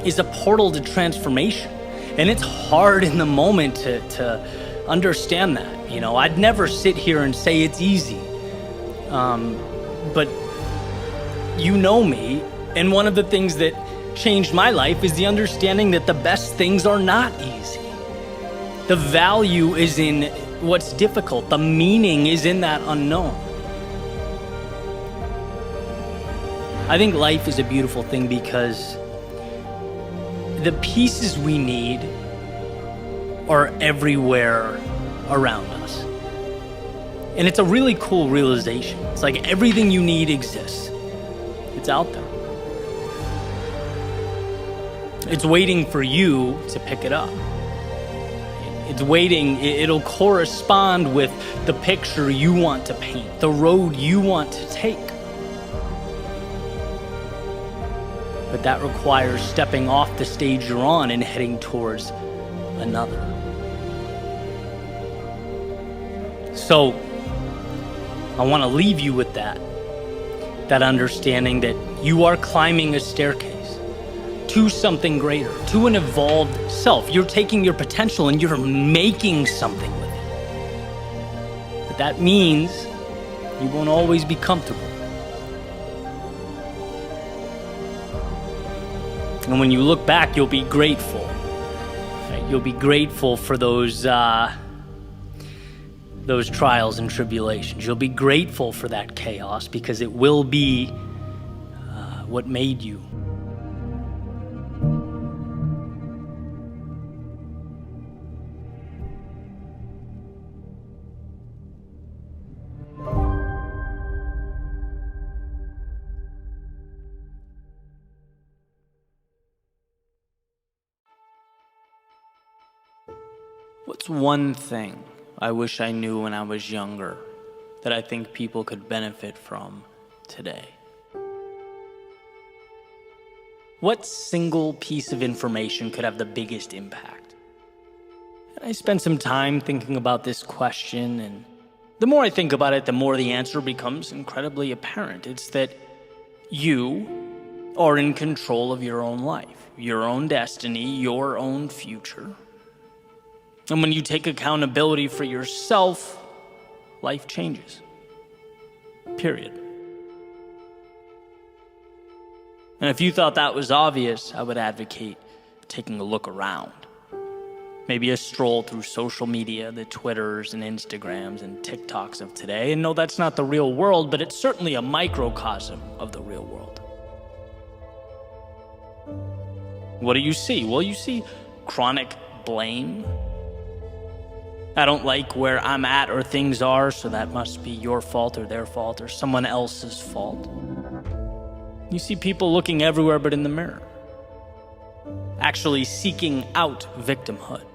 is a portal to transformation. And it's hard in the moment to understand that. You know, I'd never sit here and say it's easy. But you know me, and one of the things that changed my life is the understanding that the best things are not easy. The value is in what's difficult. The meaning is in that unknown. I think life is a beautiful thing because the pieces we need are everywhere around us. And it's a really cool realization. It's like everything you need exists. It's out there. It's waiting for you to pick it up. It's waiting, it'll correspond with the picture you want to paint, the road you want to take. But that requires stepping off the stage you're on and heading towards another. So, I want to leave you with that understanding that you are climbing a staircase to something greater, to an evolved self. You're taking your potential and you're making something with it. But that means you won't always be comfortable. And when you look back, you'll be grateful. Right? You'll be grateful for those trials and tribulations. You'll be grateful for that chaos because it will be what made you. What's one thing I wish I knew when I was younger that I think people could benefit from today? What single piece of information could have the biggest impact? And I spent some time thinking about this question, and the more I think about it, the more the answer becomes incredibly apparent. It's that you are in control of your own life, your own destiny, your own future. And when you take accountability for yourself, life changes. Period. And if you thought that was obvious, I would advocate taking a look around. Maybe a stroll through social media, the Twitters and Instagrams and TikToks of today. And no, that's not the real world, but it's certainly a microcosm of the real world. What do you see? Well, you see chronic blame. I don't like where I'm at or things are, so that must be your fault or their fault or someone else's fault. You see people looking everywhere but in the mirror, actually seeking out victimhood.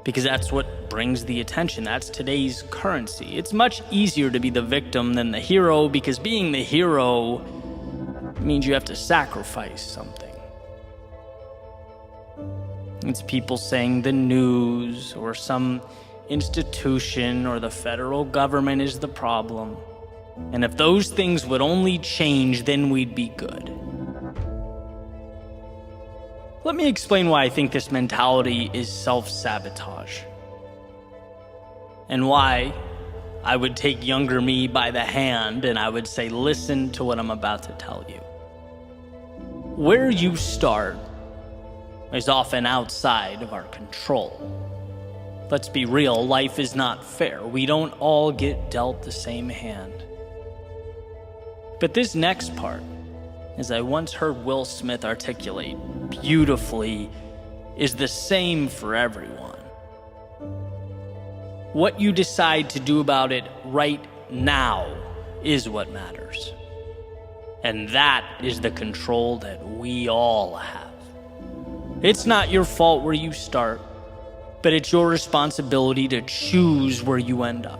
because that's what brings the attention. That's today's currency. It's much easier to be the victim than the hero, because being the hero means you have to sacrifice something. It's people saying the news or some institution or the federal government is the problem. And if those things would only change, then we'd be good. Let me explain why I think this mentality is self-sabotage, and why I would take younger me by the hand and I would say, listen to what I'm about to tell you. Where you start is often outside of our control. Let's be real, life is not fair. We don't all get dealt the same hand. But this next part, as I once heard Will Smith articulate beautifully, is the same for everyone. What you decide to do about it right now is what matters. And that is the control that we all have. It's not your fault where you start, but it's your responsibility to choose where you end up.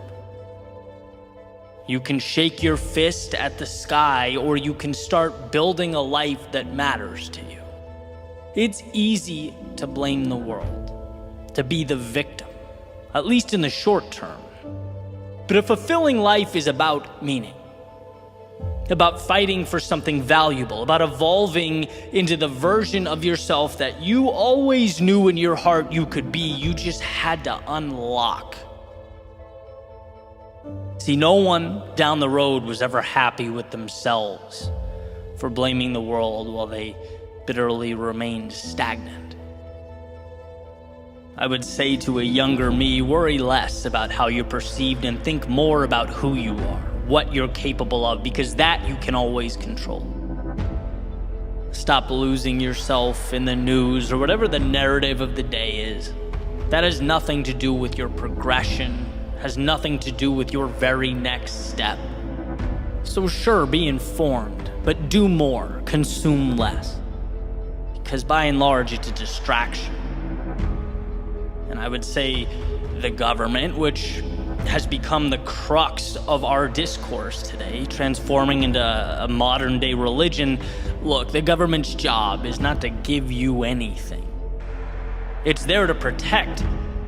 You can shake your fist at the sky, or you can start building a life that matters to you. It's easy to blame the world, to be the victim, at least in the short term. But a fulfilling life is about meaning, about fighting for something valuable, about evolving into the version of yourself that you always knew in your heart you could be. You just had to unlock. See, no one down the road was ever happy with themselves for blaming the world while they bitterly remained stagnant. I would say to a younger me, worry less about how you're perceived and think more about who you are, what you're capable of, because that you can always control. Stop losing yourself in the news or whatever the narrative of the day is. That has nothing to do with your progression, has nothing to do with your very next step. So sure, be informed, but do more, consume less. Because by and large, it's a distraction. And I would say the government, which has become the crux of our discourse today, transforming into a modern day religion. Look, the government's job is not to give you anything. It's there to protect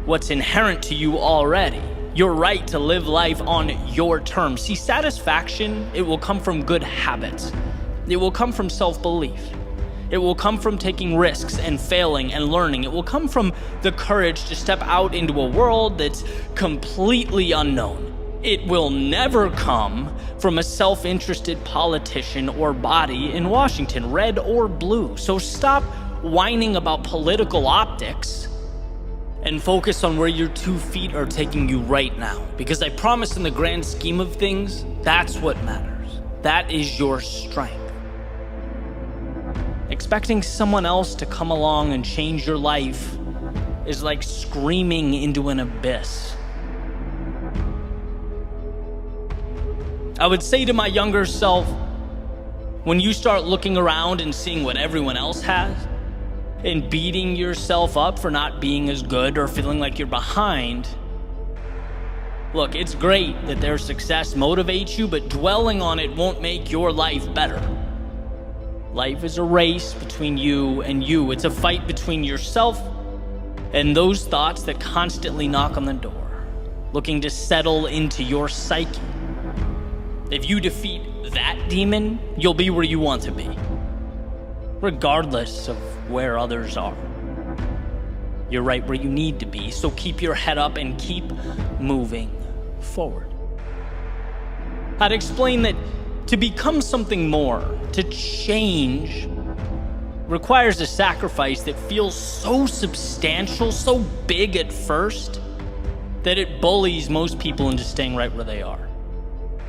what's inherent to you already. Your right to live life on your terms. See, satisfaction, it will come from good habits. It will come from self-belief. It will come from taking risks and failing and learning. It will come from the courage to step out into a world that's completely unknown. It will never come from a self-interested politician or body in Washington, red or blue. So stop whining about political optics and focus on where your 2 feet are taking you right now. Because I promise, in the grand scheme of things, that's what matters. That is your strength. Expecting someone else to come along and change your life is like screaming into an abyss. I would say to my younger self, when you start looking around and seeing what everyone else has, and beating yourself up for not being as good or feeling like you're behind, look, it's great that their success motivates you, but dwelling on it won't make your life better. Life is a race between you and you. It's a fight between yourself and those thoughts that constantly knock on the door, looking to settle into your psyche. If you defeat that demon, you'll be where you want to be, regardless of where others are. You're right where you need to be, so keep your head up and keep moving forward. I'd explain that to become something more, to change, requires a sacrifice that feels so substantial, so big at first, that it bullies most people into staying right where they are.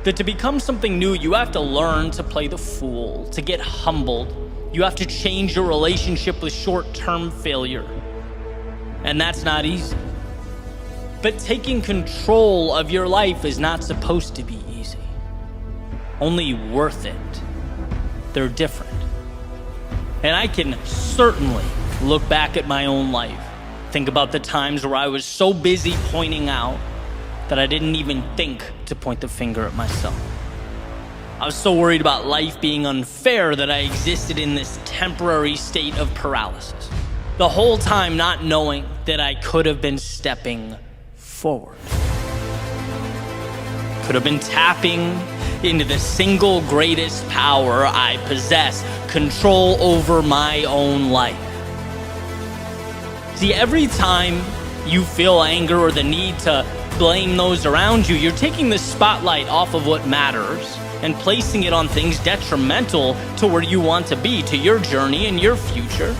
That to become something new, you have to learn to play the fool, to get humbled. You have to change your relationship with short-term failure. And that's not easy. But taking control of your life is not supposed to be easy. Only worth it. They're different. And I can certainly look back at my own life, think about the times where I was so busy pointing out that I didn't even think to point the finger at myself. I was so worried about life being unfair that I existed in this temporary state of paralysis, the whole time not knowing that I could have been stepping forward. Could have been tapping into the single greatest power I possess, control over my own life. See, every time you feel anger or the need to blame those around you, you're taking the spotlight off of what matters and placing it on things detrimental to where you want to be, to your journey and your future.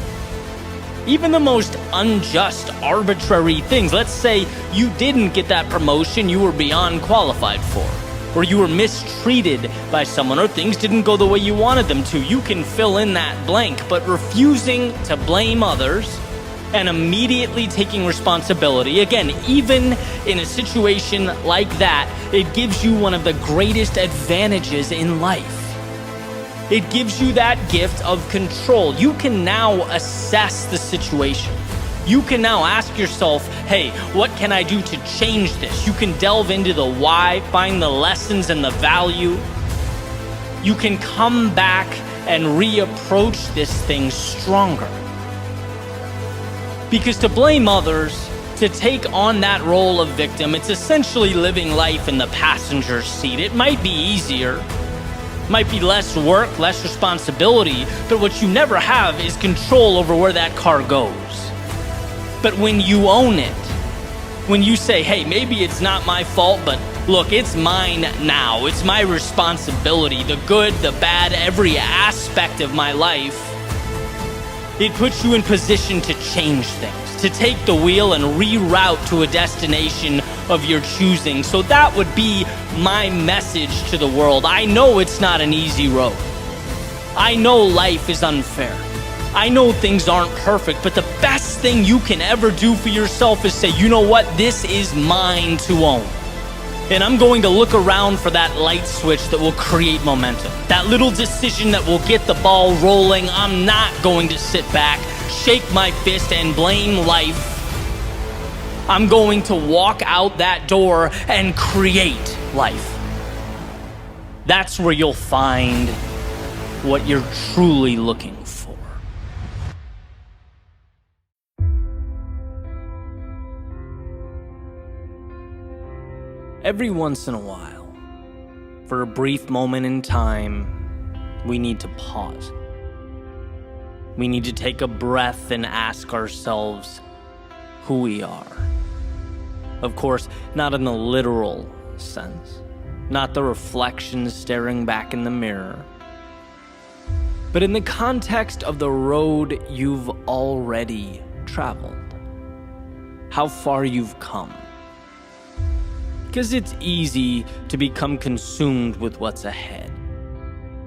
Even the most unjust, arbitrary things. Let's say you didn't get that promotion you were beyond qualified for, or you were mistreated by someone, or things didn't go the way you wanted them to. You can fill in that blank, but refusing to blame others and immediately taking responsibility, again, even in a situation like that, it gives you one of the greatest advantages in life. It gives you that gift of control. You can now assess the situation. You can now ask yourself, hey, what can I do to change this? You can delve into the why, find the lessons and the value. You can come back and reapproach this thing stronger. Because to blame others, to take on that role of victim, it's essentially living life in the passenger seat. It might be easier, might be less work, less responsibility, but what you never have is control over where that car goes. But when you own it, when you say, hey, maybe it's not my fault, but look, it's mine now. It's my responsibility, the good, the bad, every aspect of my life. It puts you in position to change things, to take the wheel and reroute to a destination of your choosing. So that would be my message to the world. I know it's not an easy road. I know life is unfair. I know things aren't perfect, but the best thing you can ever do for yourself is say, you know what? This is mine to own. And I'm going to look around for that light switch that will create momentum. That little decision that will get the ball rolling. I'm not going to sit back, shake my fist, and blame life. I'm going to walk out that door and create life. That's where you'll find what you're truly looking for. Every once in a while, for a brief moment in time, we need to pause. We need to take a breath and ask ourselves who we are. Of course, not in the literal sense, not the reflection staring back in the mirror, but in the context of the road you've already traveled, how far you've come. Because it's easy to become consumed with what's ahead,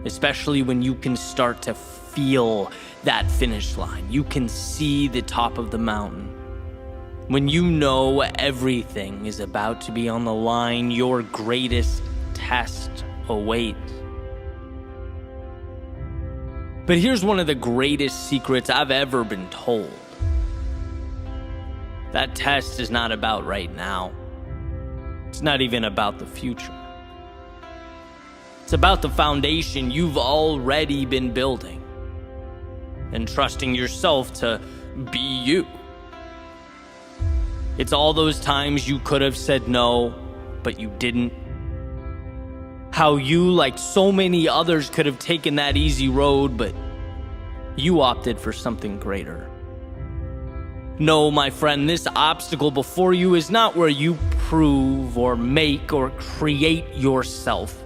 especially when you can start to feel that finish line. You can see the top of the mountain. When you know everything is about to be on the line, your greatest test awaits. But here's one of the greatest secrets I've ever been told. That test is not about right now. It's not even about the future. It's about the foundation you've already been building and trusting yourself to be you. It's all those times you could have said no, but you didn't. How you, like so many others, could have taken that easy road, but you opted for something greater. No, my friend, this obstacle before you is not where you prove or make or create yourself.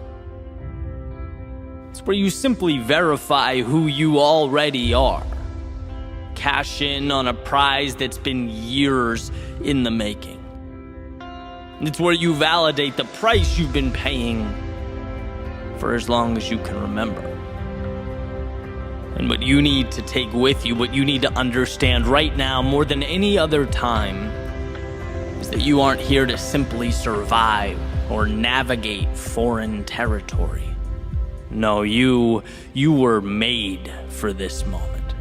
It's where you simply verify who you already are. Cash in on a prize that's been years in the making. It's where you validate the price you've been paying for as long as you can remember. And what you need to take with you, what you need to understand right now more than any other time, is that you aren't here to simply survive or navigate foreign territory. No, you were made for this moment.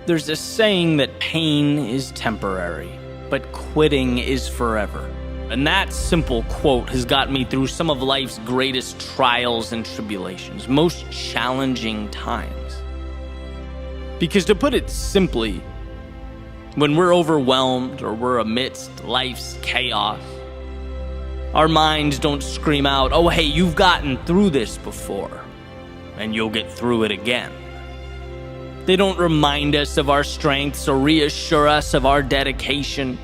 There's a saying that pain is temporary, but quitting is forever. And that simple quote has got me through some of life's greatest trials and tribulations, most challenging times. Because to put it simply, when we're overwhelmed or we're amidst life's chaos, our minds don't scream out, "Oh, hey, you've gotten through this before, and you'll get through it again." They don't remind us of our strengths or reassure us of our dedication.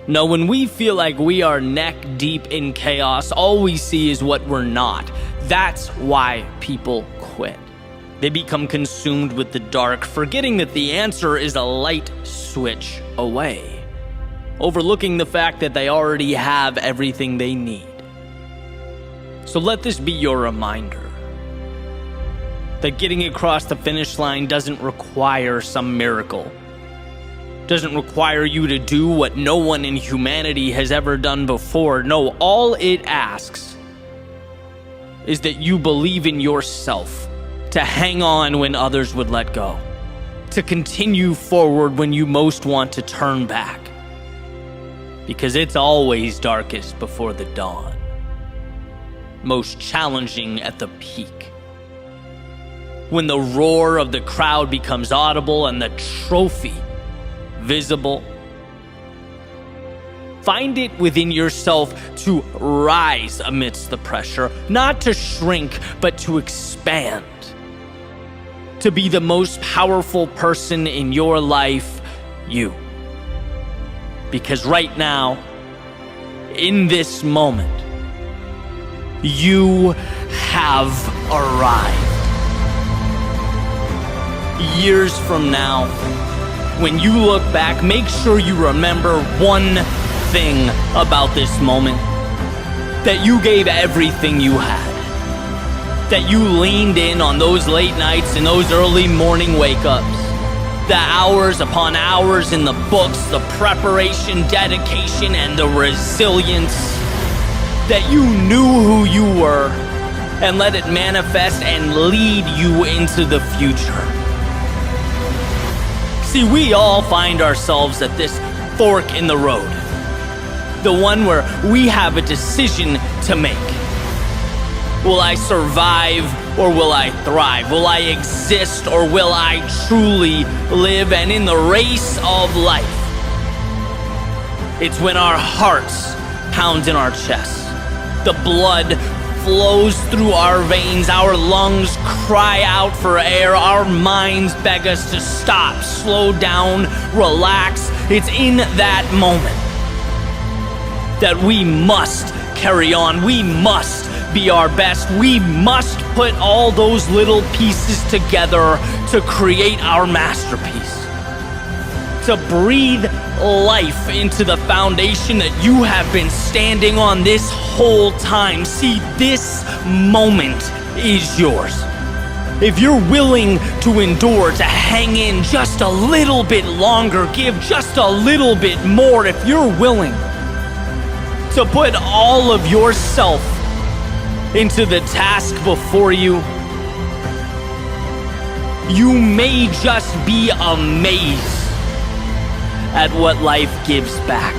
No, when we feel like we are neck deep in chaos, all we see is what we're not. That's why people quit. They become consumed with the dark, forgetting that the answer is a light switch away, overlooking the fact that they already have everything they need. So let this be your reminder that getting across the finish line doesn't require some miracle. Doesn't require you to do what no one in humanity has ever done before. No, all it asks is that you believe in yourself, to hang on when others would let go, to continue forward when you most want to turn back. Because it's always darkest before the dawn, most challenging at the peak. When the roar of the crowd becomes audible and the trophy visible, find it within yourself to rise amidst the pressure, not to shrink, but to expand, to be the most powerful person in your life, you. Because right now, in this moment, you have arrived. Years from now, when you look back, make sure you remember one thing about this moment: that you gave everything you had, that you leaned in on those late nights and those early morning wake-ups, the hours upon hours in the books, the preparation, dedication, and the resilience, that you knew who you were and let it manifest and lead you into the future. See, we all find ourselves at this fork in the road, the one where we have a decision to make. Will I survive or will I thrive? Will I exist or will I truly live? And in the race of life, it's when our hearts pound in our chests, the blood flows through our veins, our lungs cry out for air, our minds beg us to stop, slow down, relax. It's in that moment that we must carry on. We must be our best. We must put all those little pieces together to create our masterpiece, to breathe life into the foundation that you have been standing on this whole time. See, this moment is yours. If you're willing to endure, to hang in just a little bit longer, give just a little bit more, if you're willing to put all of yourself into the task before you, you may just be amazed at what life gives back.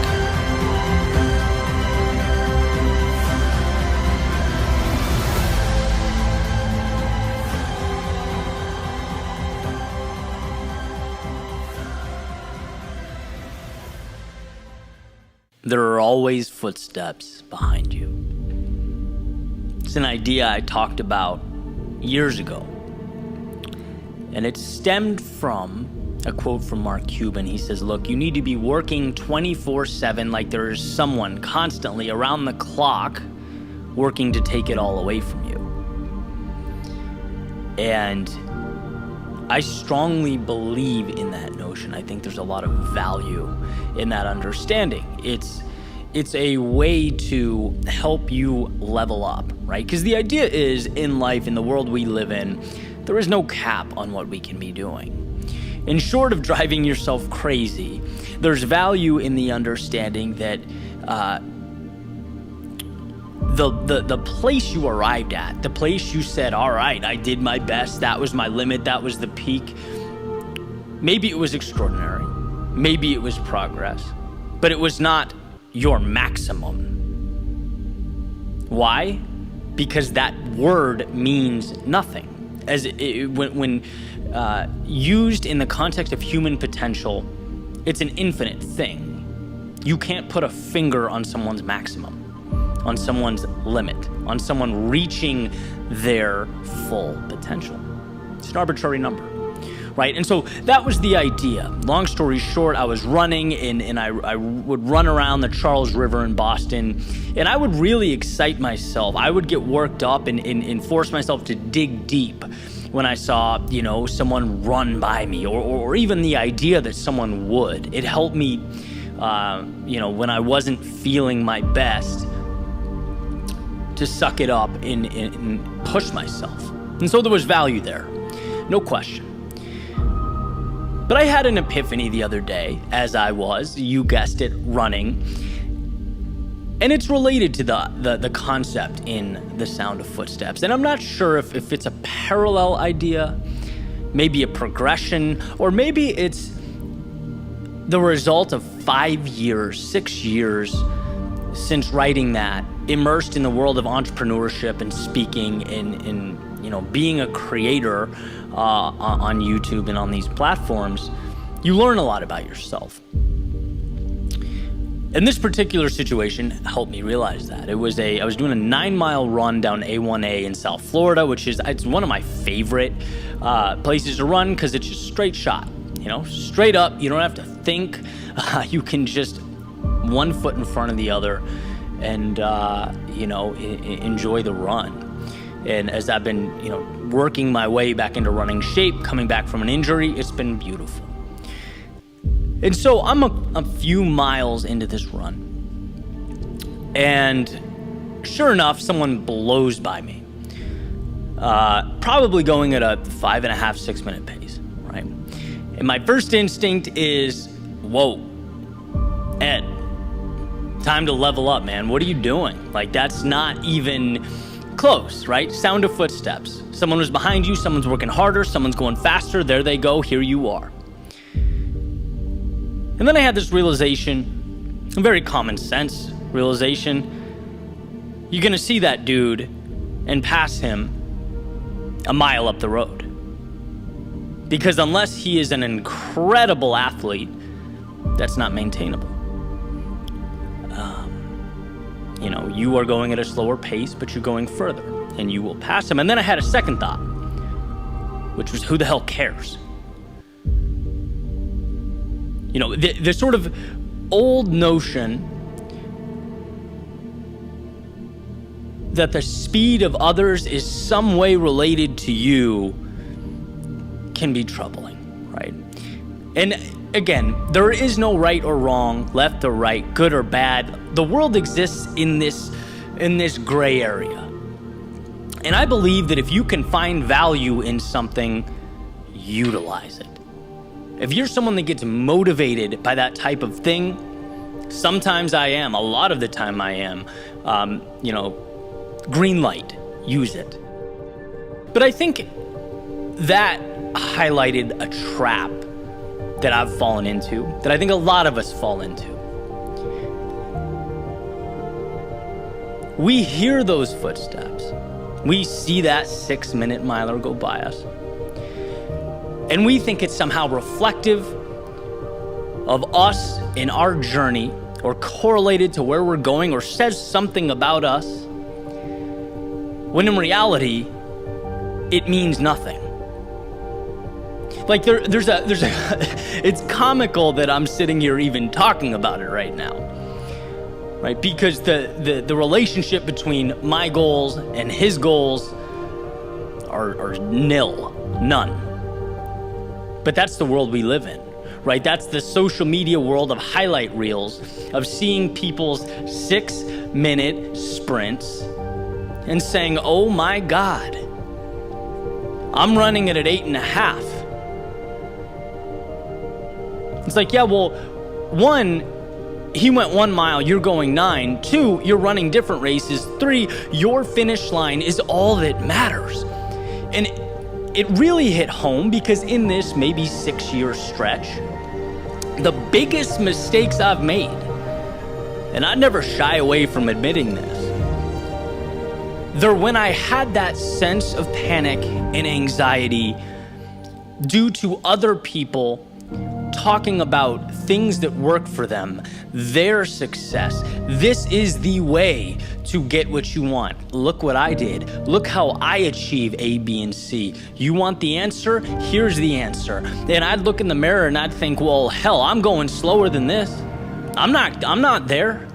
There are always footsteps behind you. It's an idea I talked about years ago, and it stemmed from a quote from Mark Cuban. He says, look, you need to be working 24/7 like there is someone constantly around the clock working to take it all away from you. And I strongly believe in that notion. I think there's a lot of value in that understanding. It's a way to help you level up, right? Because the idea is, in life, in the world we live in, there is no cap on what we can be doing. And short of driving yourself crazy, there's value in the understanding that the place you arrived at, the place you said, all right, I did my best, that was my limit, that was the peak, maybe it was extraordinary, maybe it was progress, but it was not your maximum. Why? Because that word means nothing. When used in the context of human potential, it's an infinite thing. You can't put a finger on someone's maximum, on someone's limit, on someone reaching their full potential. It's an arbitrary number, right? And so that was the idea. Long story short, I was running and I would run around the Charles River in Boston, and I would really excite myself. I would get worked up and force myself to dig deep when I saw, someone run by me, or even the idea that someone would. It helped me, when I wasn't feeling my best, to suck it up and push myself. And so there was value there, no question. But I had an epiphany the other day as I was, you guessed it, running. And it's related to the concept in The Sound of Footsteps. And I'm not sure if it's a parallel idea, maybe a progression, or maybe it's the result of 5 years, 6 years since writing that, immersed in the world of entrepreneurship and speaking and being a creator on YouTube and on these platforms. You learn a lot about yourself. And this particular situation helped me realize that. I was doing a 9-mile run down A1A in South Florida, it's one of my favorite places to run because it's just straight shot, straight up. You don't have to think. You can just one foot in front of the other and, enjoy the run. And as I've been, working my way back into running shape, coming back from an injury, it's been beautiful. And so I'm a few miles into this run, and sure enough, someone blows by me, probably going at a 5.5, 6 minute pace, right? And my first instinct is, whoa, Ed, time to level up, man. What are you doing? That's not even close, right? Sound of footsteps. Someone was behind you, someone's working harder, someone's going faster, there they go, here you are. And then I had this realization, a very common sense realization. You're gonna see that dude and pass him a mile up the road. Because unless he is an incredible athlete, that's not maintainable. You are going at a slower pace, but you're going further, and you will pass him. And then I had a second thought, which was, who the hell cares? The sort of old notion that the speed of others is some way related to you can be troubling, right? And again, there is no right or wrong, left or right, good or bad. The world exists in this gray area. And I believe that if you can find value in something, utilize it. If you're someone that gets motivated by that type of thing, sometimes I am, a lot of the time I am, green light, use it. But I think that highlighted a trap that I've fallen into, that I think a lot of us fall into. We hear those footsteps. We see that 6-minute miler go by us. And we think it's somehow reflective of us in our journey, or correlated to where we're going, or says something about us, when in reality, it means nothing. There's a it's comical that I'm sitting here even talking about it right now, right? Because the relationship between my goals and his goals are nil, none. But that's the world we live in, right? That's the social media world of highlight reels, of seeing people's 6-minute sprints and saying, oh my God, I'm running it at 8.5. It's like, yeah, well, 1, he went 1 mile, you're going 9. 2, you're running different races. 3, your finish line is all that matters. And it really hit home because in this maybe 6-year stretch, the biggest mistakes I've made, and I never shy away from admitting this, they're when I had that sense of panic and anxiety due to other people talking about things that work for them, their success. This is the way to get what you want. Look what I did. Look how I achieve A, B, and C. You want the answer? Here's the answer. And I'd look in the mirror and I'd think, well, hell, I'm going slower than this. I'm not there,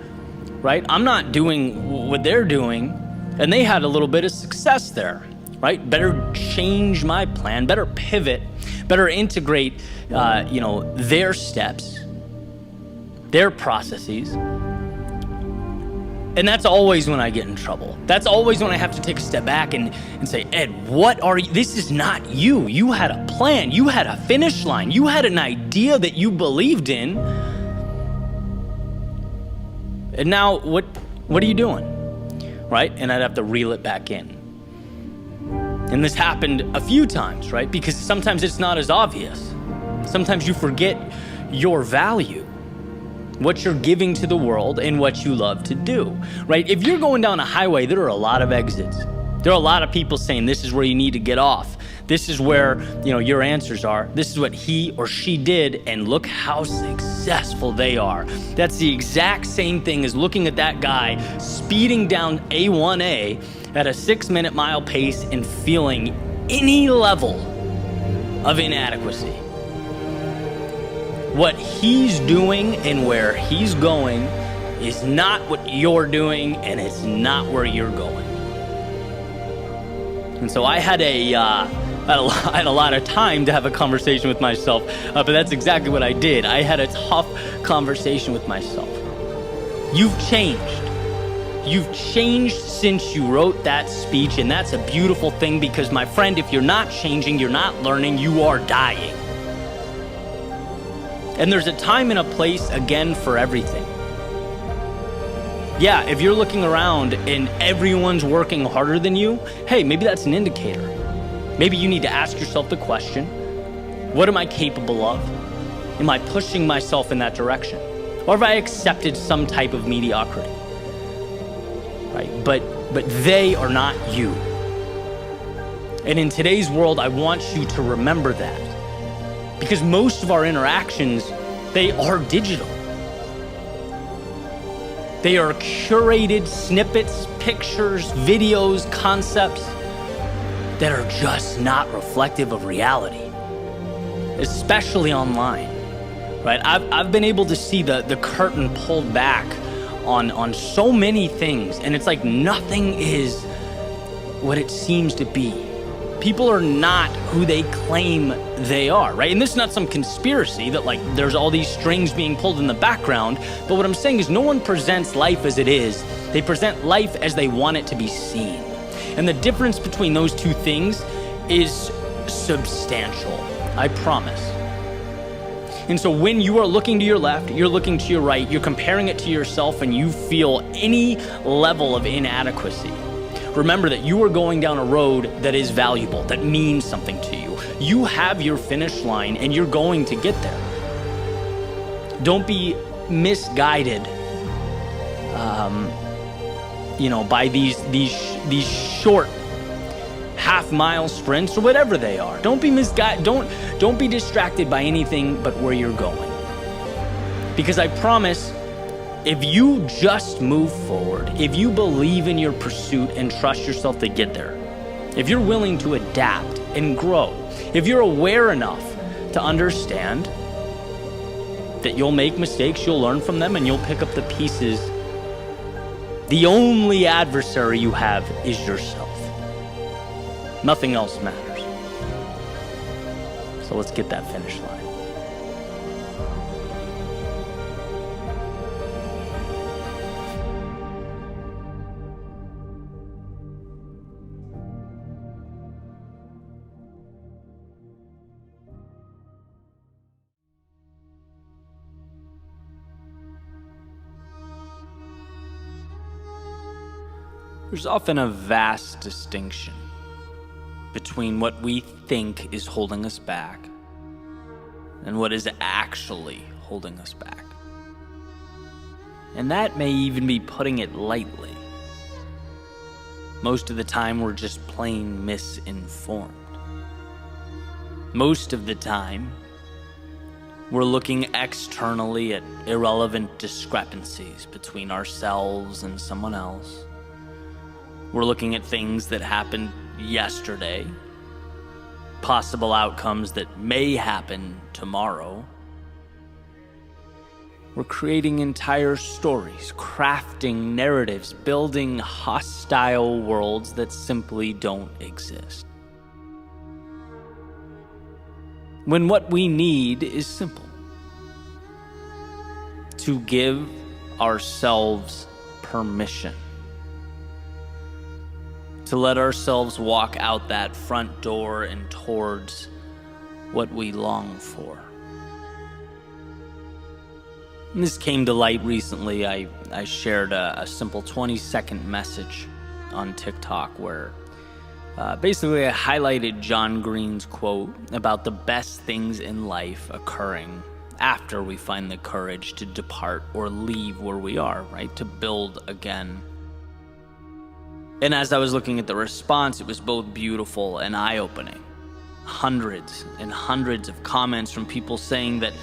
right? I'm not doing what they're doing. And they had a little bit of success there, right? Better change my plan, better pivot, better integrate, their steps, their processes. And that's always when I get in trouble. That's always when I have to take a step back and say, Ed, what are you? This is not you. You had a plan. You had a finish line. You had an idea that you believed in. And now what are you doing? Right? And I'd have to reel it back in. And this happened a few times, right? Because sometimes it's not as obvious. Sometimes you forget your value, what you're giving to the world and what you love to do, right? If you're going down a highway, there are a lot of exits. There are a lot of people saying this is where you need to get off. This is where, your answers are. This is what he or she did, and look how successful they are. That's the exact same thing as looking at that guy speeding down A1A at a 6-minute mile pace and feeling any level of inadequacy. What he's doing and where he's going is not what you're doing, and it's not where you're going. And so I had a lot of time to have a conversation with myself, but that's exactly what I did. I had a tough conversation with myself. You've changed. You've changed since you wrote that speech, and that's a beautiful thing because, my friend, if you're not changing, you're not learning, you are dying. And there's a time and a place, again, for everything. Yeah, if you're looking around and everyone's working harder than you, hey, maybe that's an indicator. Maybe you need to ask yourself the question, what am I capable of? Am I pushing myself in that direction? Or have I accepted some type of mediocrity? Right? But they are not you. And in today's world, I want you to remember that. Because most of our interactions, they are digital. They are curated snippets, pictures, videos, concepts that are just not reflective of reality, especially online, right? I've been able to see the curtain pulled back on so many things, and it's like nothing is what it seems to be. People are not who they claim they are, right? And this is not some conspiracy that like there's all these strings being pulled in the background, but what I'm saying is no one presents life as it is. They present life as they want it to be seen. And the difference between those two things is substantial, I promise. And so when you are looking to your left, you're looking to your right, you're comparing it to yourself, and you feel any level of inadequacy, remember that you are going down a road that is valuable, that means something to you. You have your finish line and you're going to get there. Don't be misguided, by these short half-mile sprints or whatever they are. Don't be misguided. Don't be distracted by anything but where you're going. Because I promise, if you just move forward, if you believe in your pursuit and trust yourself to get there, if you're willing to adapt and grow, if you're aware enough to understand that you'll make mistakes, you'll learn from them, and you'll pick up the pieces, the only adversary you have is yourself. Nothing else matters. So let's get that finish line. There's often a vast distinction between what we think is holding us back and what is actually holding us back. And that may even be putting it lightly. Most of the time, we're just plain misinformed. Most of the time, we're looking externally at irrelevant discrepancies between ourselves and someone else. We're looking at things that happened yesterday, possible outcomes that may happen tomorrow. We're creating entire stories, crafting narratives, building hostile worlds that simply don't exist. When what we need is simple: to give ourselves permission, to let ourselves walk out that front door and towards what we long for. And this came to light recently. I shared a simple 20-second message on TikTok where basically I highlighted John Green's quote about the best things in life occurring after we find the courage to depart or leave where we are, right? To build again. And as I was looking at the response, it was both beautiful and eye-opening. Hundreds and hundreds of comments from people saying that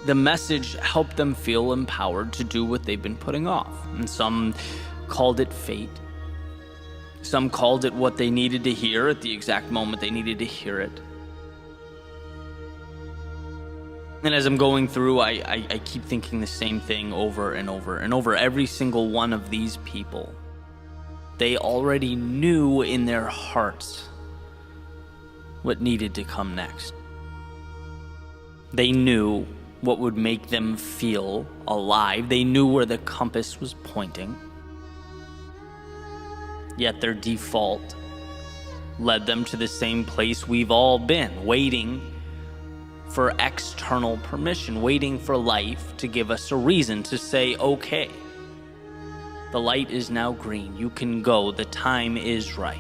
the message helped them feel empowered to do what they've been putting off. And some called it fate. Some called it what they needed to hear at the exact moment they needed to hear it. And as I'm going through, I keep thinking the same thing over and over and over. Every single one of these people, they already knew in their hearts what needed to come next. They knew what would make them feel alive. They knew where the compass was pointing. Yet their default led them to the same place we've all been, waiting for external permission, waiting for life to give us a reason to say, okay, the light is now green, you can go, the time is right.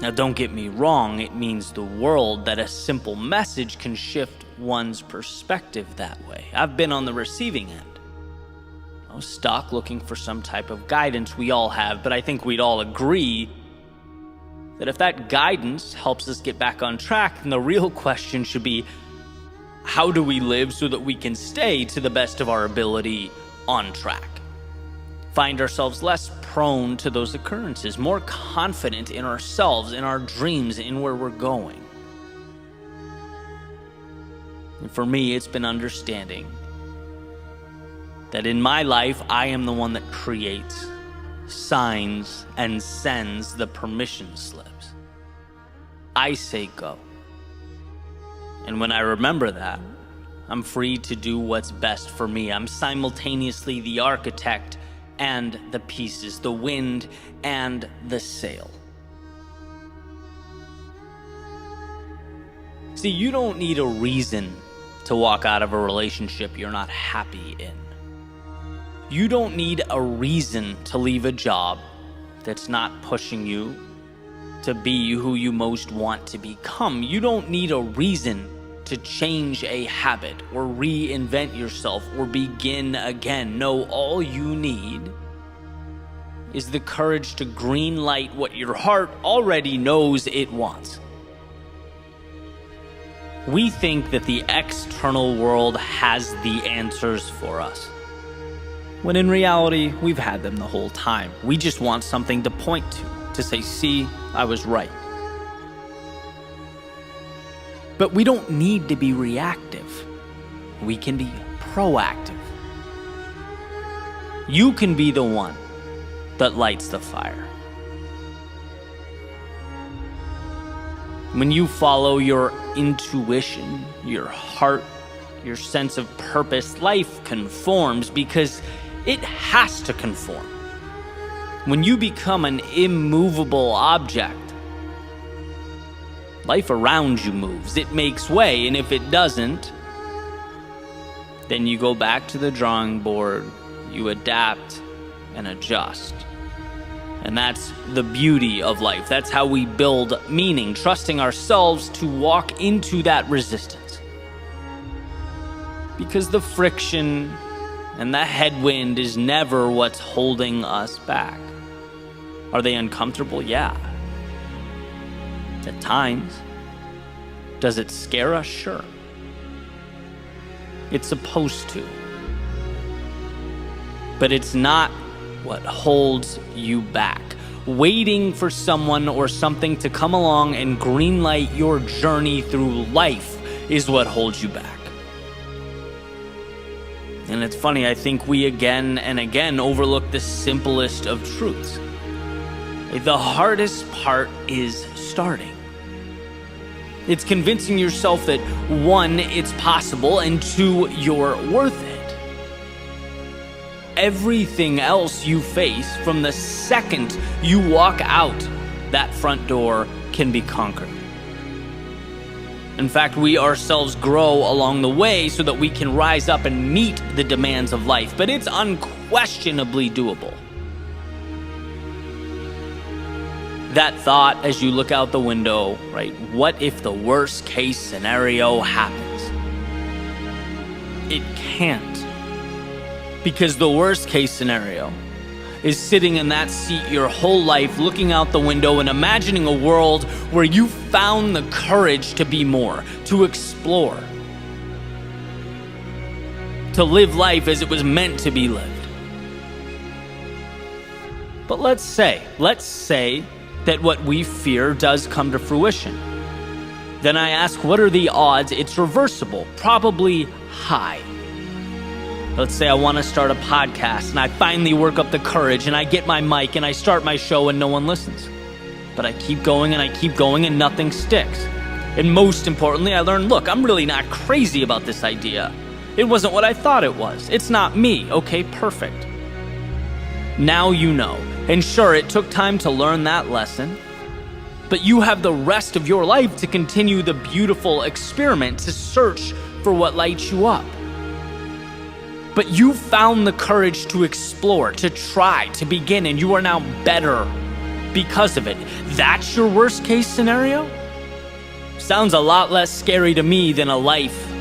Now, don't get me wrong, it means the world that a simple message can shift one's perspective that way. I've been on the receiving end. I was stuck looking for some type of guidance. We all have, but I think we'd all agree that if that guidance helps us get back on track, then the real question should be, how do we live so that we can stay to the best of our ability on track? Find ourselves less prone to those occurrences, more confident in ourselves, in our dreams, in where we're going. And for me, it's been understanding that in my life, I am the one that creates, signs, and sends the permission slips. I say go. And when I remember that, I'm free to do what's best for me. I'm simultaneously the architect and the pieces, the wind and the sail. See, you don't need a reason to walk out of a relationship you're not happy in. You don't need a reason to leave a job that's not pushing you to be who you most want to become. You don't need a reason to change a habit or reinvent yourself or begin again. No, all you need is the courage to green light what your heart already knows it wants. We think that the external world has the answers for us, when in reality, we've had them the whole time. We just want something to point to say, see, I was right. But we don't need to be reactive. We can be proactive. You can be the one that lights the fire. When you follow your intuition, your heart, your sense of purpose, life conforms because it has to conform. When you become an immovable object, life around you moves. It makes way, and if it doesn't, then you go back to the drawing board, you adapt and adjust. And that's the beauty of life. That's how we build meaning, trusting ourselves to walk into that resistance. Because the friction and the headwind is never what's holding us back. Are they uncomfortable? Yeah. At times. Does it scare us? Sure. It's supposed to. But it's not what holds you back. Waiting for someone or something to come along and greenlight your journey through life is what holds you back. And it's funny, I think we again and again overlook the simplest of truths. The hardest part is starting. It's convincing yourself that 1, it's possible, and 2, you're worth it. Everything else you face from the second you walk out that front door can be conquered. In fact, we ourselves grow along the way so that we can rise up and meet the demands of life, but it's unquestionably doable. That thought as you look out the window, right? What if the worst case scenario happens? It can't. Because the worst case scenario is sitting in that seat your whole life, looking out the window and imagining a world where you found the courage to be more, to explore, to live life as it was meant to be lived. But let's say that what we fear does come to fruition. Then I ask, what are the odds it's reversible? Probably high. Let's say I want to start a podcast and I finally work up the courage and I get my mic and I start my show and no one listens. But I keep going and I keep going and nothing sticks. And most importantly, I learned, look, I'm really not crazy about this idea. It wasn't what I thought it was. It's not me. Okay, perfect. Now you know. And sure, it took time to learn that lesson, but you have the rest of your life to continue the beautiful experiment, to search for what lights you up. But you found the courage to explore, to try, to begin, and you are now better because of it. That's your worst case scenario? Sounds a lot less scary to me than a life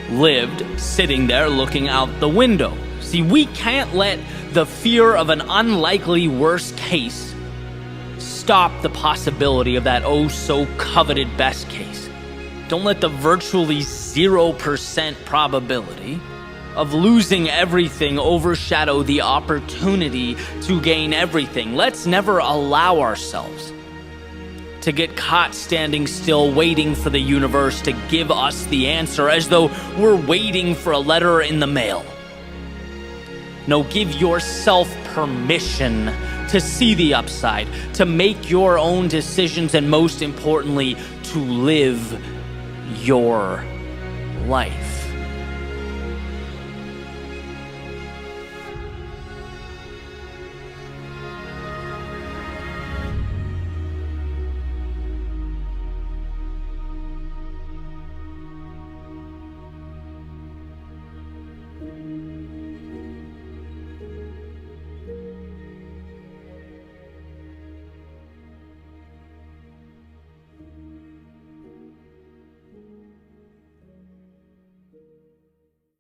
lived sitting there looking out the window. See, we can't let the fear of an unlikely worst case stop the possibility of that oh so coveted best case. Don't let the virtually 0% probability of losing everything overshadow the opportunity to gain everything. Let's never allow ourselves to get caught standing still, waiting for the universe to give us the answer, as though we're waiting for a letter in the mail. No, give yourself permission to see the upside, to make your own decisions, and most importantly, to live your life.